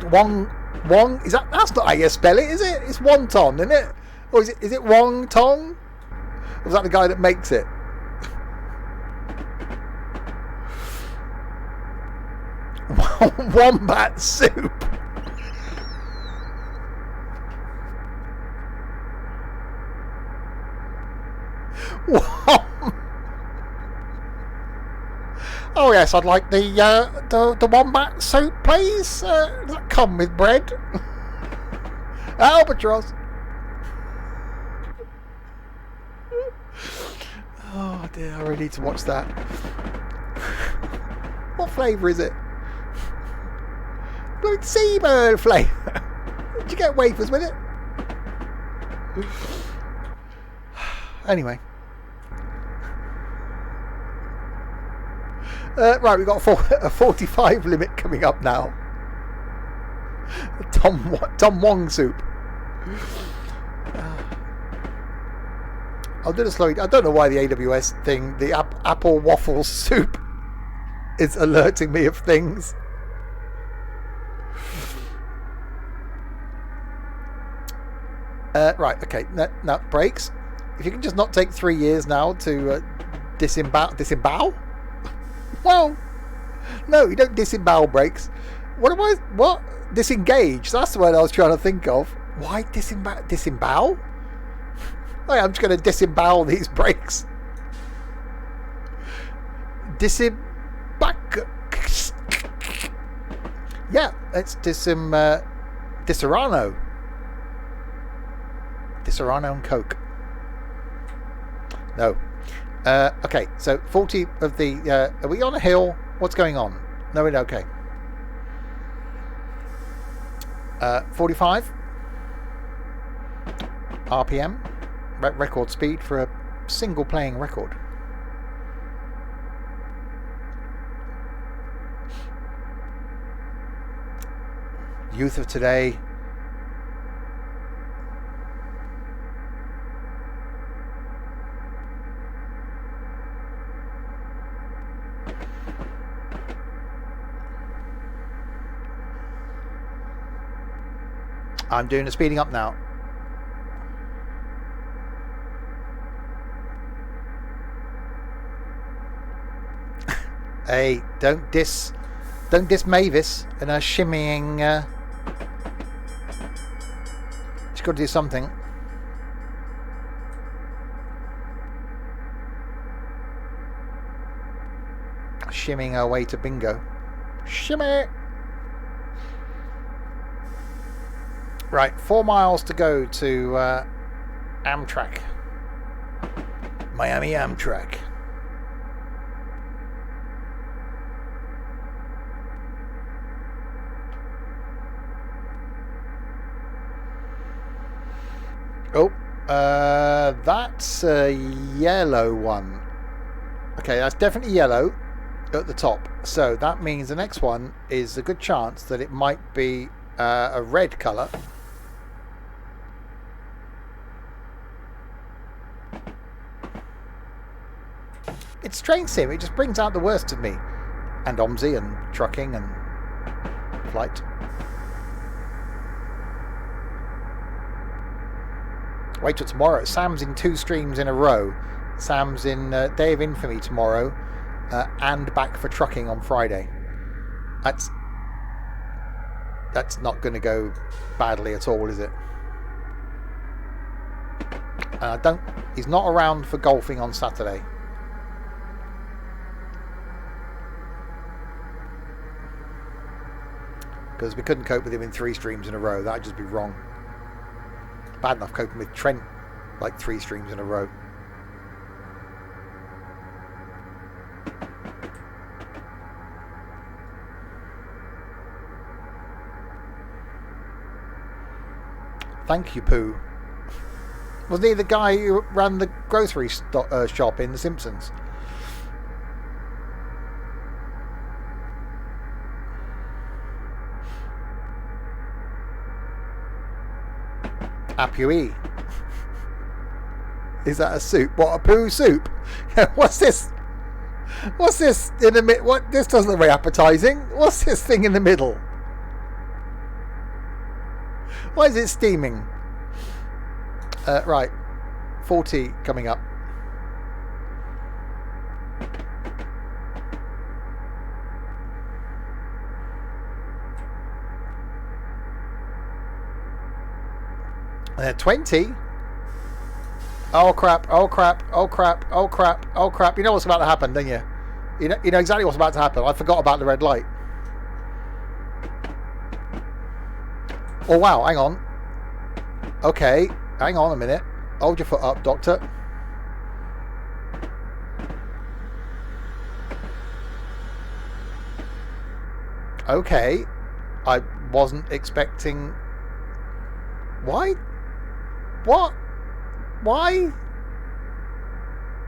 Is that's not how you spell it, is it? It's wonton, isn't it? Or is it wong tong? Or is that the guy that makes it? Wombat soup. Oh yes, I'd like the wombat soup, please. Does that come with bread? Albatross. Oh dear, I really need to watch that. What flavour is it? Like seabird flavour. Did you get wafers with it? Anyway. Right, we've got a 45 limit coming up now. Tom Wong soup. I'll do the slowly. I don't know why the AWS thing, the apple waffle soup, is alerting me of things. Right, okay. Now, brakes. If you can just not take 3 years now to disembowel? Well, no, you don't disembowel brakes. What? Disengage. That's the word I was trying to think of. Why disembowel? Oh, I'm just going to disembowel these brakes. Yeah, it's Disaronno. Disaronno and Coke. No. Okay, so 40 of the... are we on a hill? What's going on? No, okay. 45 RPM, record speed for a single playing record. Youth of today. I'm doing the speeding up now. Hey, don't diss Mavis and her shimmying. She's got to do something. Shimmying her way to bingo. Shimmy! Right, 4 miles to go to Amtrak. Miami Amtrak. Oh, that's a yellow one. Okay, that's definitely yellow at the top. So that means the next one is a good chance that it might be a red colour. It's Trainsim. It just brings out the worst of me. And OMSI and trucking and flight. Wait till tomorrow. Sam's in 2 streams in a row. Sam's in Day of Infamy tomorrow. And back for trucking on Friday. That's not going to go badly at all, is it? He's not around for golfing on Saturday. Because we couldn't cope with him in 3 streams in a row. That'd just be wrong. Bad enough coping with Trent like 3 streams in a row. Thank you, Pooh. Wasn't he the guy who ran the grocery shop in The Simpsons? Apui. Is that a soup? What, a poo soup? What's this? What's this in the middle? What? This doesn't look very appetizing. What's this thing in the middle? Why is it steaming? Right. 40 coming up. And at 20. Oh crap, oh crap, oh crap, oh crap, oh crap. You know what's about to happen, don't you? You know exactly what's about to happen. I forgot about the red light. Oh wow, hang on. Okay, hang on a minute. Hold your foot up, doctor. Okay. I wasn't expecting... Why? What? Why?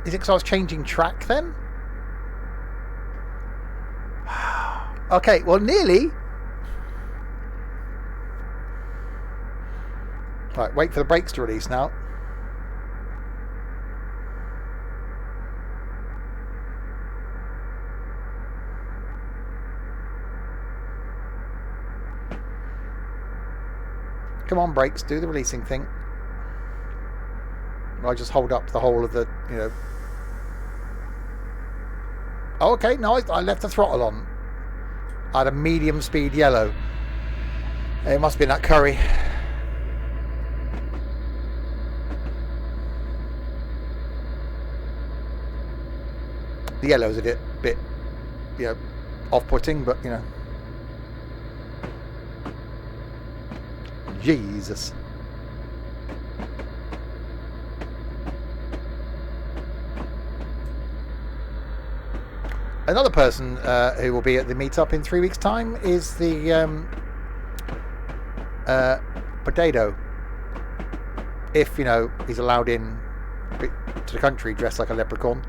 Is it because I was changing track then? Okay, well nearly. Right, wait for the brakes to release now. Come on, brakes, do the releasing thing. I just hold up the whole of the, you know. Oh, okay, no, I left the throttle on. I had a medium speed yellow. It must have been that curry. The yellow's a bit, you know, off-putting, but, you know. Jesus. Another person who will be at the meetup in 3 weeks' time is the potato. If, he's allowed in to the country dressed like a leprechaun.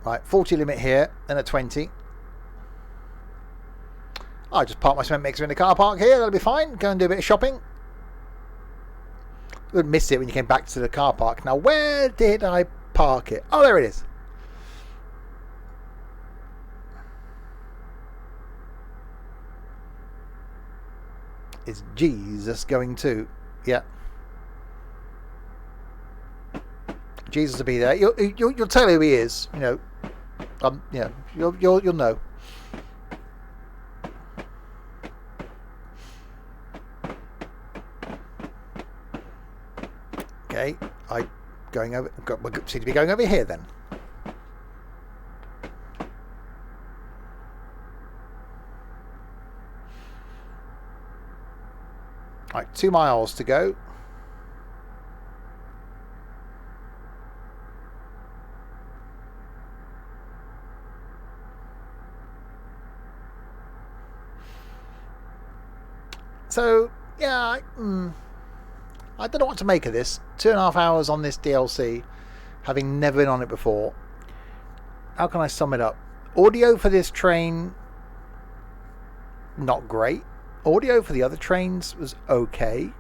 Right, 40 limit here, then a 20. I'll just park my cement mixer in the car park here, that'll be fine. Go and do a bit of shopping. You would miss it when you came back to the car park. Now, where did I park it? Oh, there it is. Is Jesus going to? Yeah. Jesus will be there. You'll tell who he is. You'll know. Okay, we seem to be going over here then. Right, 2 miles to go. So, yeah, I don't know what to make of this. 2.5 hours on this DLC, having never been on it before. How can I sum it up? Audio for this train, not great. Audio for the other trains was okay.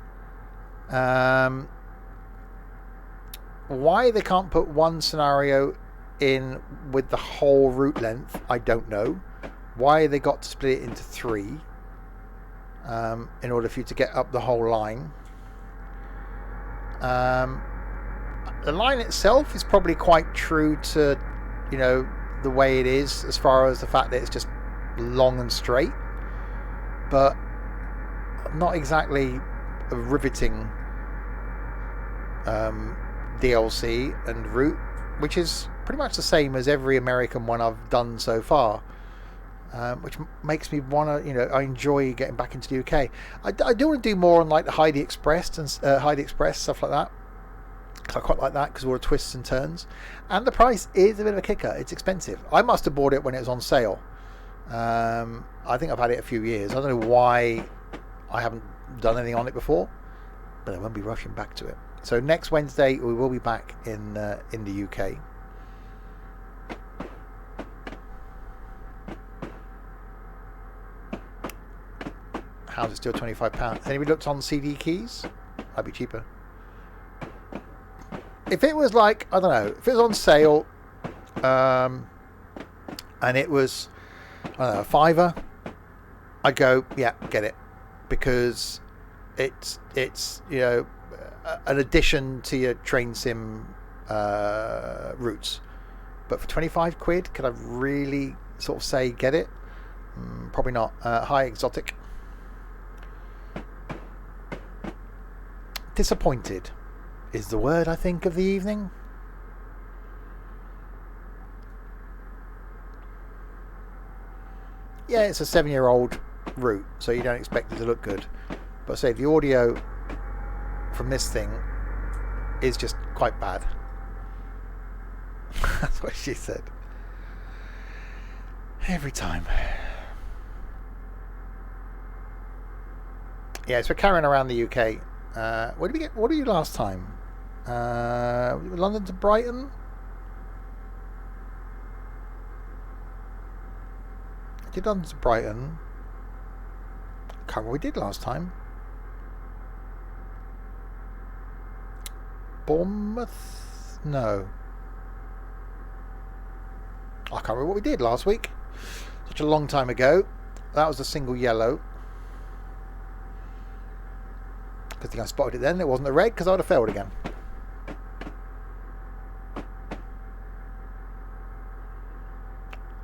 Why they can't put one scenario in with the whole route length, I don't know. Why they got to split it into 3 in order for you to get up the whole line. The line itself is probably quite true to, the way it is, as far as the fact that it's just long and straight, but not exactly a riveting DLC and route, which is pretty much the same as every American one I've done so far, which makes me want to, I enjoy getting back into the UK. I do want to do more on like the Heidi Express and Heidi Express, stuff like that. I quite like that because all the twists and turns, and the price is a bit of a kicker. It's expensive. I must have bought it when it was on sale. I think I've had it a few years. I don't know why I haven't done anything on it before, but I won't be rushing back to it. So next Wednesday we will be back in the UK. How's it still £25? Anybody looked on CD keys? That'd be cheaper. If it was like, I don't know, if it was on sale, and it was, I don't know, a £5, I'd go, yeah, get it, because it's an addition to your Trainsim routes. But for 25 quid, could I really sort of say get it? Probably not. High exotic. Disappointed is the word I think of the evening. Yeah, it's a 7-year-old route, so you don't expect it to look good. But I say the audio from this thing is just quite bad. That's what she said. Every time. Yeah, so we're carrying around the UK. What did we get? What did you last time? London to Brighton. I did London to Brighton. I can't remember what we did last time. Bournemouth? No. I can't remember what we did last week. Such a long time ago. That was a single yellow. Good thing I spotted it then. It wasn't a red, because I would have failed again.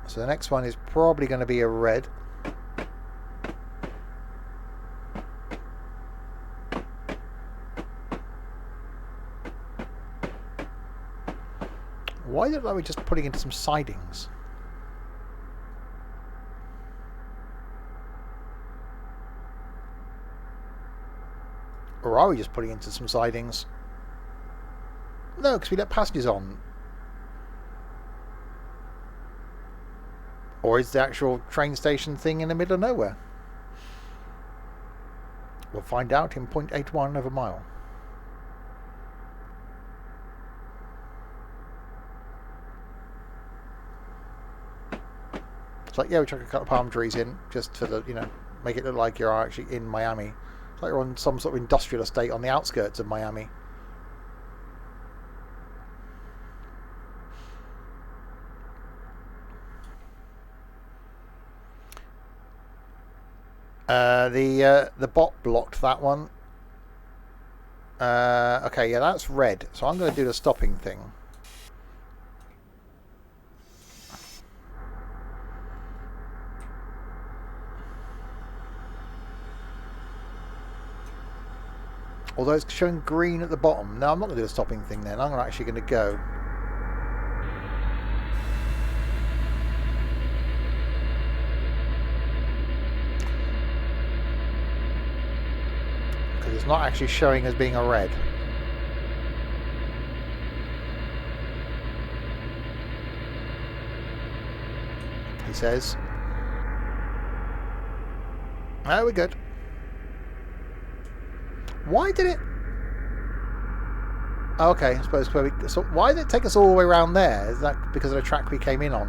So the next one is probably going to be a red. Why don't we just putting into some sidings? Or are we just putting into some sidings? No, because we let passengers on. Or is the actual train station thing in the middle of nowhere? We'll find out in 0.81 of a mile. It's like, yeah, we chuck a couple of palm trees in just for the, make it look like you're actually in Miami. It's like you're on some sort of industrial estate on the outskirts of Miami. The bot blocked that one. Okay, yeah, that's red. So I'm going to do the stopping thing. Although it's showing green at the bottom. No, I'm not going to do the stopping thing then. I'm actually going to go. Because it's not actually showing as being a red. He says. No, we're good. Why did it... Oh, okay, I suppose... So why did it take us all the way around there? Is that because of the track we came in on?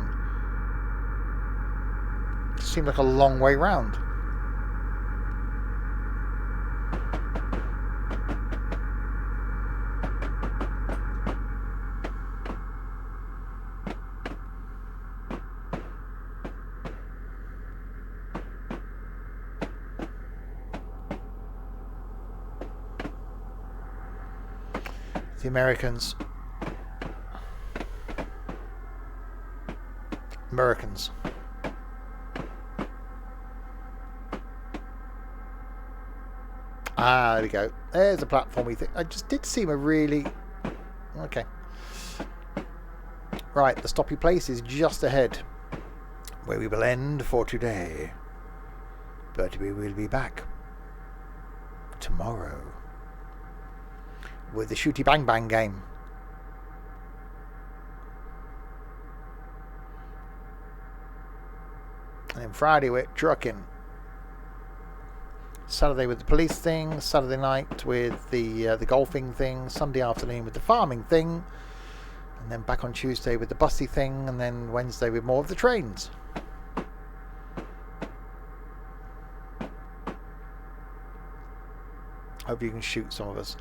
It seemed like a long way round. The Americans. Ah, there we go. There's a platform we think. I just did seem a really... Okay. Right, the stoppy place is just ahead, where we will end for today. But we will be back tomorrow with the Shooty Bang Bang game. And then Friday we're trucking. Saturday with the police thing, Saturday night with the golfing thing, Sunday afternoon with the farming thing, and then back on Tuesday with the busty thing, and then Wednesday with more of the trains. Hope you can shoot some of us.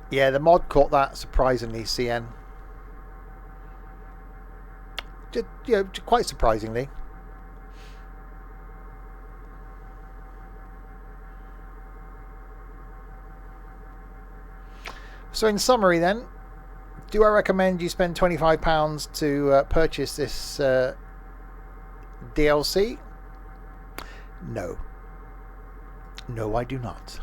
Yeah, the mod caught that surprisingly, CN. Just, quite surprisingly. So in summary then, do I recommend you spend £25 to purchase this DLC? No. No, I do not.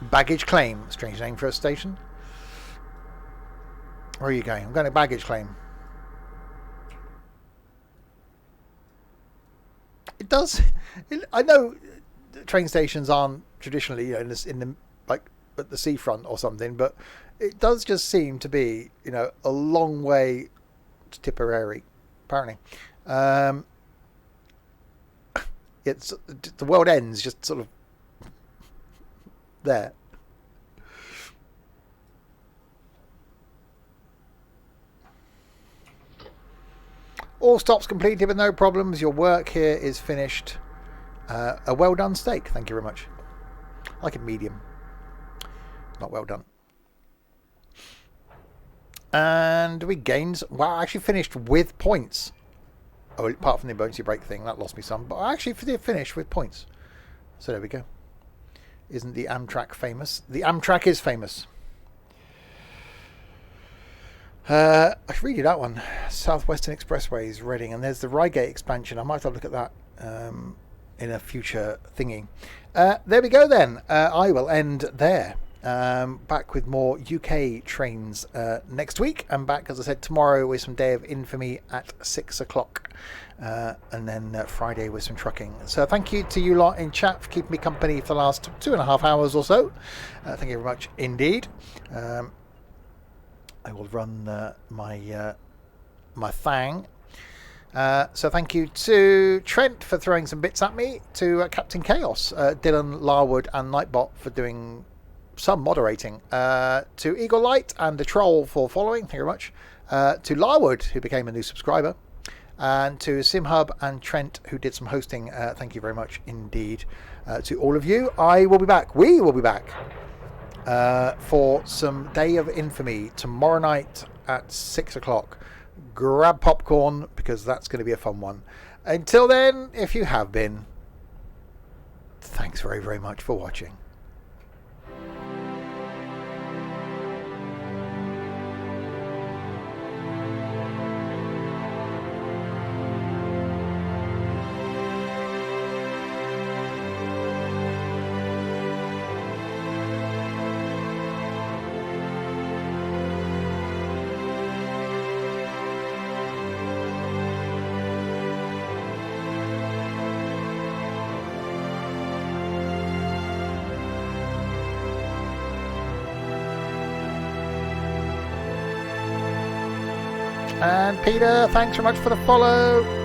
Baggage claim. Strange name for a station. Where are you going? I'm going to baggage claim. It does. I know train stations aren't traditionally in the like at the seafront or something, but it does just seem to be a long way to Tipperary. Apparently, it's the world ends just sort of there. All stops completed with no problems. Your work here is finished. A well done steak. Thank you very much. I like it medium. Not well done. And we gained... Wow, I actually finished with points. Oh, apart from the emergency brake thing. That lost me some. But I actually did finish with points. So there we go. Isn't the Amtrak famous? The Amtrak is famous. I should read you that one. Southwestern Expressways, Reading, and there's the Reigate expansion. I might have to look at that. in a future thingy. There we go then. I will end there. Back with more UK trains next week. I'm back, as I said, tomorrow with some Day of Infamy at 6 o'clock. And then Friday with some trucking. So thank you to you lot in chat for keeping me company for the last 2.5 hours or so. Thank you very much indeed. I will run my thang. So thank you to Trent for throwing some bits at me, to Captain Chaos, Dylan, Larwood and Nightbot for doing some moderating, to Eagle Light and the Troll for following, thank you very much, to Larwood, who became a new subscriber, and to SimHub and Trent, who did some hosting. Thank you very much indeed to all of you. We will be back for some Day of Infamy tomorrow night at 6 o'clock. Grab popcorn, because that's going to be a fun one. Until then, if you have been, thanks very, very much for watching. And Peter, thanks very much for the follow.